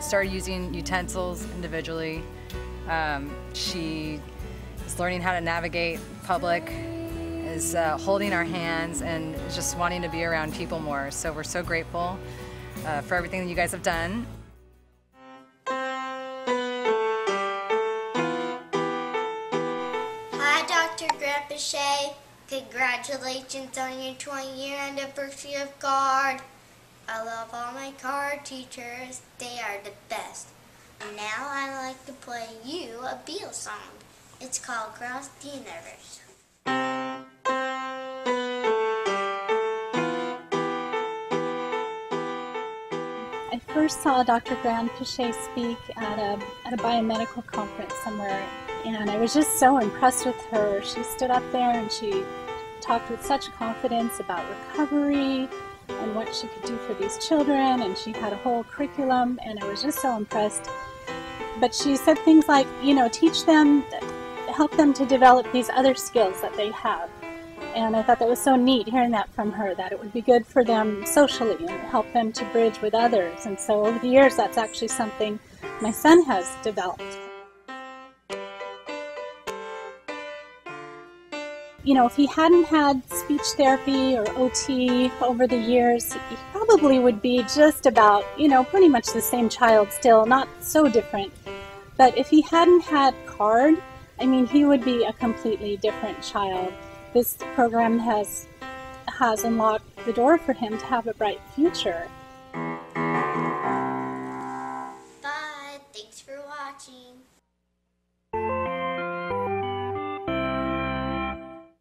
started using utensils individually. She is learning how to navigate public, is holding our hands, and is just wanting to be around people more. So we're so grateful for everything that you guys have done. Hi, Dr. Grandpa Shay. Congratulations on your 20-year anniversary of CARD. I love all my CARD teachers. They are the best. And now I'd like to play you a Beatles song. It's called Cross the Universe. I first saw Dr. Grandpa Shay speak at a biomedical conference somewhere, and I was just so impressed with her. She stood up there and she talked with such confidence about recovery and what she could do for these children, and she had a whole curriculum, and I was just so impressed. But she said things like, you know, teach them, help them to develop these other skills that they have. And I thought that was so neat hearing that from her, that it would be good for them socially and help them to bridge with others. And so over the years, that's actually something my son has developed. You know, if he hadn't had speech therapy or OT over the years, he probably would be just about, you know, pretty much the same child still, not so different. But if he hadn't had CARD, I mean, he would be a completely different child. This program has unlocked the door for him to have a bright future. Bye. Thanks for watching.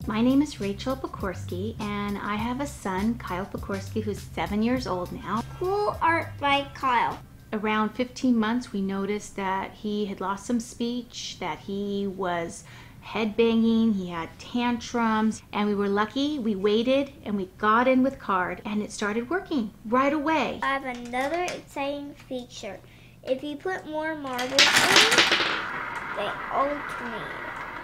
My name is Rachel Pekorski, and I have a son, Kyle Pekorski, who's 7 years old now. Cool art by Kyle. Around 15 months, we noticed that he had lost some speech, that he was headbanging, he had tantrums, and we were lucky. We waited and we got in with CARD, and it started working right away. I have another exciting feature. If you put more marbles in, they alternate.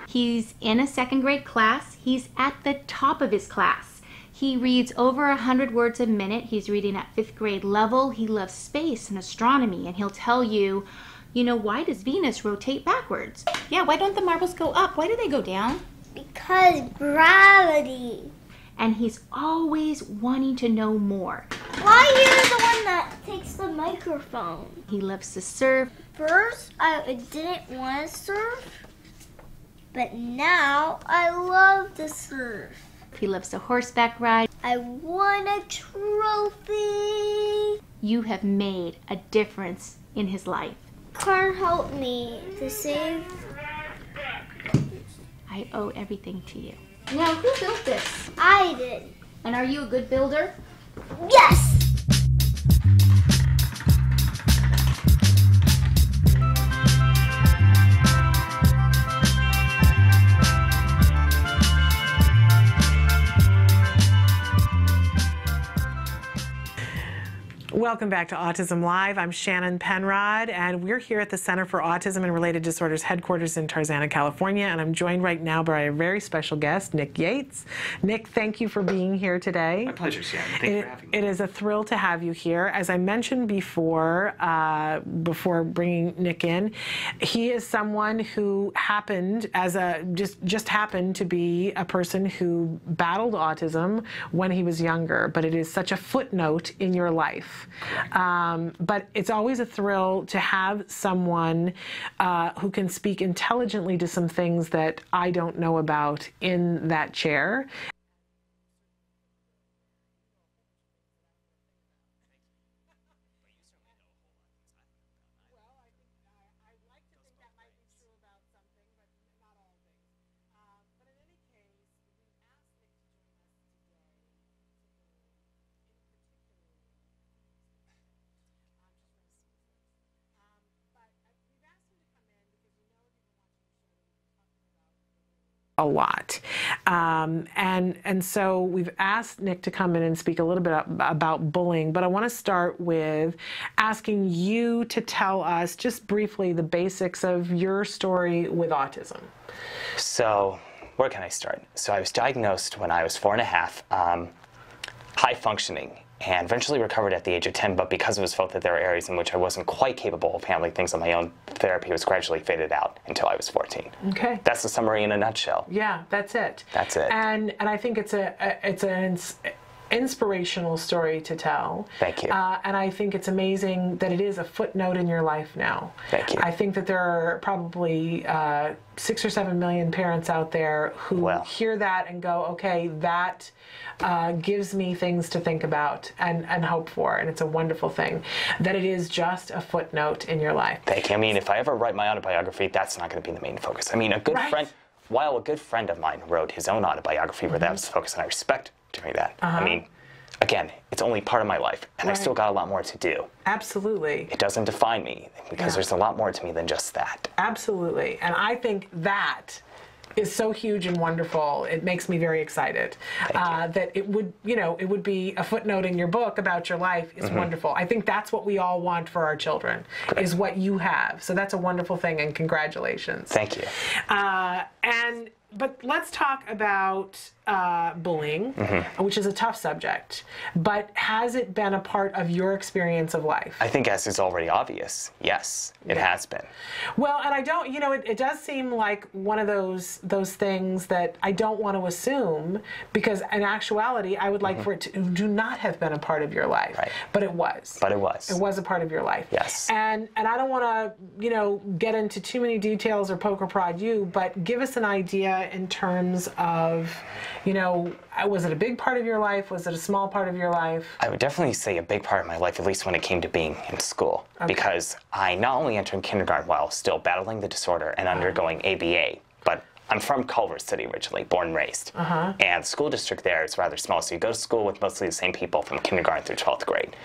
He's in a second grade class. He's at the top of his class. He reads over 100 words a minute. He's reading at 5th grade level. He loves space and astronomy, and he'll tell you, you know, why does Venus rotate backwards? Yeah, why don't the marbles go up? Why do they go down? Because gravity. And he's always wanting to know more. Why are you the one that takes the microphone? He loves to surf. First, I didn't want to surf, but now I love to surf. He loves to horseback ride. I won a trophy. You have made a difference in his life. CARD helped me to save. I owe everything to you. Now, who built this? I did. And are you a good builder? Yes! Welcome back to Autism Live. I'm Shannon Penrod, and we're here at the Center for Autism and Related Disorders headquarters in Tarzana, California, and I'm joined right now by a very special guest, Nick Yates. Nick, thank you for being here today. My pleasure, Shannon. Thank you for having me. It is a thrill to have you here. As I mentioned before, before bringing Nick in, he is someone who happened as a just happened to be a person who battled autism when he was younger, but it is such a footnote in your life. But it's always a thrill to have someone who can speak intelligently to some things that I don't know about in that chair. A lot. And so we've asked Nick to come in and speak a little bit about bullying, but I want to start with asking you to tell us just briefly the basics of your story with autism. So where can I start? So I was diagnosed when I was 4.5, high functioning, and eventually recovered at the age of 10, but because it was felt that there were areas in which I wasn't quite capable of handling things on my own, therapy was gradually faded out until I was 14. Okay. That's the summary in a nutshell. Yeah, that's it. That's it. And I think it's an inspirational story to tell. Thank you. And I think it's amazing that it is a footnote in your life now. Thank you. I think that there are probably 6 or 7 million parents out there who hear that and go, okay, that gives me things to think about and hope for, and it's a wonderful thing that it is just a footnote in your life. Thank you. I mean, if I ever write my autobiography, that's not going to be the main focus. I mean, a good friend, while a good friend of mine wrote his own autobiography where that was the focus, and I respect doing that. I mean, again, it's only part of my life, and I still got a lot more to do. Absolutely. It doesn't define me, because there's a lot more to me than just that. Absolutely. And I think that is so huge and wonderful. It makes me very excited that it would, it would be a footnote in your book about your life is wonderful. I think that's what we all want for our children, is what you have. So that's a wonderful thing, and congratulations. Thank you. But let's talk about bullying, which is a tough subject. But has it been a part of your experience of life? I think, as is already obvious, yes, it has been. Well, and I don't, it does seem like one of those things that I don't want to assume, because in actuality, I would like for it to do not have been a part of your life. Right. But it was. But it was. It was a part of your life. Yes. And I don't want to, get into too many details or poke or prod you, but give us an idea in terms of, was it a big part of your life? Was it a small part of your life? I would definitely say a big part of my life, at least when it came to being in school, because I not only entered kindergarten while still battling the disorder and undergoing ABA, but I'm from Culver City originally, born and raised. And the school district there is rather small, so you go to school with mostly the same people from kindergarten through 12th grade.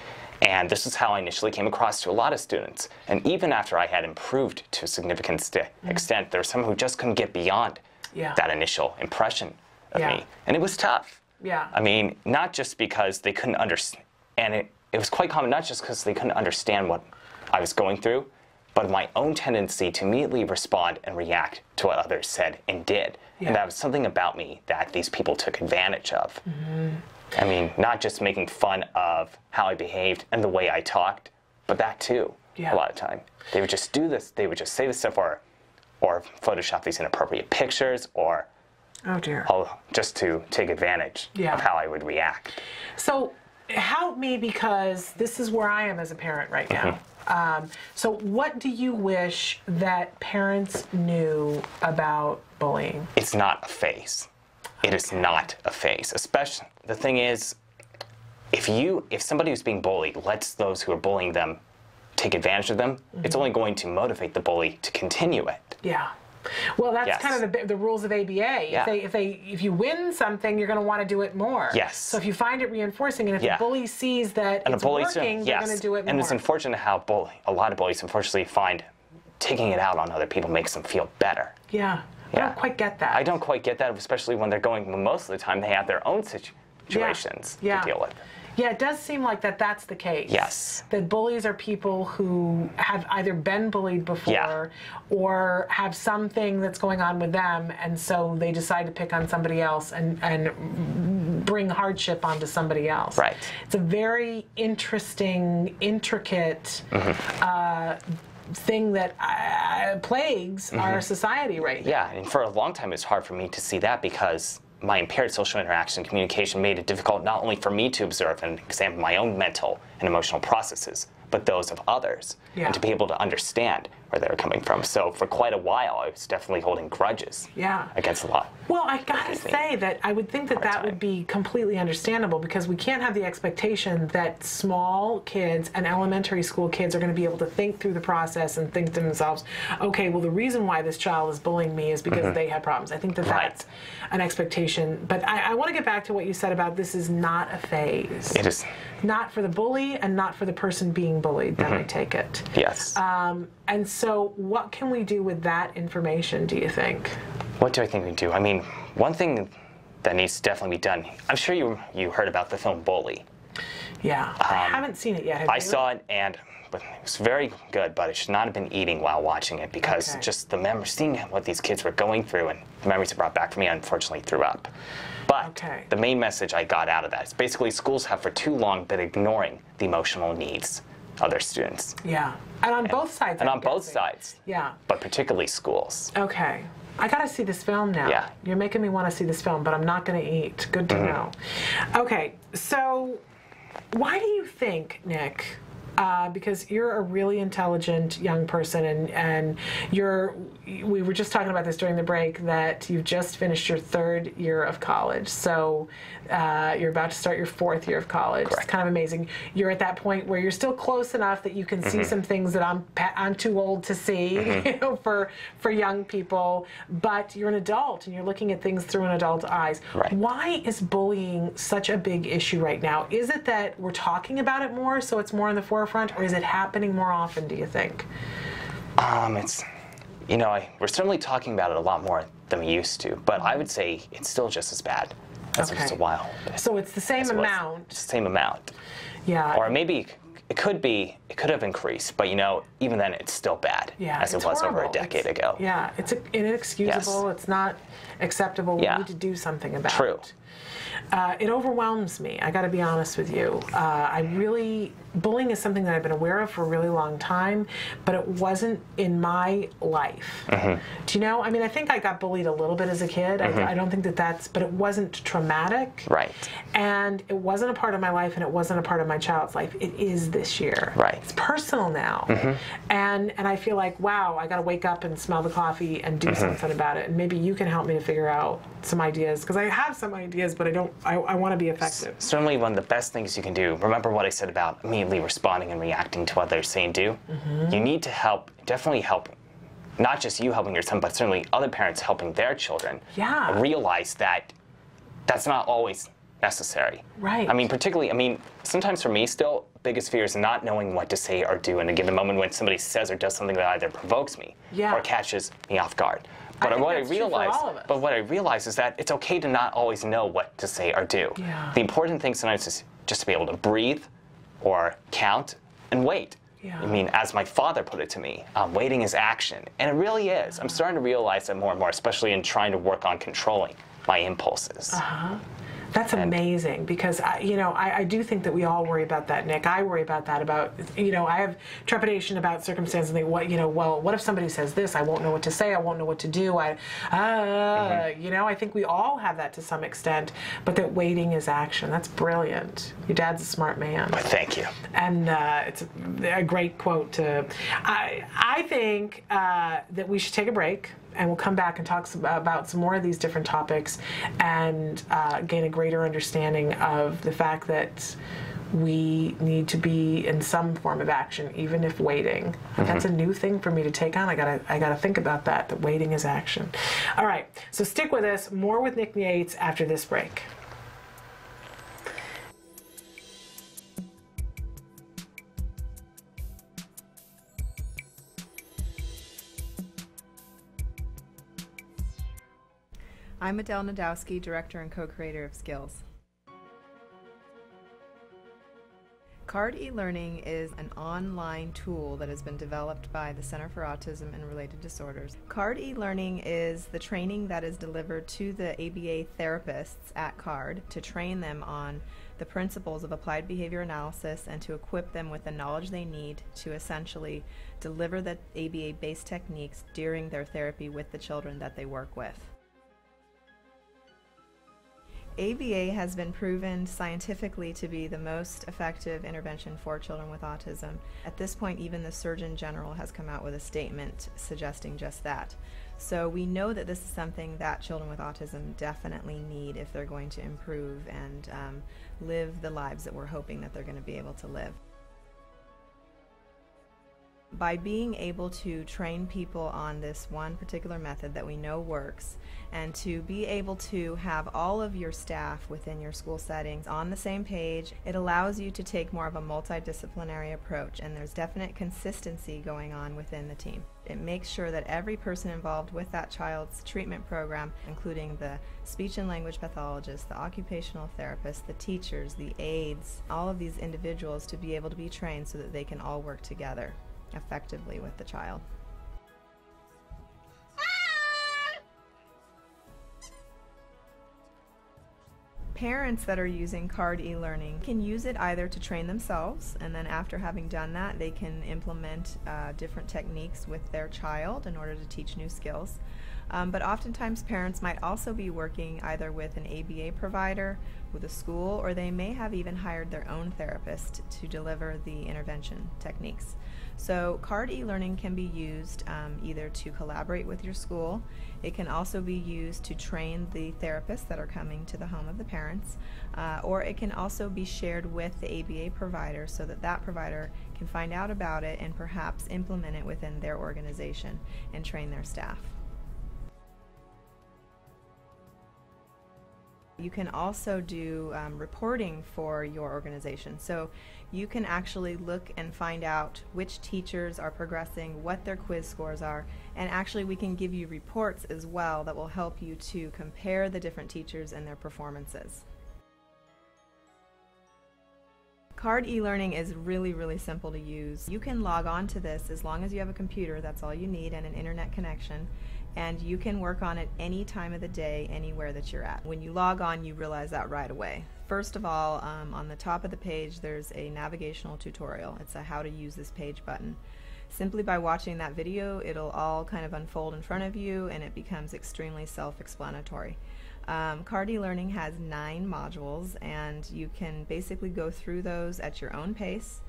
And this is how I initially came across to a lot of students. And even after I had improved to a significant extent, there were some who just couldn't get beyond that initial impression of me. And it was tough. Yeah. I mean, not just because they couldn't understand, and it was quite common, not just because they couldn't understand what I was going through, but my own tendency to immediately respond and react to what others said and did. And that was something about me that these people took advantage of. I mean, not just making fun of how I behaved and the way I talked, but that too, a lot of time. They would just do this, they would just say this stuff, or Photoshop these inappropriate pictures, or just to take advantage of how I would react. So help me, because this is where I am as a parent right now. So what do you wish that parents knew about bullying? It's not a phase. It is not a phase. Especially, the thing is, if somebody who's being bullied lets those who are bullying them take advantage of them, it's only going to motivate the bully to continue it. Yeah. Well, that's kind of the rules of ABA. Yeah. If you win something, you're going to want to do it more. Yes. So if you find it reinforcing, and if the bully sees that it's working, they're going to do it more. And it's unfortunate how a lot of bullies unfortunately find taking it out on other people makes them feel better. Yeah. I don't quite get that. I don't quite get that, especially when they're going, most of the time they have their own situations to deal with. Yeah, it does seem like that's the case. Yes. That bullies are people who have either been bullied before or have something that's going on with them, and so they decide to pick on somebody else and bring hardship onto somebody else. Right. It's a very interesting, intricate thing that plagues our society right now. Yeah, and for a long time it was hard for me to see that because my impaired social interaction and communication made it difficult not only for me to observe and examine my own mental and emotional processes, but those of others, and to be able to understand where they were coming from. So for quite a while, I was definitely holding grudges against a lot. Well, I gotta say that I would think that that would be completely understandable, because we can't have the expectation that small kids and elementary school kids are going to be able to think through the process and think to themselves, okay, well, the reason why this child is bullying me is because they have problems. I think that that's an expectation. But I want to get back to what you said about this is not a phase. It is. Not for the bully and not for the person being bullied, then I take it. Yes. And so what can we do with that information, do you think? What do I think we do? I mean, one thing that needs to definitely be done, I'm sure you heard about the film Bully. Yeah, I haven't seen it yet. Have I you? saw it, and it was very good, but I should not have been eating while watching it, because just the memories, seeing what these kids were going through and the memories it brought back for me, I unfortunately threw up. But the main message I got out of that is basically schools have for too long been ignoring the emotional needs of their students. Yeah, and on both sides. And on both sides. Yeah. But particularly schools. Okay. I gotta see this film now. Yeah. You're making me want to see this film, but I'm not gonna eat. Good to know. Okay, so why do you think, Nick, because you're a really intelligent young person, and we were just talking about this during the break, that you've just finished your 3rd year of college. So you're about to start your 4th year of college. Correct. It's kind of amazing. You're at that point where you're still close enough that you can see some things that I'm too old to see, you know, for young people. But you're an adult and you're looking at things through an adult's eyes. Right. Why is bullying such a big issue right now? Is it that we're talking about it more, so it's more in the forefront, or is it happening more often, do you think? It's, you know, we're certainly talking about it a lot more than we used to, but I would say it's still just as bad as it was a while. So it's the same amount. It's the same amount. Yeah. Or maybe it could have increased, but you know, even then it's still bad as it was horrible. over a decade ago. Yeah, it's inexcusable. It's not acceptable. We need to do something about it. It overwhelms me. I got to be honest with you. Bullying is something that I've been aware of for a really long time, but it wasn't in my life. Do you know? I mean, I think I got bullied a little bit as a kid. I don't think but it wasn't traumatic. Right. And it wasn't a part of my life, and it wasn't a part of my child's life. It is this year. Right. It's personal now. And I feel like, wow, I got to wake up and smell the coffee and do something about it. And maybe you can help me to figure out some ideas, because I have some ideas, but I want to be effective. Certainly one of the best things you can do, remember what I said about immediately responding and reacting to what others say and do? You need to definitely help, not just you helping your son, but certainly other parents helping their children realize that that's not always necessary. Right. I mean, particularly, sometimes for me still, biggest fear is not knowing what to say or do in a given moment when somebody says or does something that either provokes me or catches me off guard. But what I realize is that it's okay to not always know what to say or do. The important thing sometimes is just to be able to breathe or count and wait. I mean, as my father put it to me, waiting is action. And it really is. I'm starting to realize that more and more, especially in trying to work on controlling my impulses. That's amazing, because I do think that we all worry about that, Nick. I worry about that. I have trepidation about circumstances and think, what if somebody says this? I won't know what to say. I won't know what to do. I think we all have that to some extent, but that waiting is action. That's brilliant. Your dad's a smart man. Well, thank you. And it's a great quote. I think that we should take a break, and we'll come back and talk about some more of these different topics and gain a greater understanding of the fact that we need to be in some form of action, even if waiting. That's a new thing for me to take on. I gotta think about that waiting is action. All right, so stick with us. More with Nick Yates after this break. I'm Adele Nadowski, Director and Co-Creator of Skills. CARD e-learning is an online tool that has been developed by the Center for Autism and Related Disorders. CARD e-learning is the training that is delivered to the ABA therapists at CARD to train them on the principles of applied behavior analysis and to equip them with the knowledge they need to essentially deliver the ABA-based techniques during their therapy with the children that they work with. ABA has been proven scientifically to be the most effective intervention for children with autism. At this point, even the Surgeon General has come out with a statement suggesting just that. So we know that this is something that children with autism definitely need if they're going to improve and live the lives that we're hoping that they're going to be able to live. By being able to train people on this one particular method that we know works, and to be able to have all of your staff within your school settings on the same page, it allows you to take more of a multidisciplinary approach, and there's definite consistency going on within the team. It makes sure that every person involved with that child's treatment program, including the speech and language pathologist, the occupational therapist, the teachers, the aides, all of these individuals to be able to be trained so that they can all work together effectively with the child. Parents that are using CARD e-learning can use it either to train themselves, and then after having done that they can implement different techniques with their child in order to teach new skills. But oftentimes parents might also be working either with an ABA provider, with a school, or they may have even hired their own therapist to deliver the intervention techniques. So CARD e-learning can be used either to collaborate with your school. It can also be used to train the therapists that are coming to the home of the parents, or it can also be shared with the ABA provider so that that provider can find out about it and perhaps implement it within their organization and train their staff. You can also do reporting for your organization. So you can actually look and find out which teachers are progressing, what their quiz scores are, and actually we can give you reports as well that will help you to compare the different teachers and their performances. CARD e-learning is really simple to use. You can log on to this as long as you have a computer, that's all you need, and an internet connection. And you can work on it any time of the day, anywhere that you're at. When you log on, you realize that right away. First of all, on the top of the page, there's a navigational tutorial. It's a how to use this page button. Simply by watching that video, it'll all kind of unfold in front of you, and it becomes extremely self-explanatory. CARD e-learning has 9 modules, and you can basically go through those at your own pace.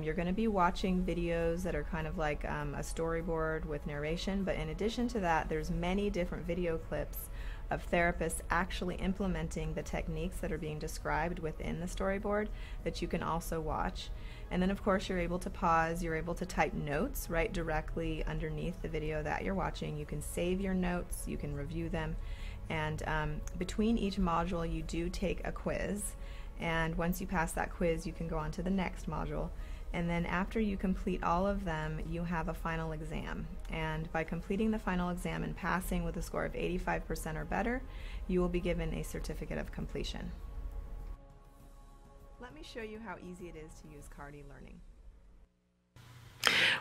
You're going to be watching videos that are kind of like a storyboard with narration, but in addition to that, there's many different video clips of therapists actually implementing the techniques that are being described within the storyboard that you can also watch. And then of course you're able to pause, you're able to type notes right directly underneath the video that you're watching. You can save your notes, you can review them, and between each module you do take a quiz. And once you pass that quiz, you can go on to the next module. And then after you complete all of them, you have a final exam. And by completing the final exam and passing with a score of 85% or better, you will be given a certificate of completion. Let me show you how easy it is to use CARD e-learning.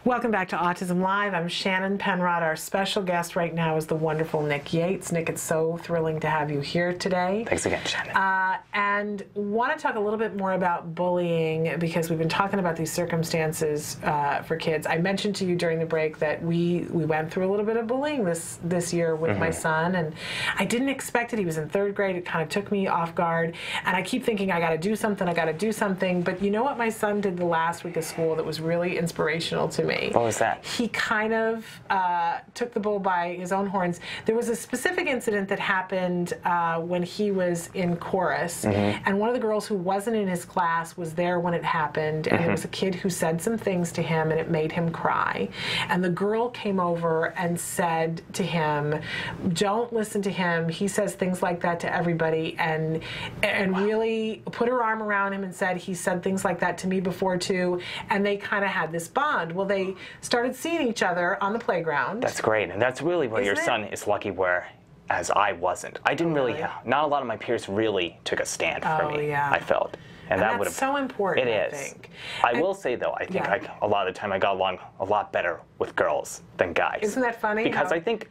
Welcome back to Autism Live. I'm Shannon Penrod. Our special guest right now is the wonderful Nick Yates. Nick, it's so thrilling to have you here today. Thanks again, Shannon. And want to talk a little bit more about bullying, because we've been talking about these circumstances for kids. I mentioned to you during the break that we went through a little bit of bullying this year with my son, and I didn't expect it. He was in 3rd grade. It kind of took me off guard, and I keep thinking I got to do something, but you know what my son did the last week of school that was really inspirational to me? What was that? He kind of took the bull by his own horns. There was a specific incident that happened when he was in chorus, and one of the girls who wasn't in his class was there when it happened, and it was a kid who said some things to him, and it made him cry. And the girl came over and said to him, "Don't listen to him. He says things like that to everybody," and really put her arm around him and said, "He said things like that to me before too," and they kind of had this bond. Well, they started seeing each other on the playground. That's great, and that's really where your son is lucky, whereas I wasn't. I didn't really, not a lot of my peers really took a stand for me, I felt. And that would that's so important, It is. I think. I will say, though, I think a lot of the time I got along a lot better with girls than guys. Isn't that funny? Because I think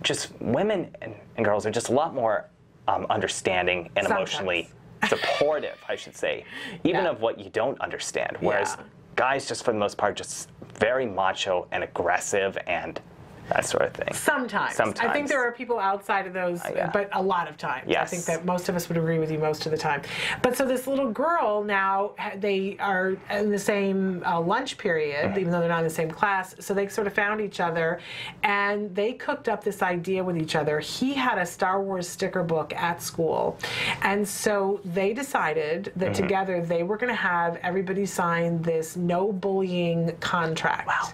just women and girls are just a lot more understanding and emotionally supportive, I should say, even of what you don't understand. Whereas guys, just for the most part, just very macho and aggressive and that sort of thing. Sometimes. I think there are people outside of those, but a lot of times. Yes. I think that most of us would agree with you most of the time. But so this little girl now, they are in the same lunch period, even though they're not in the same class, so they sort of found each other, and they cooked up this idea with each other. He had a Star Wars sticker book at school, and so they decided that together they were going to have everybody sign this no bullying contract. Wow.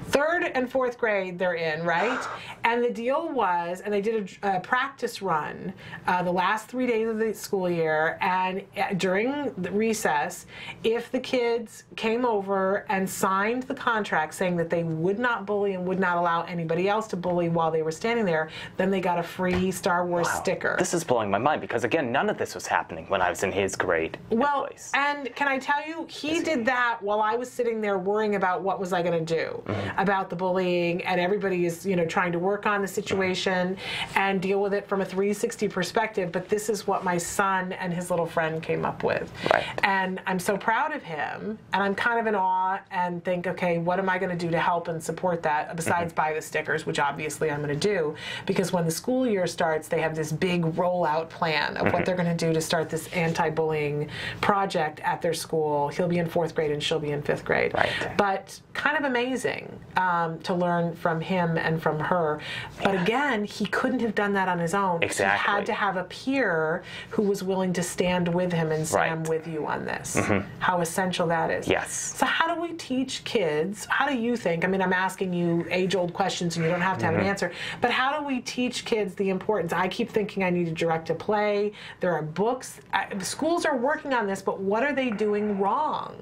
3rd and 4th grade they're in, right? And the deal was, and they did a practice run the last 3 days of the school year, and during the recess, if the kids came over and signed the contract saying that they would not bully and would not allow anybody else to bully while they were standing there, then they got a free Star Wars sticker. This is blowing my mind because, again, none of this was happening when I was in his grade. Well, and can I tell you, he did that while I was sitting there worrying about what was I going to do about the bullying, and everybody is, you know, trying to work on the situation and deal with it from a 360 perspective. But this is what my son and his little friend came up with. Right. And I'm so proud of him, and I'm kind of in awe and think, okay, what am I going to do to help and support that besides buy the stickers, which obviously I'm going to do, because when the school year starts, they have this big rollout plan of what they're going to do to start this anti-bullying project at their school. He'll be in 4th grade and she'll be in 5th grade. Right. But kind of amazing to learn from him and from her. But again, he couldn't have done that on his own. Exactly. He had to have a peer who was willing to stand with him and say, I'm with you on this. How essential that is. Yes. So how do we teach kids, how do you think, I mean, I'm asking you age-old questions and you don't have to have an answer, but how do we teach kids the importance? I keep thinking I need to direct a play. There are books. Schools are working on this, but what are they doing wrong?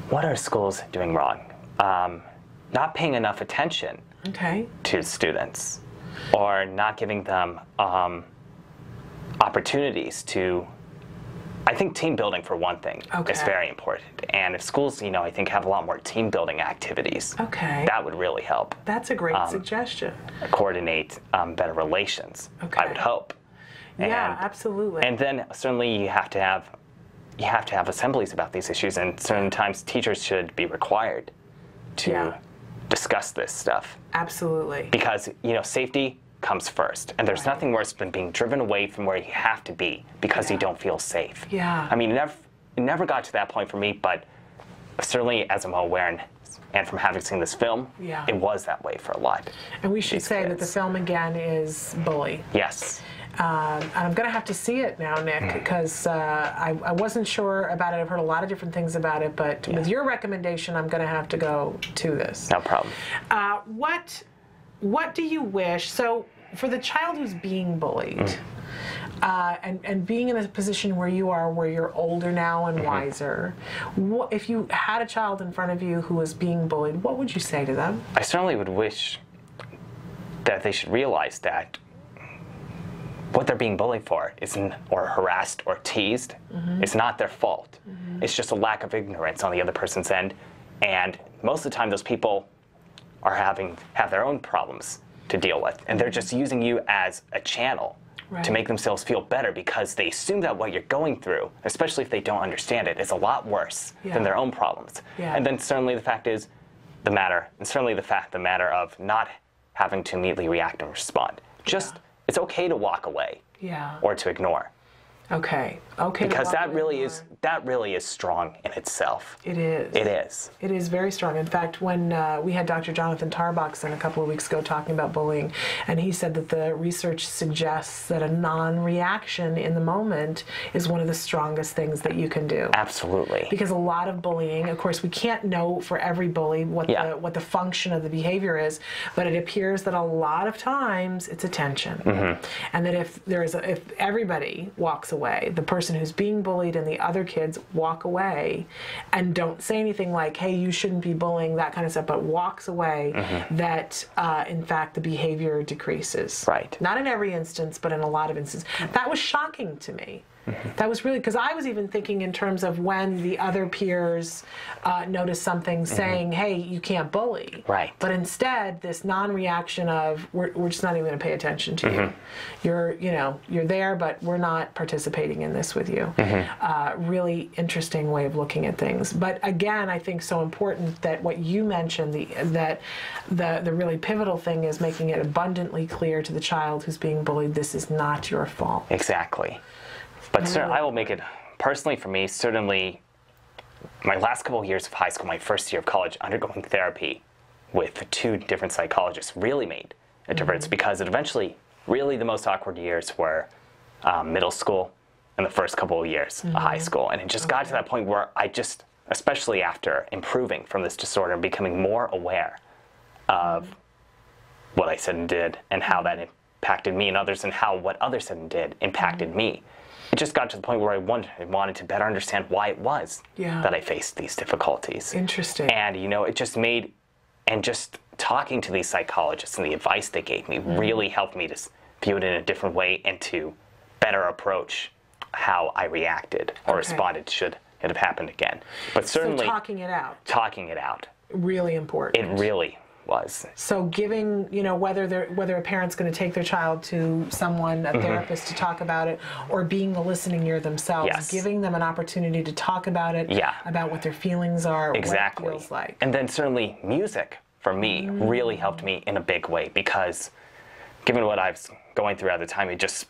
What are schools doing wrong? Not paying enough attention to students, or not giving them opportunities to, I think team building for one thing is very important. And if schools, you know, I think have a lot more team building activities, that would really help. That's a great suggestion. Coordinate better relations, I would hope. Yeah, absolutely. And then certainly you have to have assemblies about these issues, and certain times teachers should be required to discuss this stuff. Absolutely. Because, you know, safety comes first, and there's nothing worse than being driven away from where you have to be because you don't feel safe. Yeah. I mean, it never got to that point for me, but certainly as I'm aware and from having seen this film, it was that way for a lot. And we should say that the film again is Bully. Yes. And I'm going to have to see it now, Nick, because I wasn't sure about it. I've heard a lot of different things about it, but with your recommendation, I'm going to have to go to this. No problem. What do you wish? So for the child who's being bullied, and being in a position where you are, where you're older now and wiser, if you had a child in front of you who was being bullied, what would you say to them? I certainly would wish that they should realize that what they're being bullied for or harassed or teased is not their fault. It's just a lack of ignorance on the other person's end. And most of the time those people are have their own problems to deal with. And they're just using you as a channel to make themselves feel better, because they assume that what you're going through, especially if they don't understand it, is a lot worse than their own problems. And then certainly the fact is the matter of not having to immediately react and respond. It's okay to walk away or to ignore. Okay. Because that really is strong in itself. It is. It is. It is very strong. In fact, when we had Dr. Jonathan Tarbox in a couple of weeks ago talking about bullying, and he said that the research suggests that a non-reaction in the moment is one of the strongest things that you can do. Absolutely. Because a lot of bullying, of course, we can't know for every bully what the function of the behavior is, but it appears that a lot of times it's attention, and that if everybody walks away, the person who's being bullied and the other kids walk away and don't say anything like, hey, you shouldn't be bullying, that kind of stuff, but walks away, that in fact the behavior decreases. Right. Not in every instance, but in a lot of instances. That was shocking to me. That was really, because I was even thinking in terms of when the other peers noticed something saying, hey, you can't bully. Right. But instead, this non-reaction of, we're just not even going to pay attention to you. You're there, but we're not participating in this with you. Really interesting way of looking at things. But again, I think so important that what you mentioned, that the really pivotal thing is making it abundantly clear to the child who's being bullied, this is not your fault. Exactly. But I will make it, personally for me, certainly my last couple of years of high school, my first year of college, undergoing therapy with 2 different psychologists really made a difference, because it eventually, really the most awkward years were middle school and the first couple of years of high school. And it just got to that point where I just, especially after improving from this disorder, becoming more aware of what I said and did and how that impacted me and others, and how what others said and did impacted me. It just got to the point where I wanted to better understand why it was that I faced these difficulties. Interesting. And, it just made, and just talking to these psychologists and the advice they gave me really helped me to view it in a different way and to better approach how I reacted or responded should it have happened again. But certainly, so talking it out. Talking it out. Really important. It really was. So giving, whether a parent's going to take their child to someone, a therapist, to talk about it, or being the listening ear themselves, giving them an opportunity to talk about it, about what their feelings are, what it feels like. And then certainly music, for me, really helped me in a big way, because given what I was going through at the time, it just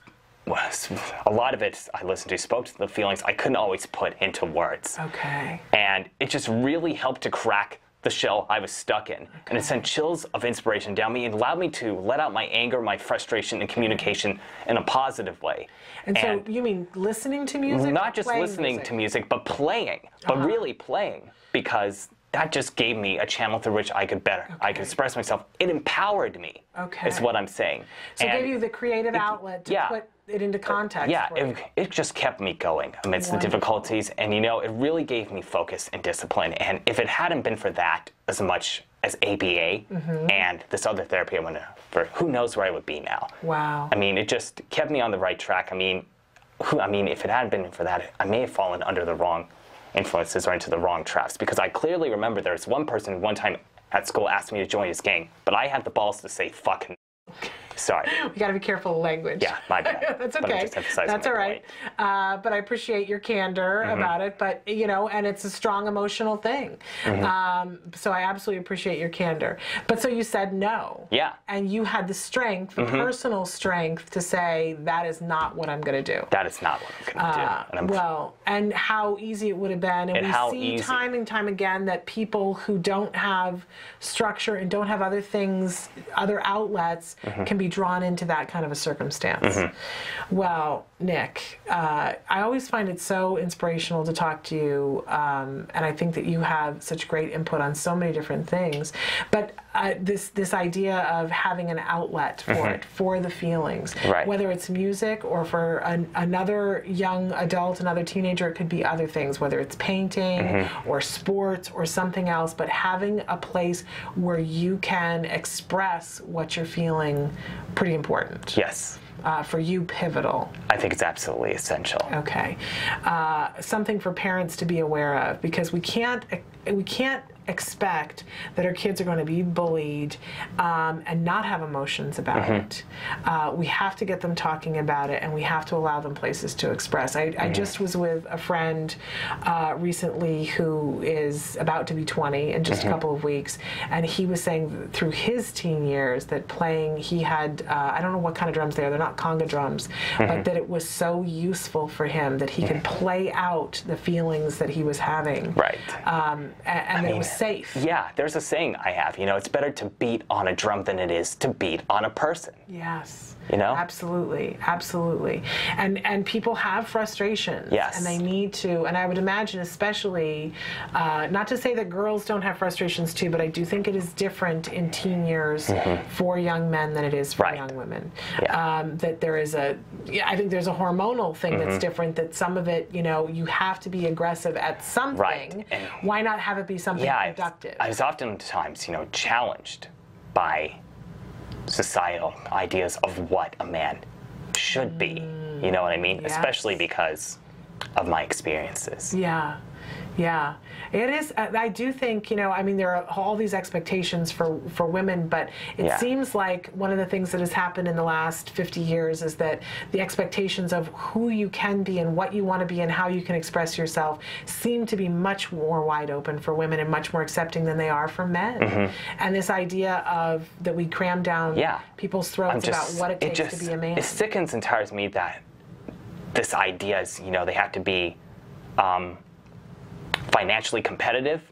was, a lot of it I listened to spoke to the feelings I couldn't always put into words. Okay. And it just really helped to crack the shell I was stuck in. And it sent chills of inspiration down me and allowed me to let out my anger, my frustration, and communication in a positive way. And so you mean listening to music? Not just listening to music, but playing, but really playing, because that just gave me a channel through which I could I could express myself. It empowered me, is what I'm saying. So it gave you the creative outlet to put it into context. It just kept me going amidst the difficulties, and it really gave me focus and discipline. And if it hadn't been for that, as much as ABA and this other therapy I went for, who knows where I would be now. Wow. I mean, it just kept me on the right track. I mean, if it hadn't been for that, I may have fallen under the wrong influences or into the wrong traps, because I clearly remember there was one person one time at school asked me to join his gang, but I had the balls to say fucking. Sorry. We got to be careful of language. Yeah, my bad. That's okay. That's all right. But I appreciate your candor about it. But, and it's a strong emotional thing. So I absolutely appreciate your candor. But so you said no. Yeah. And you had the strength, the personal strength to say, that is not what I'm going to do. That is not what I'm going to do. And how easy it would have been. And we see time and time again that people who don't have structure and don't have other things, other outlets, can be drawn into that kind of a circumstance. Well, Nick, I always find it so inspirational to talk to you, and I think that you have such great input on so many different things. But this idea of having an outlet for it, for the feelings, whether it's music or for another young adult, another teenager, it could be other things, whether it's painting or sports or something else, but having a place where you can express what you're feeling, pretty important. Yes. For you, pivotal. I think it's absolutely essential. Okay. Something for parents to be aware of, because we can't expect that our kids are going to be bullied and not have emotions about it. We have to get them talking about it, and we have to allow them places to express. I just was with a friend recently who is about to be 20 in just a couple of weeks, and he was saying through his teen years that playing, he had, I don't know what kind of drums they are, they're not conga drums, but that it was so useful for him that he could play out the feelings that he was having. Right. And it was safe. Yeah, there's a saying I have, it's better to beat on a drum than it is to beat on a person. Yes. Absolutely, absolutely. And people have frustrations. Yes. And they need to, and I would imagine especially, not to say that girls don't have frustrations too, but I do think it is different in teen years for young men than it is for young women. Yeah. That there is I think there's a hormonal thing that's different, that some of it, you have to be aggressive at something. Right. And why not have it be something productive? I was oftentimes, challenged by societal ideas of what a man should be. You know what I mean? Especially because of my experiences. Yeah. Yeah, it is. I do think, you know, I mean, there are all these expectations for women, but it seems like one of the things that has happened in the last 50 years is that the expectations of who you can be and what you want to be and how you can express yourself seem to be much more wide open for women and much more accepting than they are for men. And this idea of that we cram down people's throats about what it takes to be a man. It sickens and tires me that this idea is, you know, they have to be financially competitive,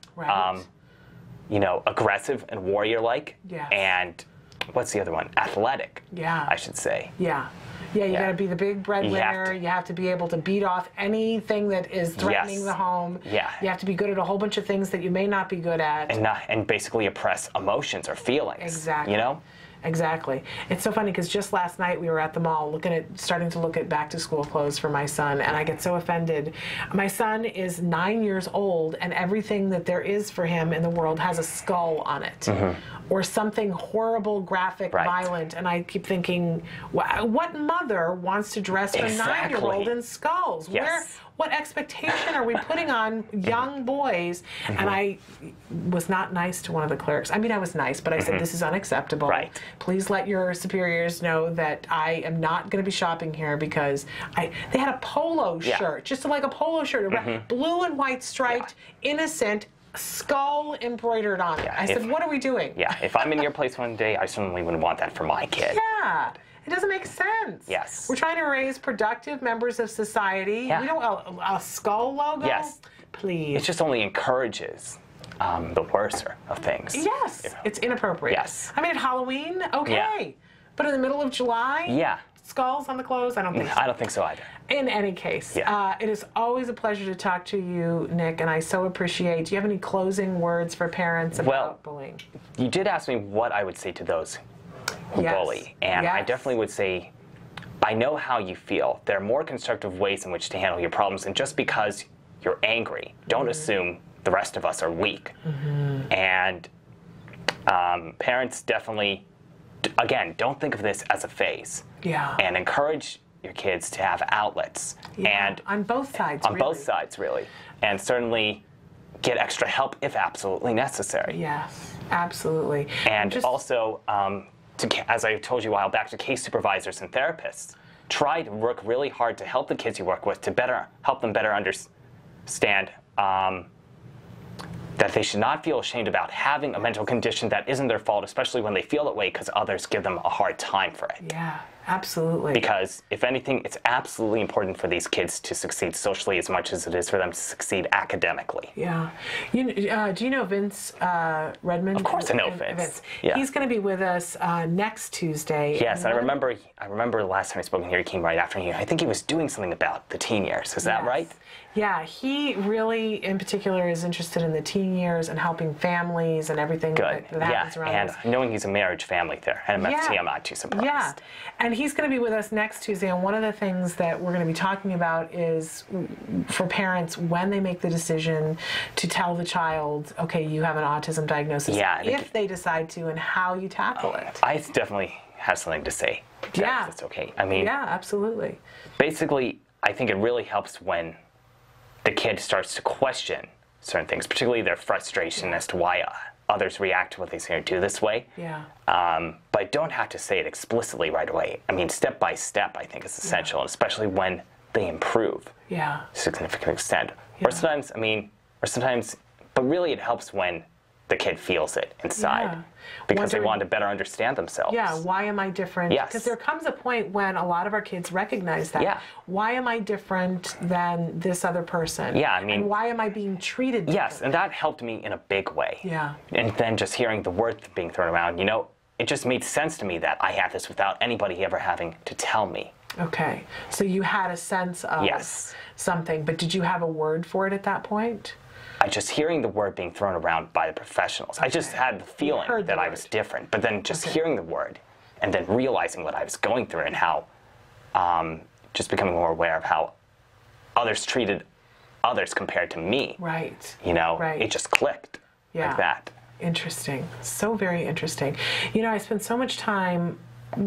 you know, aggressive and warrior-like, and what's the other one? Athletic, I should say. Yeah, you got to be the big breadwinner. You have to be able to beat off anything that is threatening the home. You have to be good at a whole bunch of things that you may not be good at. And basically oppress emotions or feelings. Exactly. You know? Exactly. It's so funny because just last night we were at the mall starting to look at back to school clothes for my son, and I get so offended. My son is 9 years old, and everything that there is for him in the world has a skull on it. Or something horrible, graphic, violent, and I keep thinking, what mother wants to dress her 9-year-old in skulls? What expectation are we putting on young boys? And I was not nice to one of the clerks. I mean, I was nice, but I said, this is unacceptable. Please let your superiors know that I am not going to be shopping here because they had a polo shirt, just like a polo shirt, blue and white striped, innocent, skull embroidered on it. I said, what are we doing? If I'm in your place one day, I certainly wouldn't want that for my kid. It doesn't make sense. We're trying to raise productive members of society. We don't a skull logo. Please. It just only encourages the worser of things. It's inappropriate. I mean, at Halloween, but in the middle of July, skulls on the clothes, I don't think so. I don't think so either. In any case, it is always a pleasure to talk to you, Nick, and I so appreciate. Do you have any closing words for parents about bullying? You did ask me what I would say to those who bully, and I definitely would say, I know how you feel. There are more constructive ways in which to handle your problems, and just because you're angry, don't assume the rest of us are weak. And parents definitely, again, don't think of this as a phase. And encourage your kids to have outlets. And on both sides, on both sides, really. And certainly get extra help if absolutely necessary. Absolutely. And also, as I told you a while back, to case supervisors and therapists, try to work really hard to help the kids you work with to help them better understand that they should not feel ashamed about having a mental condition that isn't their fault, especially when they feel that way because others give them a hard time for it. Absolutely. Because, if anything, it's absolutely important for these kids to succeed socially as much as it is for them to succeed academically. Do you know Vince Redmond? Of course I know Vince. He's going to be with us next Tuesday. Yes, I remember the last time I spoke in here, he came right after you. I think he was doing something about the teen years. Is that right? He really, in particular, is interested in the teen years and helping families and everything that happens around us. And knowing he's a marriage family there, and MFT, I'm not too surprised. And he's going to be with us next Tuesday, and one of the things that we're going to be talking about is for parents when they make the decision to tell the child, okay, you have an autism diagnosis, if they decide to, and how you tackle it. I definitely have something to say. That's okay. I mean, absolutely. Basically, I think it really helps when the kid starts to question certain things, particularly their frustration as to why others react to what they say or do this way. But I don't have to say it explicitly right away. I mean, step by step, I think is essential, and especially when they improve to a significant extent. Or sometimes, but really it helps when the kid feels it inside because they want to better understand themselves. Why am I different? Because there comes a point when a lot of our kids recognize that. Why am I different than this other person? And why am I being treated differently? And that helped me in a big way. And then just hearing the word being thrown around, you know, it just made sense to me that I had this without anybody ever having to tell me. Okay, so you had a sense of something, but did you have a word for it at that point? I just hearing the word being thrown around by the professionals. I just had the feeling that I was different, but then just hearing the word and then realizing what I was going through and how, just becoming more aware of how others treated others compared to me. You know, it just clicked like that. Interesting. So very interesting. You know, I spend so much time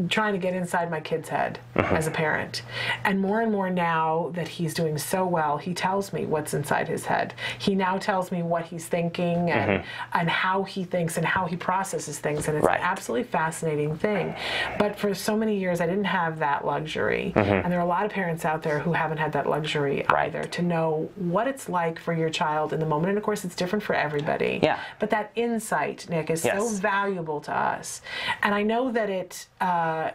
trying to get inside my kid's head as a parent. And more now that he's doing so well, he tells me what's inside his head. He now tells me what he's thinking and how he thinks and how he processes things, and it's an absolutely fascinating thing. But for so many years, I didn't have that luxury. And there are a lot of parents out there who haven't had that luxury either, to know what it's like for your child in the moment. And of course, it's different for everybody. Yeah. But that insight, Nick, is so valuable to us. And I know that how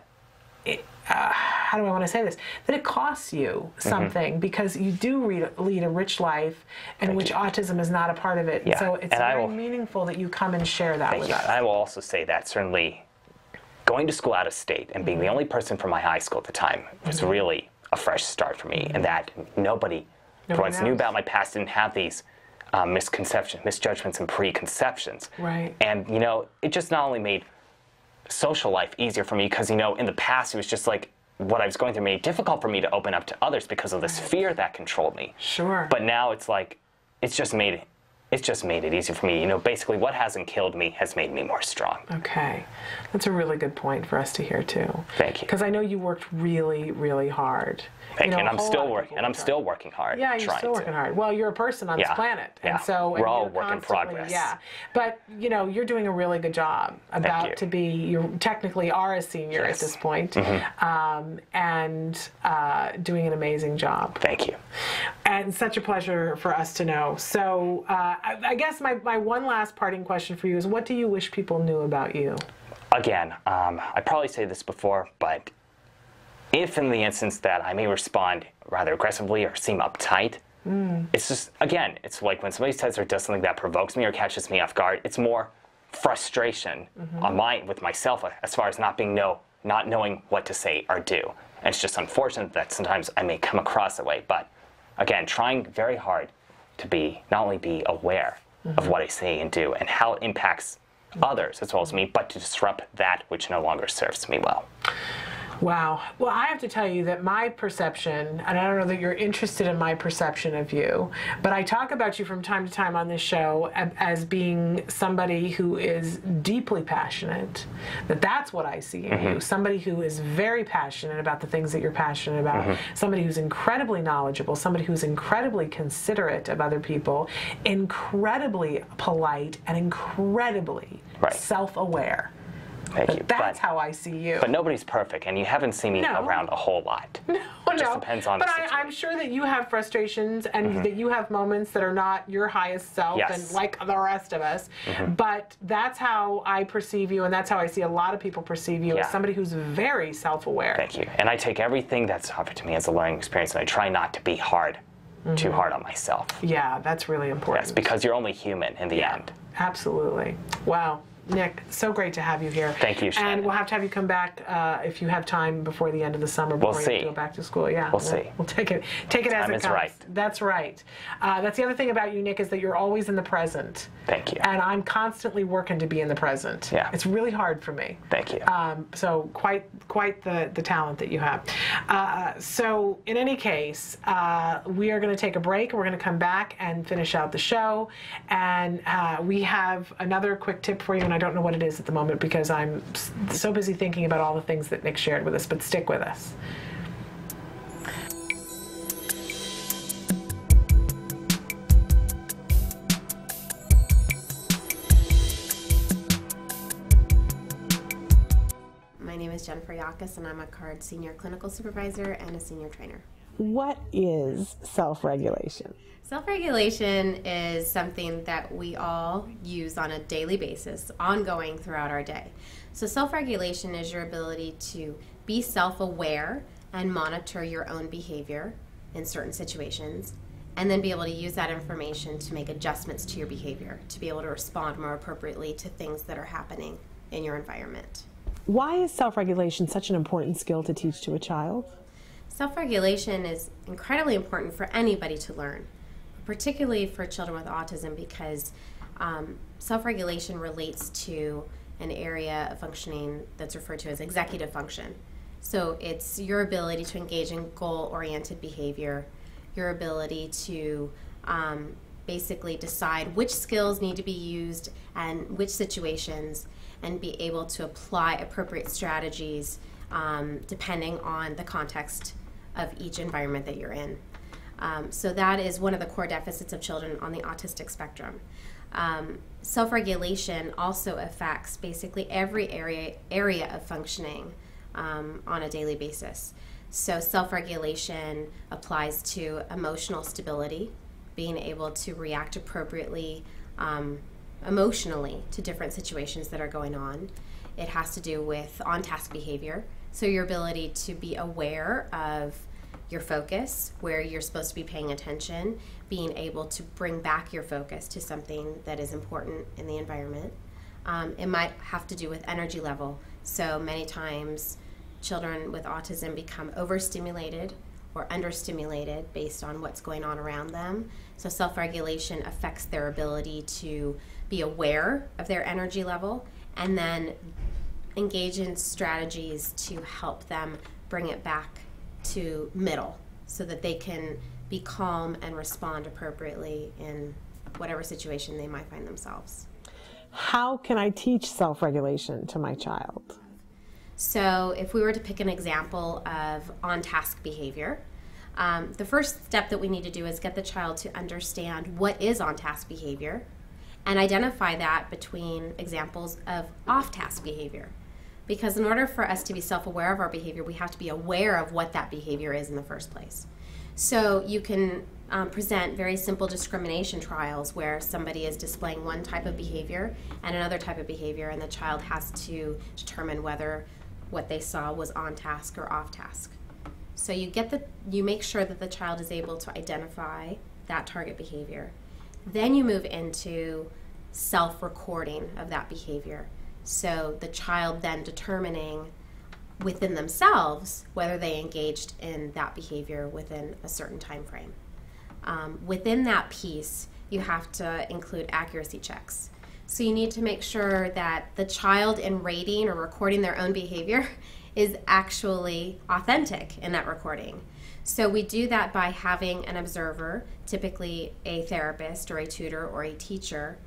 do I want to say this? That it costs you something because you do lead a rich life in which autism is not a part of it. Yeah. So it's very meaningful that you come and share that with us. I will also say that certainly going to school out of state and being the only person from my high school at the time was really a fresh start for me, and that nobody once knew about my past, didn't have these misconceptions, misjudgments, and preconceptions. Right. And, you know, it just not only made social life easier for me because, you know, in the past it was just like what I was going through made it difficult for me to open up to others because of this fear that controlled me. Sure. But now it's like, it's just made it easier for me. You know, basically what hasn't killed me has made me more strong. Okay. That's a really good point for us to hear too. Thank you. Because I know you worked really, really hard. Thank you. And I'm still working hard. Yeah, you're still working hard. Well, you're a person on this planet. And so we're all work in progress. Yeah. But, you know, you're doing a really good job. You technically are a senior at this point, and doing an amazing job. Thank you. And such a pleasure for us to know. So I guess my one last parting question for you is, what do you wish people knew about you? Again, I probably say this before, but if in the instance that I may respond rather aggressively or seem uptight, it's just, again, it's like when somebody says or does something that provokes me or catches me off guard, it's more frustration with myself as far as not knowing what to say or do. And it's just unfortunate that sometimes I may come across that way. But again, trying very hard to not only be aware of what I say and do and how it impacts others as well as me, but to disrupt that which no longer serves me well. Wow. Well, I have to tell you that my perception, and I don't know that you're interested in my perception of you, but I talk about you from time to time on this show as being somebody who is deeply passionate. That's what I see in you. Somebody who is very passionate about the things that you're passionate about. Somebody who's incredibly knowledgeable. Somebody who's incredibly considerate of other people. Incredibly polite and incredibly self-aware. Thank you. That's how I see you. But nobody's perfect, and you haven't seen me around a whole lot. It just depends on the situation. I'm sure that you have frustrations and that you have moments that are not your highest self and like the rest of us. But that's how I perceive you, and that's how I see a lot of people perceive you, as somebody who's very self-aware. Thank you. And I take everything that's offered to me as a learning experience, and I try not to be too hard on myself. Yeah, that's really important. Yes, because you're only human in the end. Absolutely. Wow. Nick, so great to have you here. Thank you, Shannon. And we'll have to have you come back if you have time before the end of the summer, before you go back to school. Yeah, we'll see. We'll take it as it comes. Right. That's right. That's the other thing about you, Nick, is that you're always in the present. Thank you. And I'm constantly working to be in the present. Yeah. It's really hard for me. Thank you. So quite the talent that you have. So in any case, we are going to take a break. We're going to come back and finish out the show. And we have another quick tip for you, and I don't know what it is at the moment because I'm so busy thinking about all the things that Nick shared with us, but stick with us. My name is Jennifer Yakas, and I'm a CARD Senior Clinical Supervisor and a Senior Trainer. What is self-regulation? Self-regulation is something that we all use on a daily basis, ongoing throughout our day. So self-regulation is your ability to be self-aware and monitor your own behavior in certain situations, and then be able to use that information to make adjustments to your behavior, to be able to respond more appropriately to things that are happening in your environment. Why is self-regulation such an important skill to teach to a child? Self-regulation is incredibly important for anybody to learn, particularly for children with autism, because self-regulation relates to an area of functioning that's referred to as executive function. So it's your ability to engage in goal-oriented behavior, your ability to basically decide which skills need to be used and which situations, and be able to apply appropriate strategies depending on the context of each environment that you're in. So that is one of the core deficits of children on the autistic spectrum. Self-regulation also affects basically every area of functioning on a daily basis. So self-regulation applies to emotional stability, being able to react appropriately emotionally to different situations that are going on. It has to do with on-task behavior, so your ability to be aware of your focus, where you're supposed to be paying attention, being able to bring back your focus to something that is important in the environment. It might have to do with energy level. So many times children with autism become overstimulated or understimulated based on what's going on around them. So self-regulation affects their ability to be aware of their energy level and then engage in strategies to help them bring it back to middle so that they can be calm and respond appropriately in whatever situation they might find themselves. How can I teach self-regulation to my child? So if we were to pick an example of on-task behavior, the first step that we need to do is get the child to understand what is on-task behavior and identify that between examples of off-task behavior. Because in order for us to be self-aware of our behavior, we have to be aware of what that behavior is in the first place. So you can present very simple discrimination trials where somebody is displaying one type of behavior and another type of behavior, and the child has to determine whether what they saw was on task or off task. So you make sure that the child is able to identify that target behavior. Then you move into self-recording of that behavior. So the child then determining within themselves whether they engaged in that behavior within a certain time frame. Within that piece, you have to include accuracy checks. So you need to make sure that the child in rating or recording their own behavior is actually authentic in that recording. So we do that by having an observer, typically a therapist or a tutor or a teacher,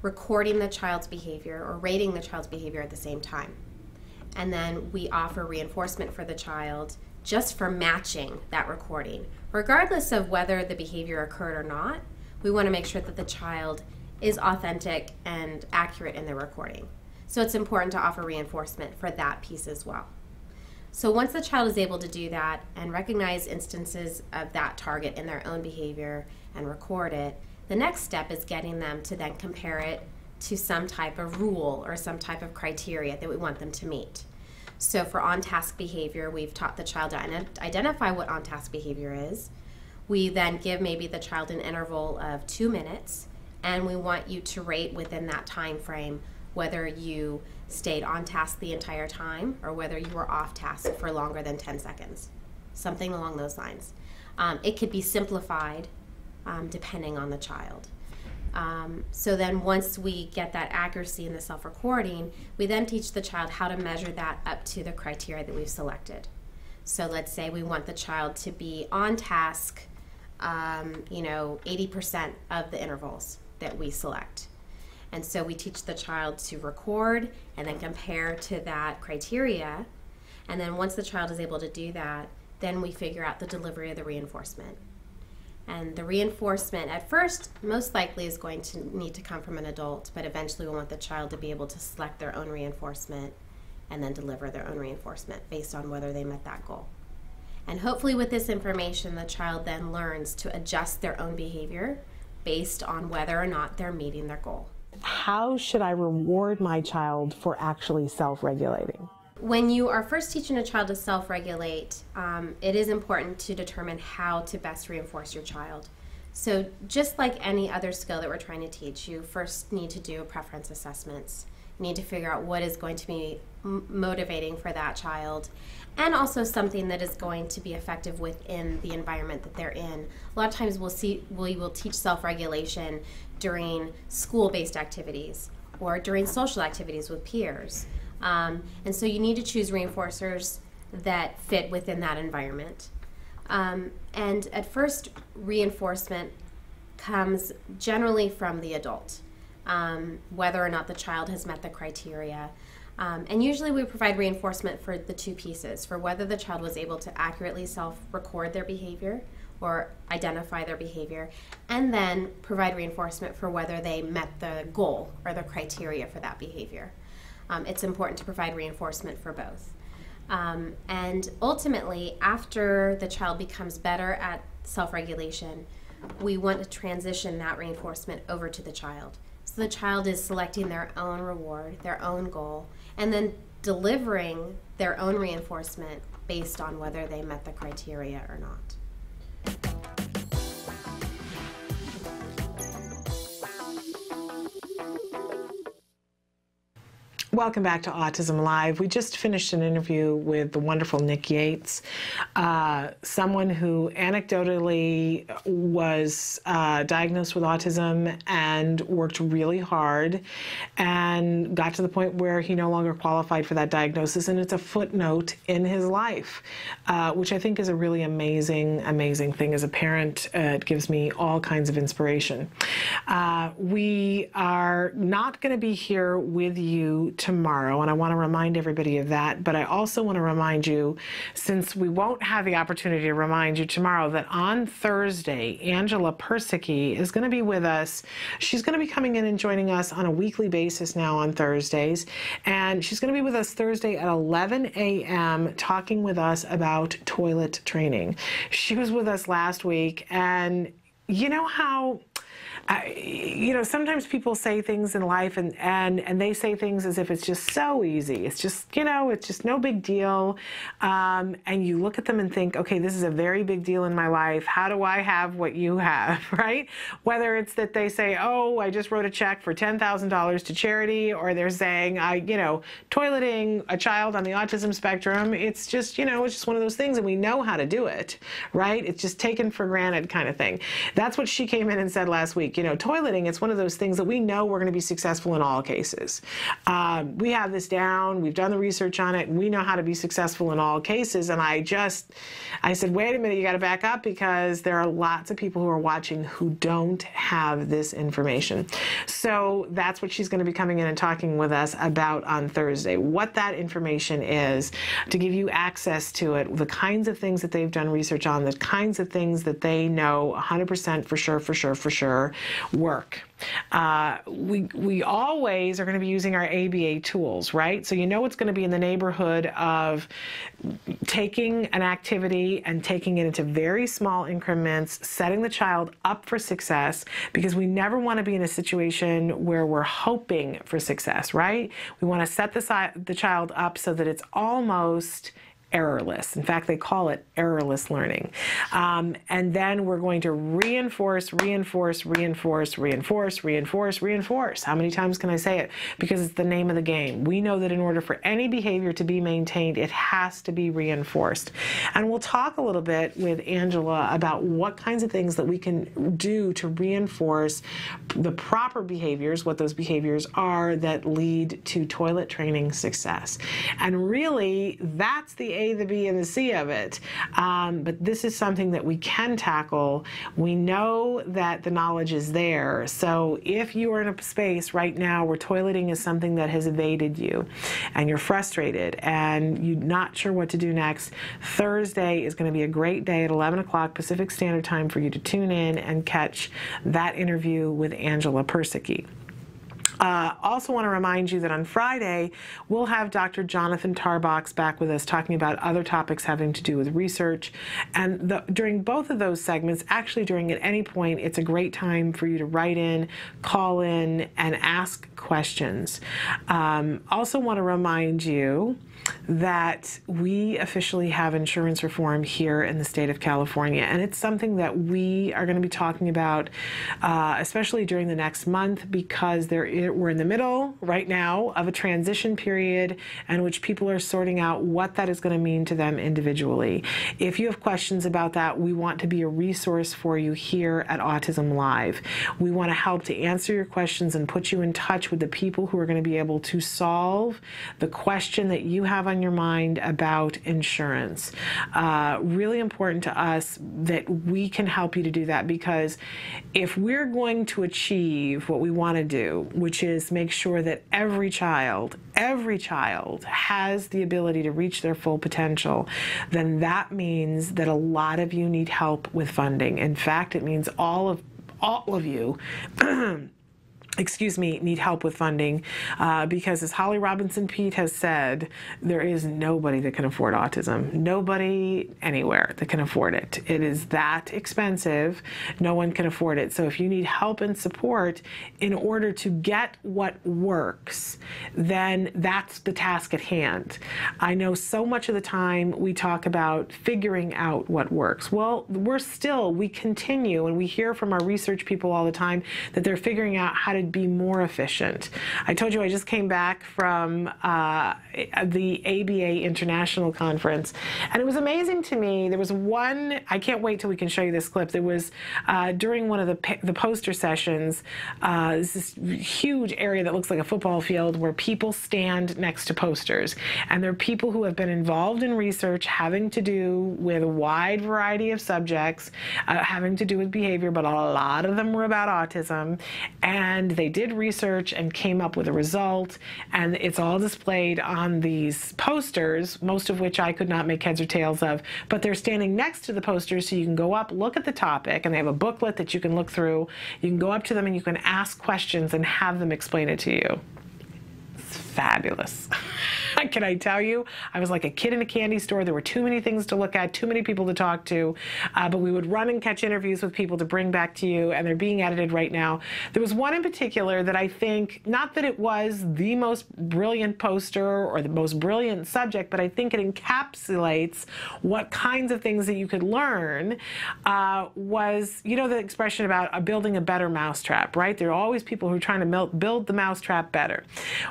recording the child's behavior or rating the child's behavior at the same time. And then we offer reinforcement for the child just for matching that recording. Regardless of whether the behavior occurred or not, we want to make sure that the child is authentic and accurate in their recording. So it's important to offer reinforcement for that piece as well. So once the child is able to do that and recognize instances of that target in their own behavior and record it, the next step is getting them to then compare it to some type of rule or some type of criteria that we want them to meet. So for on-task behavior, we've taught the child to identify what on-task behavior is. We then give maybe the child an interval of 2 minutes, and we want you to rate within that time frame whether you stayed on task the entire time or whether you were off task for longer than 10 seconds, something along those lines. It could be simplified depending on the child. So then once we get that accuracy in the self-recording, we then teach the child how to measure that up to the criteria that we've selected. So let's say we want the child to be on task 80% of the intervals that we select. And so we teach the child to record and then compare to that criteria. And then once the child is able to do that, then we figure out the delivery of the reinforcement. And the reinforcement at first most likely is going to need to come from an adult, but eventually we want the child to be able to select their own reinforcement and then deliver their own reinforcement based on whether they met that goal. And hopefully with this information, the child then learns to adjust their own behavior based on whether or not they're meeting their goal. How should I reward my child for actually self-regulating? When you are first teaching a child to self-regulate, it is important to determine how to best reinforce your child. So just like any other skill that we're trying to teach, you first need to do preference assessments. You need to figure out what is going to be motivating for that child, and also something that is going to be effective within the environment that they're in. A lot of times we will teach self-regulation during school-based activities or during social activities with peers. And so you need to choose reinforcers that fit within that environment. And at first, reinforcement comes generally from the adult, whether or not the child has met the criteria. And usually we provide reinforcement for the two pieces, for whether the child was able to accurately self-record their behavior or identify their behavior, and then provide reinforcement for whether they met the goal or the criteria for that behavior. It's important to provide reinforcement for both. And ultimately, after the child becomes better at self-regulation, we want to transition that reinforcement over to the child. So the child is selecting their own reward, their own goal, and then delivering their own reinforcement based on whether they met the criteria or not. Welcome back to Autism Live. We just finished an interview with the wonderful Nick Yates, someone who anecdotally was diagnosed with autism and worked really hard and got to the point where he no longer qualified for that diagnosis, and it's a footnote in his life, which I think is a really amazing thing. As a parent, it gives me all kinds of inspiration. We are not going to be here with you tomorrow, and I want to remind everybody of that, but I also want to remind you, since we won't have the opportunity to remind you tomorrow, that on Thursday, Angela Persicki is going to be with us. She's going to be coming in and joining us on a weekly basis now on Thursdays, and she's going to be with us Thursday at 11 a.m. talking with us about toilet training. She was with us last week, and you know how sometimes people say things in life and they say things as if it's just so easy. It's just, it's just no big deal. And you look at them and think, okay, this is a very big deal in my life. How do I have what you have, right? Whether it's that they say, oh, I just wrote a check for $10,000 to charity, or they're saying, toileting a child on the autism spectrum, it's just, it's just one of those things, and we know how to do it, right? It's just taken for granted kind of thing. That's what she came in and said last week. Toileting, it's one of those things that we know we're going to be successful in all cases. We have this down, we've done the research on it, and we know how to be successful in all cases. And I said, wait a minute, you got to back up, because there are lots of people who are watching who don't have this information. So that's what she's going to be coming in and talking with us about on Thursday. What that information is, to give you access to it, the kinds of things that they've done research on, the kinds of things that they know 100% for sure work. We always are going to be using our ABA tools, right? So it's going to be in the neighborhood of taking an activity and taking it into very small increments, setting the child up for success, because we never want to be in a situation where we're hoping for success, right? We want to set the child up so that it's almost errorless. In fact, they call it errorless learning. And then we're going to reinforce. How many times can I say it? Because it's the name of the game. We know that in order for any behavior to be maintained, it has to be reinforced. And we'll talk a little bit with Angela about what kinds of things that we can do to reinforce the proper behaviors, what those behaviors are that lead to toilet training success. And really, that's the A, the B, and the C of it. But this is something that we can tackle. We know that the knowledge is there. So if you are in a space right now where toileting is something that has evaded you, and you're frustrated, and you're not sure what to do next, Thursday is going to be a great day at 11 o'clock Pacific Standard Time for you to tune in and catch that interview with Angela Persicki. Also want to remind you that on Friday, we'll have Dr. Jonathan Tarbox back with us talking about other topics having to do with research. And during both of those segments, actually during at any point, it's a great time for you to write in, call in, and ask questions. Also want to remind you that we officially have insurance reform here in the state of California, and it's something that we are going to be talking about, especially during the next month, because we're in the middle right now of a transition period in which people are sorting out what that is going to mean to them individually. If you have questions about that, we want to be a resource for you here at Autism Live. We want to help to answer your questions and put you in touch with the people who are going to be able to solve the question that you you have on your mind about insurance. Really important to us that we can help you to do that, because if we're going to achieve what we want to do, which is make sure that every child has the ability to reach their full potential, then that means that a lot of you need help with funding. In fact, it means all of you need help with funding, because as Holly Robinson Peete has said, there is nobody that can afford autism. Nobody anywhere that can afford it. It is that expensive. No one can afford it. So if you need help and support in order to get what works, then that's the task at hand. I know so much of the time we talk about figuring out what works. Well, we continue, and we hear from our research people all the time that they're figuring out how to be more efficient. I told you I just came back from the ABA International Conference, and it was amazing to me. There was one, I can't wait till we can show you this clip. There was, during one of the poster sessions, this huge area that looks like a football field where people stand next to posters. And there are people who have been involved in research having to do with a wide variety of subjects, having to do with behavior, but a lot of them were about autism. And they did research and came up with a result, and it's all displayed on these posters, most of which I could not make heads or tails of, but they're standing next to the posters, so you can go up, look at the topic, and they have a booklet that you can look through. You can go up to them and you can ask questions and have them explain it to you. It's fabulous. Can I tell you, I was like a kid in a candy store. There were too many things to look at, too many people to talk to, but we would run and catch interviews with people to bring back to you, and they're being edited right now. There was one in particular that I think, not that it was the most brilliant poster or the most brilliant subject, but I think it encapsulates what kinds of things that you could learn, was, you know, the expression about building a better mousetrap, right? There are always people who are trying to build the mousetrap better.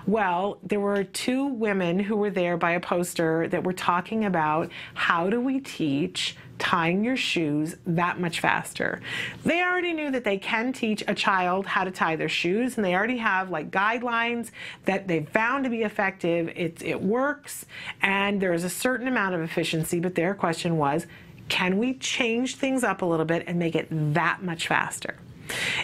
Well, there were two women who were there by a poster that were talking about how do we teach tying your shoes that much faster. They already knew that they can teach a child how to tie their shoes, and they already have like guidelines that they've found to be effective. It works, and there is a certain amount of efficiency, but their question was, can we change things up a little bit and make it that much faster?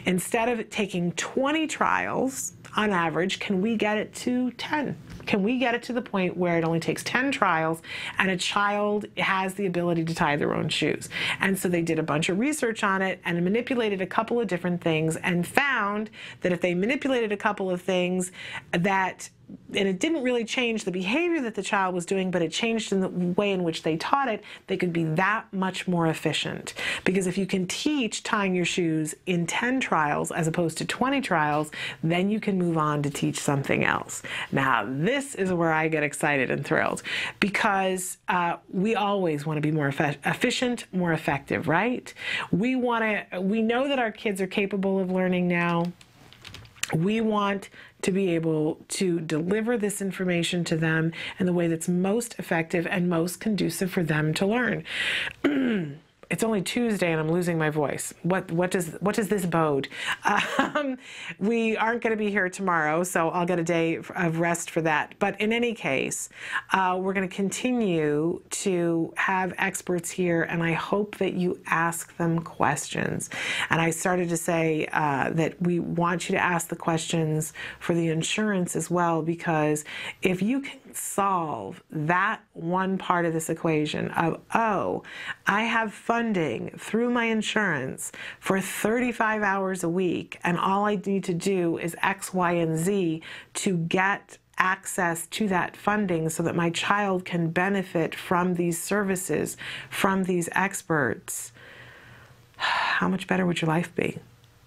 Instead of taking 20 trials on average, can we get it to 10? Can we get it to the point where it only takes 10 trials and a child has the ability to tie their own shoes? And so they did a bunch of research on it and manipulated a couple of different things and found that if they manipulated a couple of things and it didn't really change the behavior that the child was doing, but it changed in the way in which they taught it, they could be that much more efficient. Because if you can teach tying your shoes in 10 trials as opposed to 20 trials, then you can move on to teach something else. Now, this is where I get excited and thrilled, because we always want to be more efficient, more effective, right? We know that our kids are capable of learning now. We want to be able to deliver this information to them in the way that's most effective and most conducive for them to learn. It's only Tuesday and I'm losing my voice. What does this bode? We aren't going to be here tomorrow, so I'll get a day of rest for that. But in any case, we're going to continue to have experts here, and I hope that you ask them questions. And I started to say that we want you to ask the questions for the insurance as well, because if you can solve that one part of this equation of, oh, I have funding through my insurance for 35 hours a week, and all I need to do is X, Y, and Z to get access to that funding so that my child can benefit from these services, from these experts, how much better would your life be?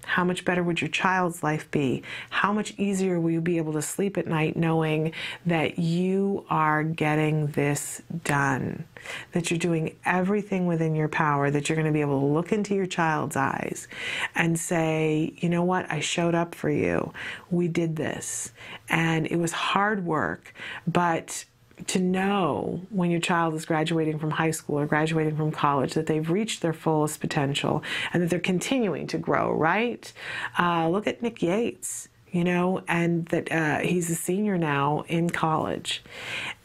How much better would your child's life be? How much easier will you be able to sleep at night knowing that you are getting this done, that you're doing everything within your power, that you're going to be able to look into your child's eyes and say, you know what, I showed up for you. We did this. And it was hard work, but to know when your child is graduating from high school or graduating from college that they've reached their fullest potential and that they're continuing to grow, right? Look at Nick Yates. you know, and that he's a senior now in college.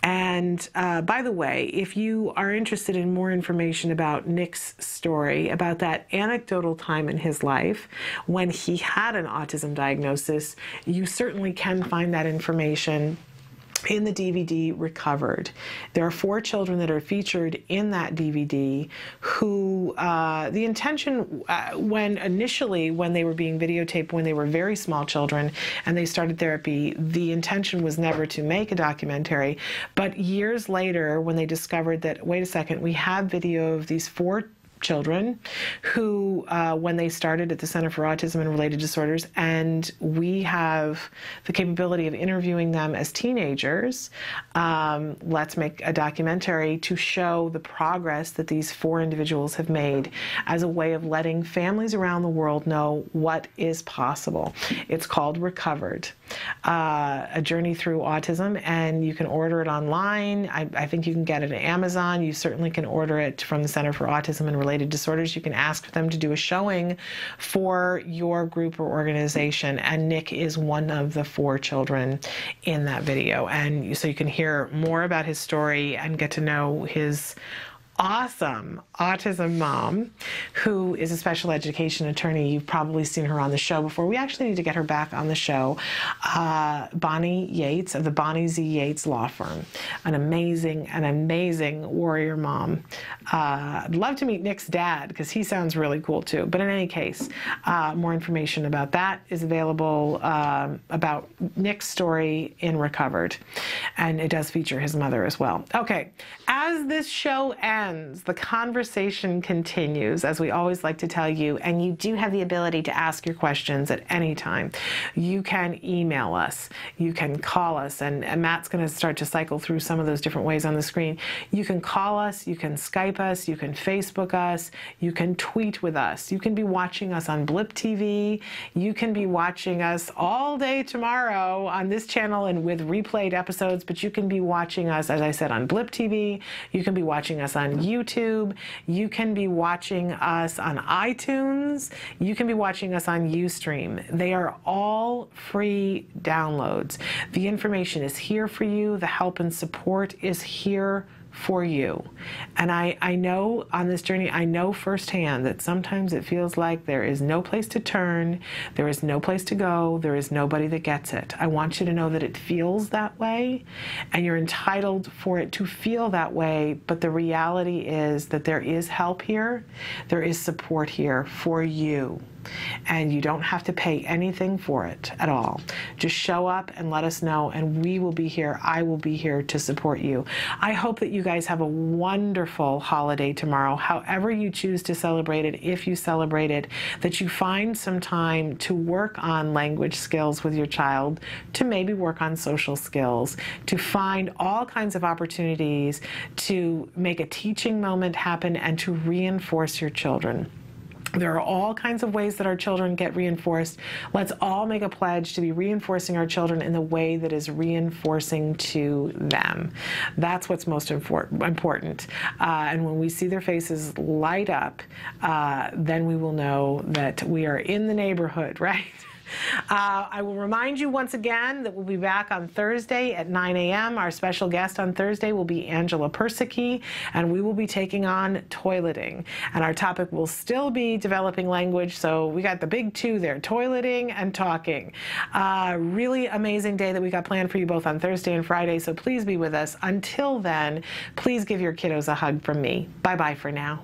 And by the way, if you are interested in more information about Nick's story, about that anecdotal time in his life when he had an autism diagnosis, you certainly can find that information in the DVD Recovered. There are 4 children that are featured in that DVD who the intention when they were being videotaped when they were very small children and they started therapy, the intention was never to make a documentary. But years later, when they discovered that, wait a second, we have video of these 4 children who, when they started at the Center for Autism and Related Disorders, and we have the capability of interviewing them as teenagers, let's make a documentary to show the progress that these 4 individuals have made as a way of letting families around the world know what is possible. It's called Recovered, A Journey Through Autism, and you can order it online. I think you can get it at Amazon. You certainly can order it from the Center for Autism and Related Disorders. You can ask them to do a showing for your group or organization, and Nick is one of the 4 children in that video. And so you can hear more about his story and get to know his awesome autism mom, who is a special education attorney. You've probably seen her on the show before. We actually need to get her back on the show. Bonnie Yates of the Bonnie Z. Yates Law Firm. An amazing warrior mom. I'd love to meet Nick's dad because he sounds really cool too. But in any case, more information about that is available about Nick's story in Recovered. And it does feature his mother as well. Okay, as this show ends, the conversation continues, as we always like to tell you, and you do have the ability to ask your questions at any time. You can email us, you can call us, and Matt's going to start to cycle through some of those different ways on the screen. You can call us, you can Skype us, you can Facebook us, you can tweet with us, you can be watching us on Blip TV, you can be watching us all day tomorrow on this channel and with replayed episodes, but you can be watching us, as I said, on Blip TV, you can be watching us on YouTube, you can be watching us on iTunes, you can be watching us on Ustream. They are all free downloads. The information is here for you. The help and support is here for you. And I know on this journey, I know firsthand that sometimes it feels like there is no place to turn, there is no place to go, there is nobody that gets it. I want you to know that it feels that way, and you're entitled for it to feel that way, but the reality is that there is help here, there is support here for you. And you don't have to pay anything for it at all. Just show up and let us know, and we will be here. I will be here to support you. I hope that you guys have a wonderful holiday tomorrow, however you choose to celebrate it, if you celebrate it, that you find some time to work on language skills with your child, to maybe work on social skills, to find all kinds of opportunities to make a teaching moment happen and to reinforce your children. There are all kinds of ways that our children get reinforced. Let's all make a pledge to be reinforcing our children in the way that is reinforcing to them. That's what's most important. And when we see their faces light up, then we will know that we are in the neighborhood, right? I will remind you once again that we'll be back on Thursday at 9 a.m. Our special guest on Thursday will be Angela Persicki, and we will be taking on toileting. And our topic will still be developing language, so we got the big 2 there, toileting and talking. Really amazing day that we got planned for you both on Thursday and Friday, so please be with us. Until then, please give your kiddos a hug from me. Bye-bye for now.